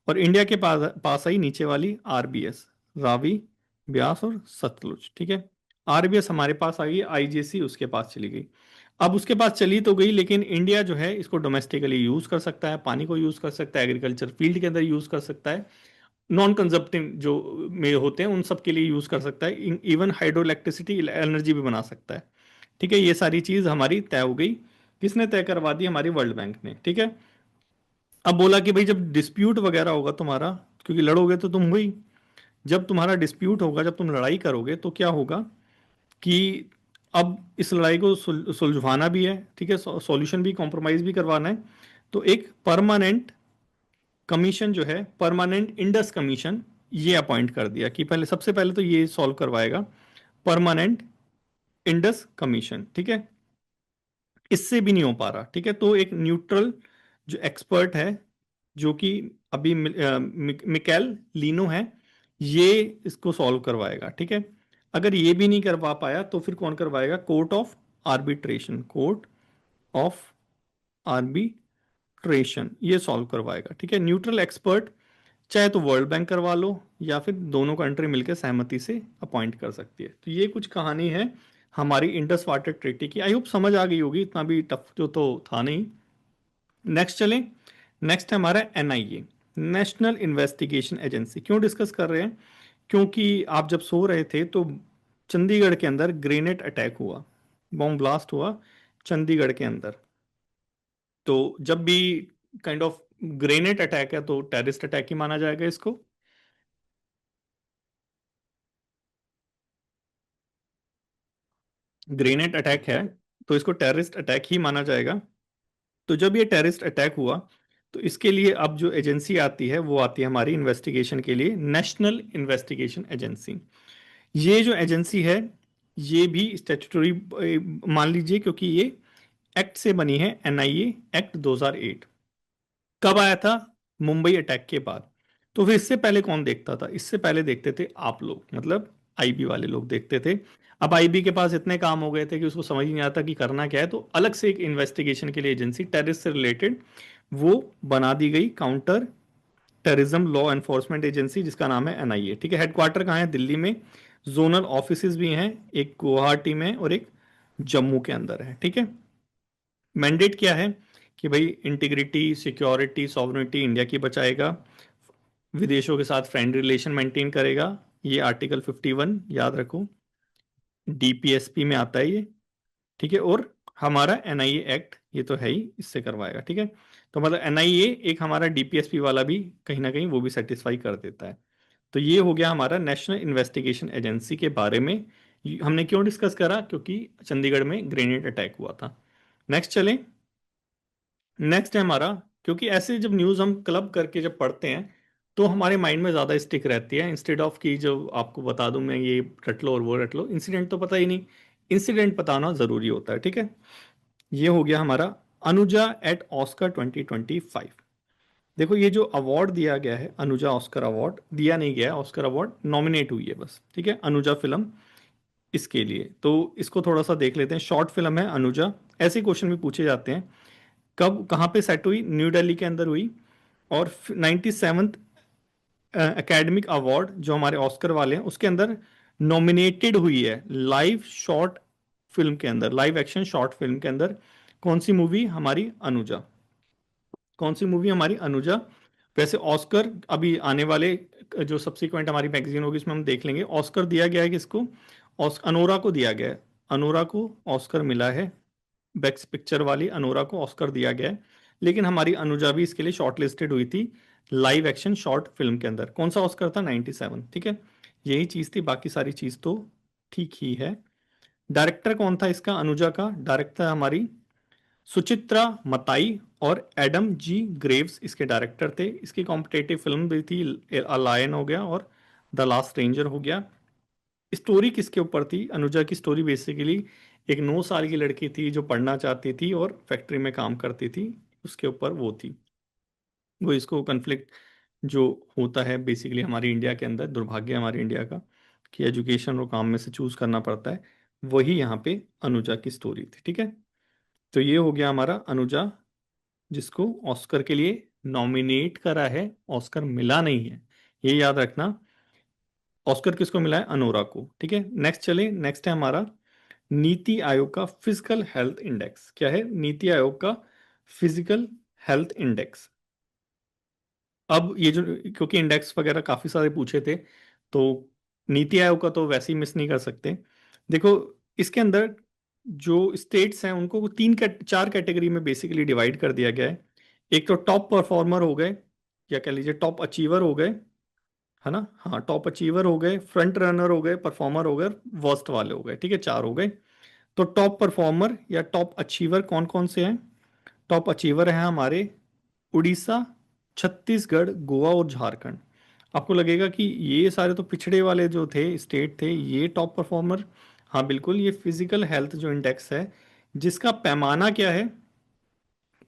और इंडिया के पास पास आई नीचे वाली आरबीएस, रावी, ब्यास और सतलुज, ठीक है। आरबीएस हमारे पास आ गई, आईजीसी उसके पास चली गई। अब उसके पास चली तो गई, लेकिन इंडिया जो है इसको डोमेस्टिकली यूज कर सकता है, पानी को यूज कर सकता है, एग्रीकल्चर फील्ड के अंदर यूज कर सकता है, नॉन कंजप्टिव जो में होते हैं उन सब के लिए यूज कर सकता है, इवन हाइड्रो इलेक्ट्रिसिटी एनर्जी भी बना सकता है, ठीक है। ये सारी चीज हमारी तय हो गई। किसने तय करवा दी? हमारी वर्ल्ड बैंक ने, ठीक है। अब बोला कि भाई जब डिस्प्यूट वगैरह होगा तुम्हारा, क्योंकि लड़ोगे तो तुम हुई, जब तुम्हारा डिस्प्यूट होगा, जब तुम लड़ाई करोगे तो क्या होगा कि अब इस लड़ाई को सुलझवाना भी है, ठीक है, सॉल्यूशन भी, कॉम्प्रोमाइज भी करवाना है। तो एक परमानेंट कमीशन जो है, परमानेंट इंडस कमीशन, ये अपॉइंट कर दिया कि पहले, सबसे पहले तो ये सॉल्व करवाएगा, परमानेंट इंडस कमीशन, ठीक है। इससे भी नहीं हो पा रहा, ठीक है। तो एक न्यूट्रल जो एक्सपर्ट है, जो कि अभी मिकेल लीनो है, ये इसको सॉल्व करवाएगा, ठीक है। अगर ये भी नहीं करवा पाया तो फिर कौन करवाएगा? Court of arbitration, court of arbitration ये सॉल्व करवाएगा, ठीक है। न्यूट्रल एक्सपर्ट चाहे तो वर्ल्ड बैंक करवा लो, या फिर दोनों कंट्री मिलकर सहमति से अपॉइंट कर सकती है। तो ये कुछ कहानी है हमारी इंडस वाटर ट्रीटी की। आई होप समझ आ गई होगी, इतना भी टफ जो तो था नहीं। नेक्स्ट चलें। नेक्स्ट है हमारा एनआईए, नेशनल इन्वेस्टिगेशन एजेंसी। क्यों डिस्कस कर रहे हैं? क्योंकि आप जब सो रहे थे तो चंडीगढ़ के अंदर ग्रेनेड अटैक हुआ, बॉम्ब ब्लास्ट हुआ चंडीगढ़ के अंदर। तो जब भी काइंड ऑफ ग्रेनेड अटैक है तो टेररिस्ट अटैक ही माना जाएगा इसको। ग्रेनेड अटैक है तो इसको टेररिस्ट अटैक ही माना जाएगा। तो जब ये टेररिस्ट अटैक हुआ तो इसके लिए अब जो एजेंसी आती है वो आती है हमारी इन्वेस्टिगेशन के लिए, नेशनल इन्वेस्टिगेशन एजेंसी। ये जो एजेंसी है ये भी स्टैट्यूटरी मान लीजिए, क्योंकि ये एक्ट से बनी है, एनआईए एक्ट 2008। कब आया था? मुंबई अटैक के बाद। तो फिर इससे पहले कौन देखता था? इससे पहले देखते थे आप लोग, मतलब आईबी वाले लोग देखते थे। अब आईबी के पास इतने काम हो गए थे कि उसको समझ ही नहीं आता कि करना क्या है, तो अलग से एक इन्वेस्टिगेशन के लिए एजेंसी, टेररिस्ट से रिलेटेड, वो बना दी गई, counter terrorism law enforcement agency, जिसका नाम है एनआईए, ठीक है। हेडक्वार्टर कहाँ है? दिल्ली में। जोनल ऑफिसेज भी हैं, एक गुवाहाटी में और एक जम्मू के अंदर है, ठीक है। मैंडेट क्या है? कि भाई इंटीग्रिटी, सिक्योरिटी, सॉवरेनिटी इंडिया की बचाएगा, विदेशों के साथ फ्रेंड रिलेशन मेंटेन करेगा, ये आर्टिकल 51 याद रखो, डीपीएसपी में आता है ये, ठीक है। और हमारा एनआईए एक्ट ये तो है ही, इससे करवाएगा, ठीक है। तो मतलब एनआईए एक हमारा डीपीएसपी वाला भी कहीं ना कहीं वो भी सेटिस्फाई कर देता है। तो ये हो गया हमारा नेशनल इन्वेस्टिगेशन एजेंसी के बारे में। हमने क्यों डिस्कस करा? क्योंकि चंडीगढ़ में ग्रेनेड अटैक हुआ था। नेक्स्ट चलें। नेक्स्ट है हमारा, क्योंकि ऐसे जब न्यूज़ हम क्लब करके जब पढ़ते हैं तो हमारे माइंड में ज़्यादा स्टिक रहती है, इंस्टेड ऑफ कि जो आपको बता दूं मैं ये रट लो और वो रट लो, इंसिडेंट तो पता ही नहीं। इंसिडेंट बताना ज़रूरी होता है, ठीक है। ये हो गया हमारा अनुजा एट ऑस्कर 2025। देखो ये जो अवार्ड दिया गया है, अनुजा ऑस्कर अवार्ड दिया नहीं गया है, ऑस्कर अवार्ड नॉमिनेट हुई है बस, ठीक है, अनुजा फिल्म इसके लिए। तो इसको थोड़ा सा देख लेते हैं। शॉर्ट फिल्म है अनुजा। ऐसे क्वेश्चन भी पूछे जाते हैं। कब कहाँ पे सेट हुई? न्यू दिल्ली के अंदर हुई। और 97th एकेडमिक अवार्ड जो हमारे ऑस्कर वाले हैं उसके अंदर नॉमिनेटेड हुई है, लाइव शॉर्ट फिल्म के अंदर, लाइव एक्शन शॉर्ट फिल्म के अंदर। कौन सी मूवी? हमारी अनुजा। कौन सी मूवी? हमारी अनुजा। वैसे ऑस्कर अभी आने वाले जो सब्सिक्वेंट हमारी मैगजीन होगी इसमें हम देख लेंगे। ऑस्कर दिया गया है किसको? अनोरा को दिया गया है। अनोरा को ऑस्कर मिला है बेस्ट पिक्चर वाली अनोरा को ऑस्कर दिया गया है। लेकिन हमारी अनुजा भी इसके लिए शॉर्टलिस्टेड हुई थी लाइव एक्शन शॉर्ट फिल्म के अंदर। कौन सा ऑस्कर था? 97। ठीक है, यही चीज थी, बाकी सारी चीज तो ठीक ही है। डायरेक्टर कौन था इसका, अनुजा का? डायरेक्टर हमारी सुचित्रा मताई और एडम जी ग्रेव्स इसके डायरेक्टर थे। इसकी कॉम्पिटेटिव फिल्म भी थी, अ लायन हो गया और द लास्ट रेंजर हो गया। स्टोरी किसके ऊपर थी? अनुजा की स्टोरी बेसिकली एक 9 साल की लड़की थी जो पढ़ना चाहती थी और फैक्ट्री में काम करती थी, उसके ऊपर वो थी। वो इसको कन्फ्लिक्ट जो होता है बेसिकली हमारी इंडिया के अंदर, दुर्भाग्य हमारे इंडिया का कि एजुकेशन और काम में से चूज करना पड़ता है, वही यहाँ पे अनुजा की स्टोरी थी। ठीक है, तो ये हो गया हमारा अनुजा, जिसको ऑस्कर के लिए नॉमिनेट करा है, ऑस्कर मिला नहीं है, ये याद रखना। ऑस्कर किसको मिला है? अनोरा को। ठीक है, नेक्स्ट चले, नेक्स्ट है हमारा नीति आयोग का फिजिकल हेल्थ इंडेक्स। क्या है नीति आयोग का फिजिकल हेल्थ इंडेक्स? अब ये जो, क्योंकि इंडेक्स वगैरह काफी सारे पूछे थे, तो नीति आयोग का तो वैसे ही मिस नहीं कर सकते। देखो, इसके अंदर जो स्टेट्स हैं उनको चार कैटेगरी में बेसिकली डिवाइड कर दिया गया है। एक तो टॉप परफॉर्मर हो गए, या कह लीजिए टॉप अचीवर हो गए, है ना? हाँ, टॉप अचीवर हो गए, फ्रंट रनर हो गए, परफॉर्मर हो गए, वर्स्ट वाले हो गए। ठीक है, चार हो गए। तो टॉप परफॉर्मर या टॉप अचीवर कौन कौन से हैं? टॉप अचीवर हैं हमारे उड़ीसा, छत्तीसगढ़, गोवा और झारखंड। आपको लगेगा कि ये सारे तो पिछड़े वाले जो थे स्टेट थे, ये टॉप परफॉर्मर। हाँ बिल्कुल, ये फिजिकल हेल्थ जो इंडेक्स है, जिसका पैमाना क्या है?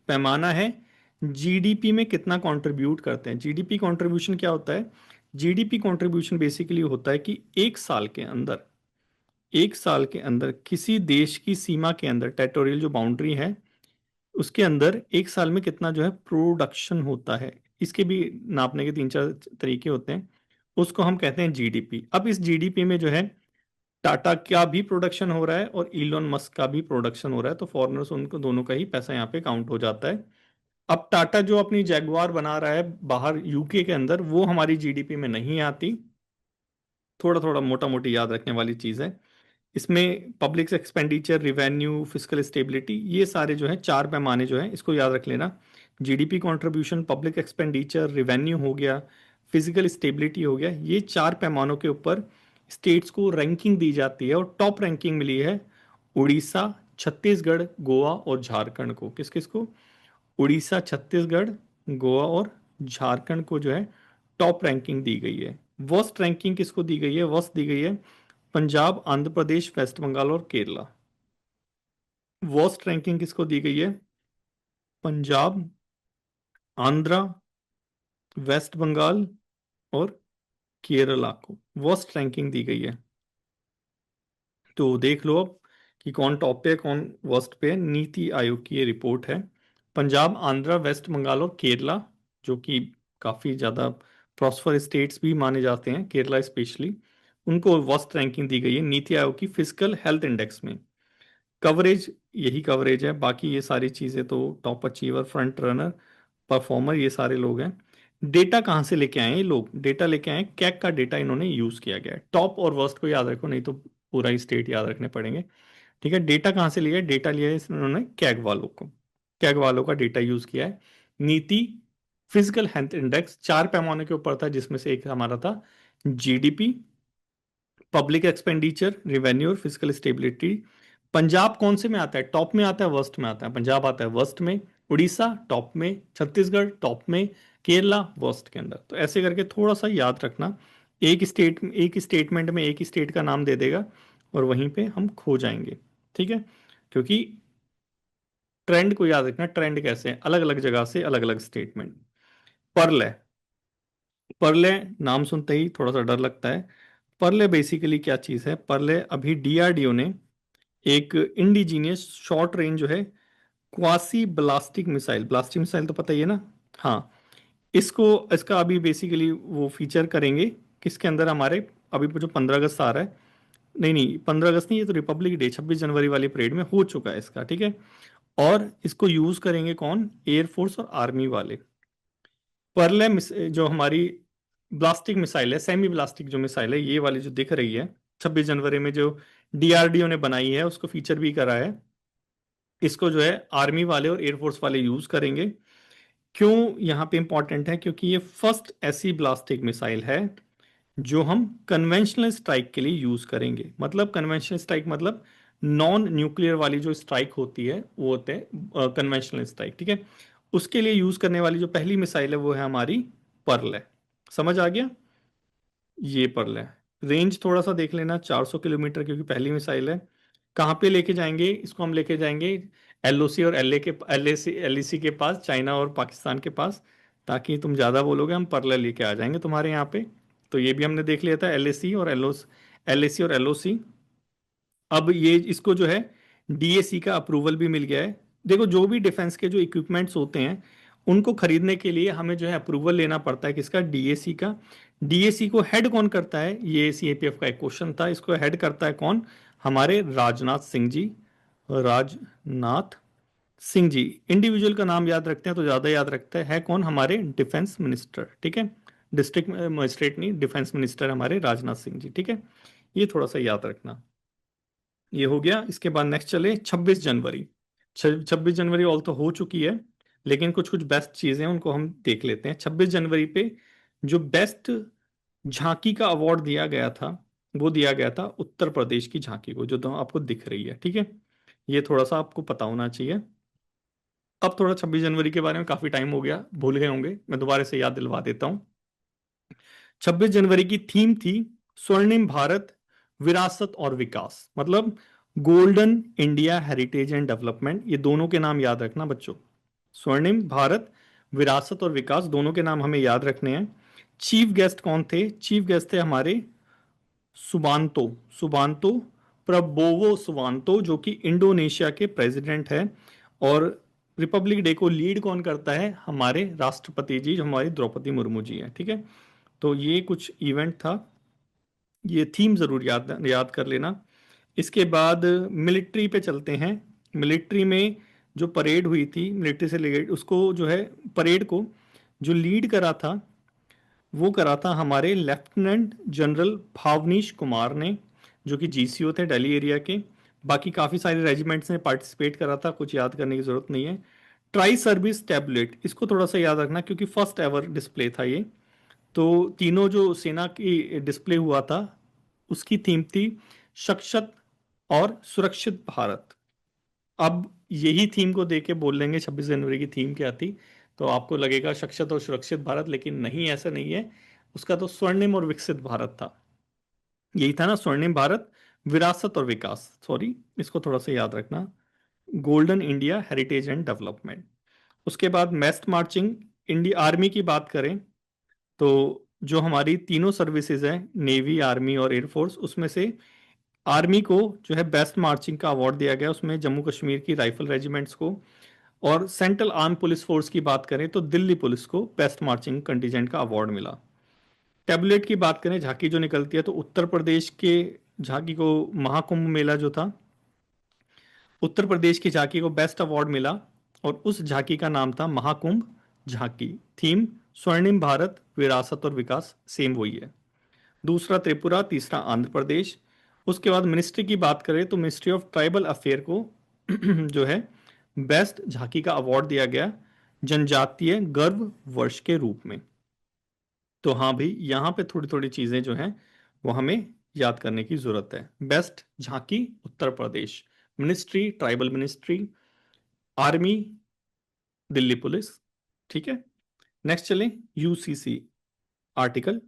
पैमाना है जीडीपी में कितना कंट्रीब्यूट करते हैं। जीडीपी कंट्रीब्यूशन क्या होता है? जीडीपी कंट्रीब्यूशन बेसिकली होता है कि एक साल के अंदर किसी देश की सीमा के अंदर, टेरिटोरियल जो बाउंड्री है उसके अंदर एक साल में कितना जो है प्रोडक्शन होता है। इसके भी नापने के तीन चार तरीके होते हैं, उसको हम कहते हैं जीडीपी। अब इस जीडीपी में जो है टाटा का भी प्रोडक्शन हो रहा है और इलोन मस्क का भी प्रोडक्शन हो रहा है, तो फॉरेनर्स उनको दोनों का ही पैसा यहाँ पे काउंट हो जाता है। अब टाटा जो अपनी जैगवार बना रहा है बाहर यूके के अंदर, वो हमारी जीडीपी में नहीं आती। थोड़ा थोड़ा मोटा मोटी याद रखने वाली चीज है। इसमें public expenditure, revenue, physical stability, ये सारे जो है चार पैमाने जो है इसको याद रख लेना। GDP contribution, public expenditure, revenue हो गया, फिजिकल स्टेबिलिटी हो गया, ये चार पैमानों के ऊपर स्टेट्स को रैंकिंग दी जाती है। और टॉप रैंकिंग मिली है उड़ीसा, छत्तीसगढ़, गोवा और झारखंड को। किस किस को? उड़ीसा, छत्तीसगढ़, गोवा और झारखंड को जो है टॉप रैंकिंग दी गई है। वर्स्ट रैंकिंग किसको दी गई है? वर्स्ट दी गई है पंजाब, आंध्र प्रदेश, वेस्ट बंगाल और केरला। वर्स्ट रैंकिंग किसको दी गई है? पंजाब, आंध्रा, वेस्ट बंगाल और केरला को वर्स्ट रैंकिंग दी गई है। तो देख लो अब कि कौन टॉप पे है कौन वर्स्ट पे है। नीति आयोग की ये रिपोर्ट है। पंजाब, आंध्रा, वेस्ट बंगाल और केरला, जो कि काफी ज्यादा प्रॉस्पर स्टेट्स भी माने जाते हैं, केरला स्पेशली, उनको वर्स्ट रैंकिंग दी गई है नीति आयोग की फिजिकल हेल्थ इंडेक्स में। कवरेज, यही कवरेज है, बाकी ये सारी चीजें तो top achiever, front runner, performer, ये सारे लोग हैं। डेटा कहाँ से लेके आए हैं ये लोग? डेटा लेके आए हैं, कैग का डेटा इन्होंने यूज किया गया है। टॉप और वर्स्ट को याद रखो, नहीं तो पूरा ही स्टेट याद रखने पड़ेंगे। ठीक है, डेटा कहाँ से लिया है? डेटा लिया है इन्होंने कैग वालों का डेटा यूज किया है। नीति फिजिकल हेल्थ इंडेक्स चार पैमाने के ऊपर था, जिसमें से एक हमारा था जीडीपी, पब्लिक एक्सपेंडिचर, रिवेन्यू और फिजिकल स्टेबिलिटी। पंजाब कौन से में आता है? टॉप में आता है, वर्स्ट में आता है? पंजाब आता है वर्स्ट में, उड़ीसा टॉप में, छत्तीसगढ़ टॉप में, केरला वर्स्ट के अंदर। तो ऐसे करके थोड़ा सा याद रखना, एक स्टेटमेंट में एक ही स्टेट का नाम दे देगा और वहीं पे हम खो जाएंगे। ठीक है, क्योंकि ट्रेंड को याद रखना, ट्रेंड कैसे है, अलग अलग जगह से अलग अलग स्टेटमेंट। परले, परले नाम सुनते ही थोड़ा सा डर लगता है। परले बेसिकली क्या चीज़ है? परले अभी डीआरडीओ ने एक इंडिजीनियस शॉर्ट रेंज जो है क्वासी ब्लास्टिक मिसाइल तो पता ही है ना? हाँ, इसको इसका अभी बेसिकली वो फीचर करेंगे किसके अंदर हमारे, अभी जो 15 अगस्त आ रहा है, नहीं नहीं 15 अगस्त नहीं, ये तो रिपब्लिक डे 26 जनवरी वाली परेड में हो चुका है इसका। ठीक है, और इसको यूज करेंगे कौन? एयरफोर्स और आर्मी वाले। परले जो हमारी ब्लास्टिक मिसाइल है, सेमी ब्लास्टिक जो मिसाइल है, ये वाली जो दिख रही है 26 जनवरी में, जो डीआरडीओ ने बनाई है, उसको फीचर भी करा है। इसको जो है आर्मी वाले और एयरफोर्स वाले यूज करेंगे। क्यों यहाँ पे इंपॉर्टेंट है? क्योंकि ये फर्स्ट ऐसी ब्लास्टिक मिसाइल है जो हम कन्वेंशनल स्ट्राइक के लिए यूज करेंगे। मतलब कन्वेंशनल स्ट्राइक मतलब नॉन न्यूक्लियर वाली जो स्ट्राइक होती है वो होते हैं कन्वेंशनल स्ट्राइक, ठीक है। उसके लिए यूज करने वाली जो पहली मिसाइल है वो है हमारी पर्ल है। समझ आ गया? ये पर्ल है। रेंज थोड़ा सा देख लेना, 400 किलोमीटर, क्योंकि पहली मिसाइल है। कहाँ पे लेके जाएंगे इसको? हम लेके जाएंगे एलओसी और एलएसी के पास, चाइना और पाकिस्तान के पास। ताकि तुम ज़्यादा बोलोगे हम पर्ल लेके आ जाएंगे तुम्हारे यहाँ पे। तो ये भी हमने देख लिया था, एलएसी और एलओसी। अब ये इसको जो है डीएसी का अप्रूवल भी मिल गया है। देखो, जो भी डिफेंस के जो इक्विपमेंट्स होते हैं उनको खरीदने के लिए हमें जो है अप्रूवल लेना पड़ता है, किसका? डीएसी का। डीएसी को हेड कौन करता है? ये सीएपीएफ का एक क्वेश्चन था। इसको हेड करता है कौन? हमारे राजनाथ सिंह जी। राजनाथ सिंह जी। इंडिविजुअल का नाम याद रखते हैं तो ज्यादा याद रखते हैं। है कौन? हमारे डिफेंस मिनिस्टर, ठीक है। डिस्ट्रिक्ट मजिस्ट्रेट नहीं, डिफेंस मिनिस्टर हमारे राजनाथ सिंह जी, ठीक है। ये थोड़ा सा याद रखना। ये हो गया। इसके बाद नेक्स्ट चले 26 जनवरी। 26 जनवरी ऑल तो हो चुकी है, लेकिन कुछ कुछ बेस्ट चीजें हैं, उनको हम देख लेते हैं। 26 जनवरी पे जो बेस्ट झांकी का अवार्ड दिया गया था वो दिया गया था उत्तर प्रदेश की झांकी को, जो तो आपको दिख रही है, ठीक है। ये थोड़ा सा आपको पता होना चाहिए। अब थोड़ा 26 जनवरी के बारे में काफी टाइम हो गया, भूल गए होंगे, मैं दोबारा से याद दिलवा देता हूँ। 26 जनवरी की थीम थी स्वर्णिम भारत, विरासत और विकास। मतलब golden India heritage and development, ये दोनों के नाम याद रखना बच्चों। स्वर्णिम भारत, विरासत और विकास, दोनों के नाम हमें याद रखने हैं। चीफ गेस्ट कौन थे? चीफ गेस्ट थे हमारे सुबांतो सुबांतो प्रबोवो सुबांतो, जो कि इंडोनेशिया के प्रेसिडेंट है। और रिपब्लिक डे को लीड कौन करता है? हमारे राष्ट्रपति जी, जो हमारी द्रौपदी मुर्मू जी हैं, ठीक है। तो ये कुछ इवेंट था, ये थीम जरूर याद याद कर लेना। इसके बाद मिलिट्री पे चलते हैं। मिलिट्री में जो परेड हुई थी, मिलिट्री से रिलेटेड, उसको जो है परेड को जो लीड करा था वो करा था हमारे लेफ्टिनेंट जनरल भावनीश कुमार ने, जो कि जीसीओ थे दिल्ली एरिया के। बाकी काफ़ी सारे रेजिमेंट्स ने पार्टिसिपेट करा था, कुछ याद करने की ज़रूरत नहीं है। ट्राई सर्विस टैबलेट, इसको थोड़ा सा याद रखना क्योंकि फर्स्ट एवर डिस्प्ले था ये। तो तीनों जो सेना की डिस्प्ले हुआ था उसकी थीम थी सशक्त और सुरक्षित भारत। अब यही थीम को देके बोल लेंगे 26 जनवरी की थीम क्या थी, तो आपको लगेगा सशक्त और सुरक्षित भारत, लेकिन नहीं, ऐसा नहीं है। उसका तो स्वर्णिम और विकसित भारत था। यही था ना, स्वर्णिम भारत, विरासत और विकास, सॉरी, इसको थोड़ा सा याद रखना। Golden India heritage and development. उसके बाद मेस्ट मार्चिंग, इंडिया आर्मी की बात करें तो जो हमारी तीनों सर्विसेज हैं, नेवी, आर्मी और एयरफोर्स, उसमें से आर्मी को जो है बेस्ट मार्चिंग का अवार्ड दिया गया, उसमें जम्मू कश्मीर की राइफल रेजिमेंट्स को। और सेंट्रल आर्म पुलिस फोर्स की बात करें तो दिल्ली पुलिस को बेस्ट मार्चिंग कंटीजेंट का अवार्ड मिला। टैबलेट की बात करें, झांकी जो निकलती है, तो उत्तर प्रदेश के झांकी को महाकुंभ मेला जो था, उत्तर प्रदेश की झांकी को बेस्ट अवार्ड मिला। और उस झांकी का नाम था महाकुंभ झांकी। थीम स्वर्णिम भारत, विरासत और विकास, सेम वही है। दूसरा त्रिपुरा, तीसरा आंध्र प्रदेश। उसके बाद मिनिस्ट्री की बात करें तो मिनिस्ट्री ऑफ ट्राइबल अफेयर को जो है बेस्ट झांकी का अवार्ड दिया गया जनजातीय गर्व वर्ष के रूप में। तो हाँ भाई, यहाँ पे थोड़ी थोड़ी चीजें जो हैं वो हमें याद करने की जरूरत है। बेस्ट झांकी Uttar Pradesh, ministry tribal ministry, army Delhi police, ठीक है। नेक्स्ट चलें, यूसीसी आर्टिकल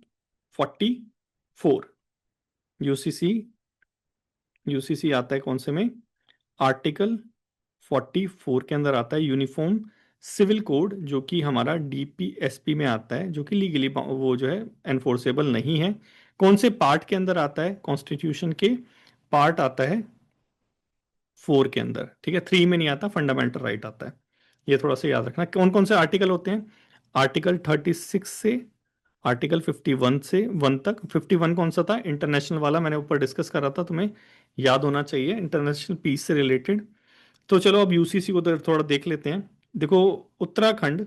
44। यूसीसी यूसीसी आता है कौन से में? आर्टिकल 44 के अंदर आता है यूनिफॉर्म सिविल कोड, जो कि हमारा डीपीएसपी में आता है, जो कि लीगली वो जो है एनफोर्सेबल नहीं है। कौन से पार्ट के अंदर आता है? कॉन्स्टिट्यूशन के पार्ट आता है 4 के अंदर, ठीक है। 3 में नहीं आता, फंडामेंटल राइट आता है। ये थोड़ा सा याद रखना। कौन कौन से आर्टिकल होते हैं? आर्टिकल 36 से आर्टिकल 51 से 1 तक। 51 कौन सा था? इंटरनेशनल वाला, मैंने ऊपर डिस्कस करा था, तुम्हें याद होना चाहिए, इंटरनेशनल पीस से रिलेटेड। तो चलो अब यूसीसी को तो थोड़ा देख लेते हैं। देखो, उत्तराखंड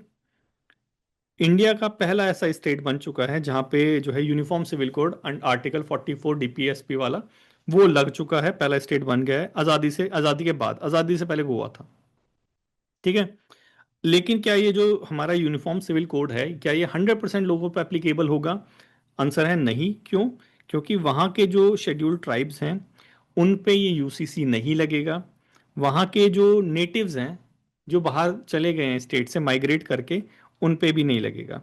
इंडिया का पहला ऐसा स्टेट बन चुका है जहां पे जो है uniform civil code and article 44 DPSP वाला वो लग चुका है, पहला स्टेट बन गया है आजादी से, आजादी के बाद। आजादी से पहले गोवा था, ठीक है। लेकिन क्या ये जो हमारा यूनिफॉर्म सिविल कोड है, क्या ये 100% लोगों पर एप्लीकेबल होगा? आंसर है नहीं। क्यों? क्योंकि वहाँ के जो शेड्यूल्ड ट्राइब्स हैं उन पे ये यूसीसी नहीं लगेगा। वहाँ के जो नेटिव्स हैं जो बाहर चले गए हैं स्टेट से माइग्रेट करके, उन पे भी नहीं लगेगा।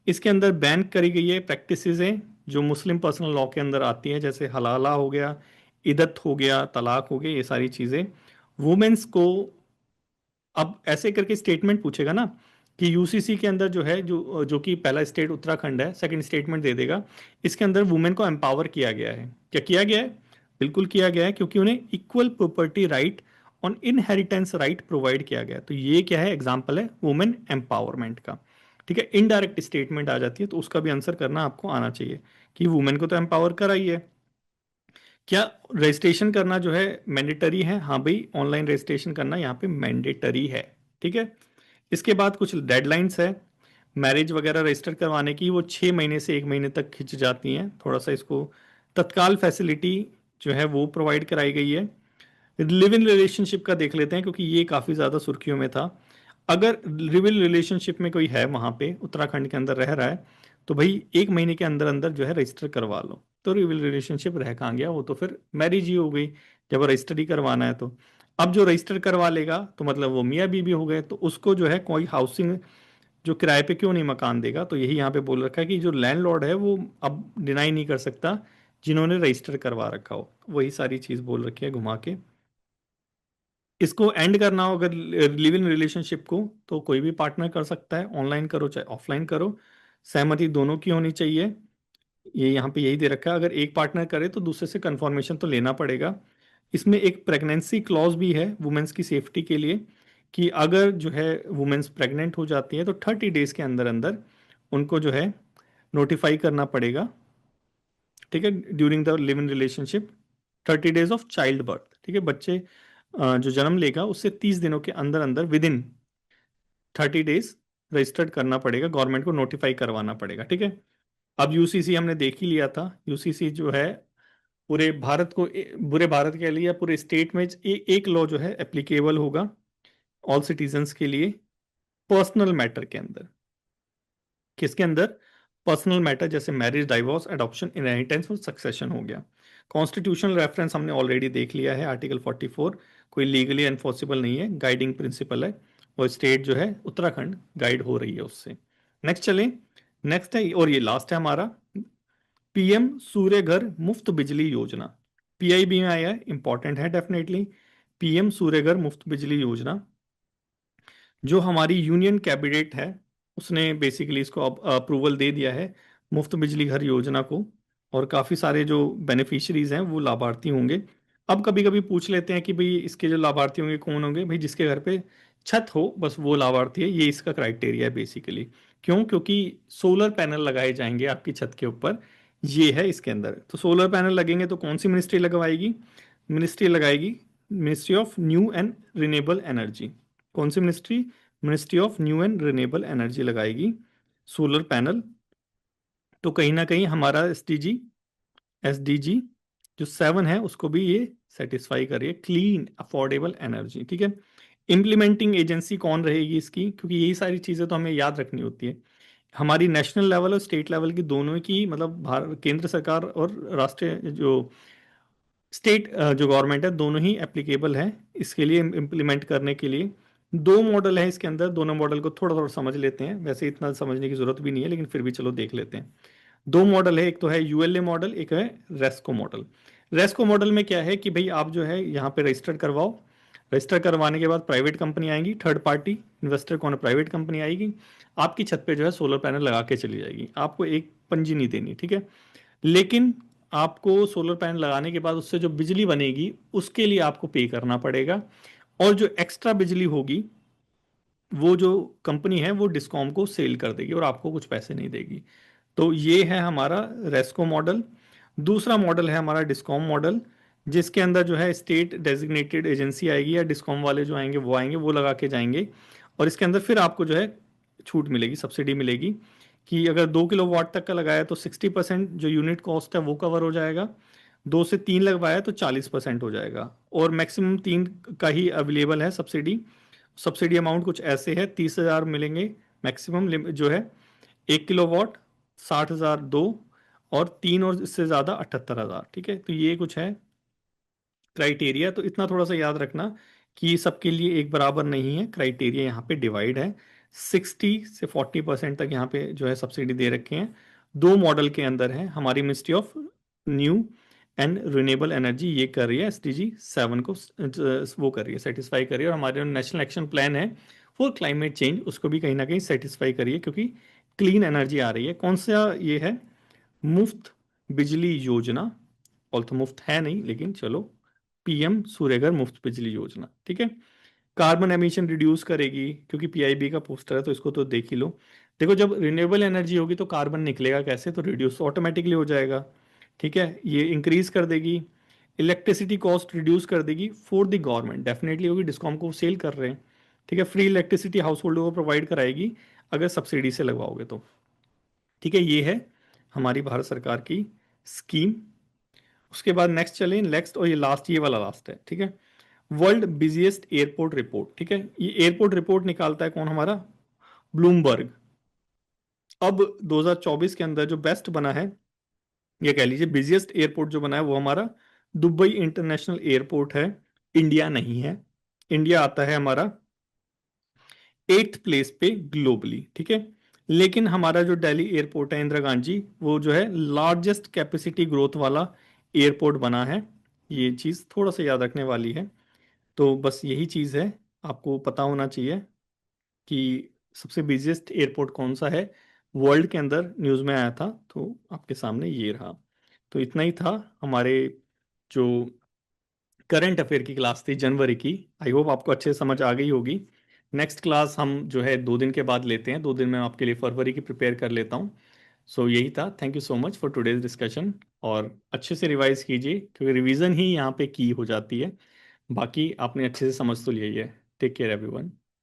इसके अंदर बैन करी गई है प्रैक्टिसेस हैं जो मुस्लिम पर्सनल लॉ के अंदर आती हैं, जैसे हलाला हो गया, इदत हो गया, तलाक हो गया, ये सारी चीज़ें। वुमेन्स को अब ऐसे करके स्टेटमेंट पूछेगा ना कि यूसीसी के अंदर जो है, जो जो कि पहला स्टेट उत्तराखंड है, सेकंड स्टेटमेंट दे देगा, इसके अंदर वुमेन को एम्पावर किया गया है। क्या किया गया है? बिल्कुल किया गया है, क्योंकि उन्हें equal property right on inheritance right provide किया गया है। तो ये क्या है? एग्जाम्पल है वुमेन एम्पावरमेंट का। ठीक है, इनडायरेक्ट स्टेटमेंट आ जाती है तो उसका भी आंसर करना आपको आना चाहिए कि वुमेन को तो एम्पावर करा ही है। क्या रजिस्ट्रेशन करना जो है मैंडेटरी है? हाँ भाई, ऑनलाइन रजिस्ट्रेशन करना यहाँ पे मैंडेटरी है। ठीक है। इसके बाद कुछ डेडलाइंस है मैरिज वगैरह रजिस्टर करवाने की, वो 6 महीने से 1 महीने तक खिंच जाती हैं थोड़ा सा। इसको तत्काल फैसिलिटी जो है वो प्रोवाइड कराई गई है। लिव इन रिलेशनशिप का देख लेते हैं, क्योंकि ये काफ़ी ज़्यादा सुर्खियों में था। अगर लिव इन रिलेशनशिप में कोई है वहाँ पे उत्तराखंड के अंदर रह रहा है, तो भाई 1 महीने के अंदर अंदर जो है रजिस्टर करवा लो। तो लिव इन रिलेशनशिप रह कहाँ गया, वो तो फिर मैरिज ही हो गई जब रजिस्टर ही करवाना है तो। अब जो रजिस्टर करवा लेगा तो मतलब वो मियाँ बीवी हो गए, तो उसको जो है कोई हाउसिंग जो किराए पे क्यों नहीं मकान देगा। तो यही यहाँ पे बोल रखा है कि जो लैंडलॉर्ड है वो अब डिनाई नहीं कर सकता जिन्होंने रजिस्टर करवा रखा हो। वही सारी चीज़ बोल रखी है घुमा के। इसको एंड करना हो अगर लिव इन रिलेशनशिप को, तो कोई भी पार्टनर कर सकता है, ऑनलाइन करो चाहे ऑफलाइन करो, सहमति दोनों की होनी चाहिए। ये यहाँ पे यही दे रखा है, अगर एक पार्टनर करे तो दूसरे से कंफर्मेशन तो लेना पड़ेगा। इसमें एक प्रेगनेंसी क्लॉज भी है वुमेन्स की सेफ्टी के लिए, कि अगर जो है वुमेन्स प्रेग्नेंट हो जाती है तो 30 डेज के अंदर अंदर उनको जो है नोटिफाई करना पड़ेगा। ठीक है, during the live in relationship 30 days of child birth. ठीक है, बच्चे जो जन्म लेगा उससे 30 दिनों के अंदर अंदर विद इन 30 डेज रजिस्टर्ड करना पड़ेगा, गवर्नमेंट को नोटिफाई करवाना पड़ेगा। ठीक है। अब यूसीसी हमने देख ही लिया था। यूसीसी जो है पूरे भारत को पूरे भारत के लिए या पूरे स्टेट में एक लॉ जो है एप्लीकेबल होगा ऑल सिटीजन्स के लिए, पर्सनल मैटर के अंदर। किसके अंदर? पर्सनल मैटर, जैसे मैरिज, डाइवोर्स, एडॉप्शन, इनहेरिटेंस और सक्सेशन हो गया। कॉन्स्टिट्यूशनल रेफरेंस हमने ऑलरेडी देख लिया है, आर्टिकल 44 कोई लीगली एनफोर्सिबल नहीं है, गाइडिंग प्रिंसिपल है, और स्टेट जो है उत्तराखंड गाइड हो रही है उससे। नेक्स्ट चलें। नेक्स्ट है, और ये लास्ट है हमारा, पीएम सूर्य घर मुफ्त बिजली योजना। पीआईबी में आया है, इंपॉर्टेंट है डेफिनेटली। पीएम सूर्य घर मुफ्त बिजली योजना, जो हमारी यूनियन कैबिनेट है उसने बेसिकली इसको अप्रूवल दे दिया है, मुफ्त बिजली घर योजना को। और काफ़ी सारे जो बेनिफिशरीज हैं वो लाभार्थी होंगे। अब कभी कभी पूछ लेते हैं कि भाई इसके जो लाभार्थी होंगे कौन होंगे? भाई जिसके घर पे छत हो बस वो लाभार्थी है, ये इसका क्राइटेरिया है बेसिकली। क्यों? क्योंकि सोलर पैनल लगाए जाएंगे आपकी छत के ऊपर, ये है इसके अंदर। तो सोलर पैनल लगेंगे तो कौन सी मिनिस्ट्री लगवाएगी? मिनिस्ट्री लगाएगी ministry of new and renewable energy. कौन सी ministry? Ministry of new and renewable energy लगाएगी सोलर पैनल। तो कहीं ना कहीं हमारा एसडीजी जो 7 है उसको भी ये सेटिस्फाई करिए, क्लीन अफोर्डेबल एनर्जी। ठीक है। इम्प्लीमेंटिंग एजेंसी कौन रहेगी इसकी? क्योंकि यही सारी चीज़ें तो हमें याद रखनी होती है। हमारी नेशनल लेवल और स्टेट लेवल की दोनों की, मतलब भारत केंद्र सरकार और राष्ट्रीय जो स्टेट जो गवर्नमेंट है, दोनों ही एप्लीकेबल है इसके लिए इम्प्लीमेंट करने के लिए। दो मॉडल है इसके अंदर, दोनों मॉडल को थोड़ा थोड़ा समझ लेते हैं, वैसे इतना समझने की जरूरत भी नहीं है लेकिन फिर भी चलो देख लेते हैं। दो मॉडल है, एक तो है यूएलए मॉडल, एक है रेस्को मॉडल। रेस्को मॉडल में क्या है कि भाई आप जो है यहाँ पे रजिस्टर करवाओ, रजिस्टर करवाने के बाद प्राइवेट कंपनी आएगी, थर्ड पार्टी इन्वेस्टर कौन है? प्राइवेट कंपनी आएगी, आपकी छत पे जो है सोलर पैनल लगा के चली जाएगी, आपको एक पंजी नहीं देनी। ठीक है। लेकिन आपको सोलर पैनल लगाने के बाद उससे जो बिजली बनेगी उसके लिए आपको पे करना पड़ेगा, और जो एक्स्ट्रा बिजली होगी वो जो कंपनी है वो डिस्कॉम को सेल कर देगी और आपको कुछ पैसे नहीं देगी। तो ये है हमारा रेस्को मॉडल। दूसरा मॉडल है हमारा डिस्कॉम मॉडल, जिसके अंदर जो है स्टेट डेजिग्नेटेड एजेंसी आएगी या डिस्कॉम वाले जो आएंगे वो आएंगे, वो लगा के जाएंगे। और इसके अंदर फिर आपको जो है छूट मिलेगी, सब्सिडी मिलेगी, कि अगर 2 किलोवाट तक का लगाया तो 60% जो यूनिट कॉस्ट है वो कवर हो जाएगा, 2 से 3 लगवाया तो 40% हो जाएगा, और मैक्सिमम 3 का ही अवेलेबल है सब्सिडी। सब्सिडी अमाउंट कुछ ऐसे है, 30,000 मिलेंगे मैक्सिमम जो है, 1 किलोवाट 60,000 दो, और तीन और इससे ज्यादा 78,000। ठीक है, तो ये कुछ है क्राइटेरिया। तो इतना थोड़ा सा याद रखना कि सबके लिए एक बराबर नहीं है, क्राइटेरिया यहाँ पे डिवाइड है। 60 से 40% तक यहाँ पे जो है सब्सिडी दे रखे हैं। दो मॉडल के अंदर है, हमारी ministry of new and renewable energy ये कर रही है, SDG 7 को वो कर रही है, सेटिस्फाई कर रही है। और हमारे नेशनल एक्शन प्लान है फॉर क्लाइमेट चेंज, उसको भी कहीं ना कहीं सेटिस्फाई करिए, क्योंकि क्लीन एनर्जी आ रही है। कौन सा ये है? मुफ्त बिजली योजना। ऑल तो मुफ्त है नहीं, लेकिन चलो, PM सूर्यघर मुफ्त बिजली योजना। ठीक है, कार्बन एमिशन रिड्यूस करेगी, क्योंकि PIB का पोस्टर है तो इसको तो देख ही लो। देखो, जब रिन्यूएबल एनर्जी होगी तो कार्बन निकलेगा कैसे? तो रिड्यूस ऑटोमेटिकली हो जाएगा। ठीक है, ये इंक्रीज कर देगी, इलेक्ट्रिसिटी कॉस्ट रिड्यूस कर देगी फॉर द गवर्नमेंट, डेफिनेटली होगी, डिस्कॉम को सेल कर रहे हैं। ठीक है, फ्री इलेक्ट्रिसिटी हाउस होल्डर को प्रोवाइड कराएगी अगर सब्सिडी से लगवाओगे तो। ठीक है, ये है हमारी भारत सरकार की स्कीम। उसके बाद नेक्स्ट चलें, नेक्स्ट, और ये लास्ट, ये वाला लास्ट है। ठीक है, वर्ल्ड बिजिएस्ट एयरपोर्ट रिपोर्ट। ठीक है, ये एयरपोर्ट रिपोर्ट निकालता है कौन? हमारा ब्लूमबर्ग। अब 2024 के अंदर जो बेस्ट बना है, ये कह लीजिए बिजिएस्ट एयरपोर्ट जो बना है, वो हमारा दुबई इंटरनेशनल एयरपोर्ट है, इंडिया नहीं है। इंडिया आता है हमारा 8th प्लेस पे ग्लोबली। ठीक है, लेकिन हमारा जो दिल्ली एयरपोर्ट है इंदिरा गांधी, वो जो है लार्जेस्ट कैपेसिटी ग्रोथ वाला एयरपोर्ट बना है। ये चीज़ थोड़ा सा याद रखने वाली है। तो बस यही चीज़ है, आपको पता होना चाहिए कि सबसे बिजिएस्ट एयरपोर्ट कौन सा है वर्ल्ड के अंदर, न्यूज़ में आया था, तो आपके सामने ये रहा। तो इतना ही था हमारे जो करंट अफेयर की क्लास थी जनवरी की। आई होप आपको अच्छे से समझ आ गई होगी। नेक्स्ट क्लास हम जो है 2 दिन के बाद लेते हैं, 2 दिन में आपके लिए फरवरी की प्रिपेयर कर लेता हूँ। सो यही था, thank you so much for today's discussion. और अच्छे से रिवाइज कीजिए, क्योंकि रिवीजन ही यहाँ पे की हो जाती है। बाकी आपने अच्छे से समझ तो लिया ही है। Take care everyone.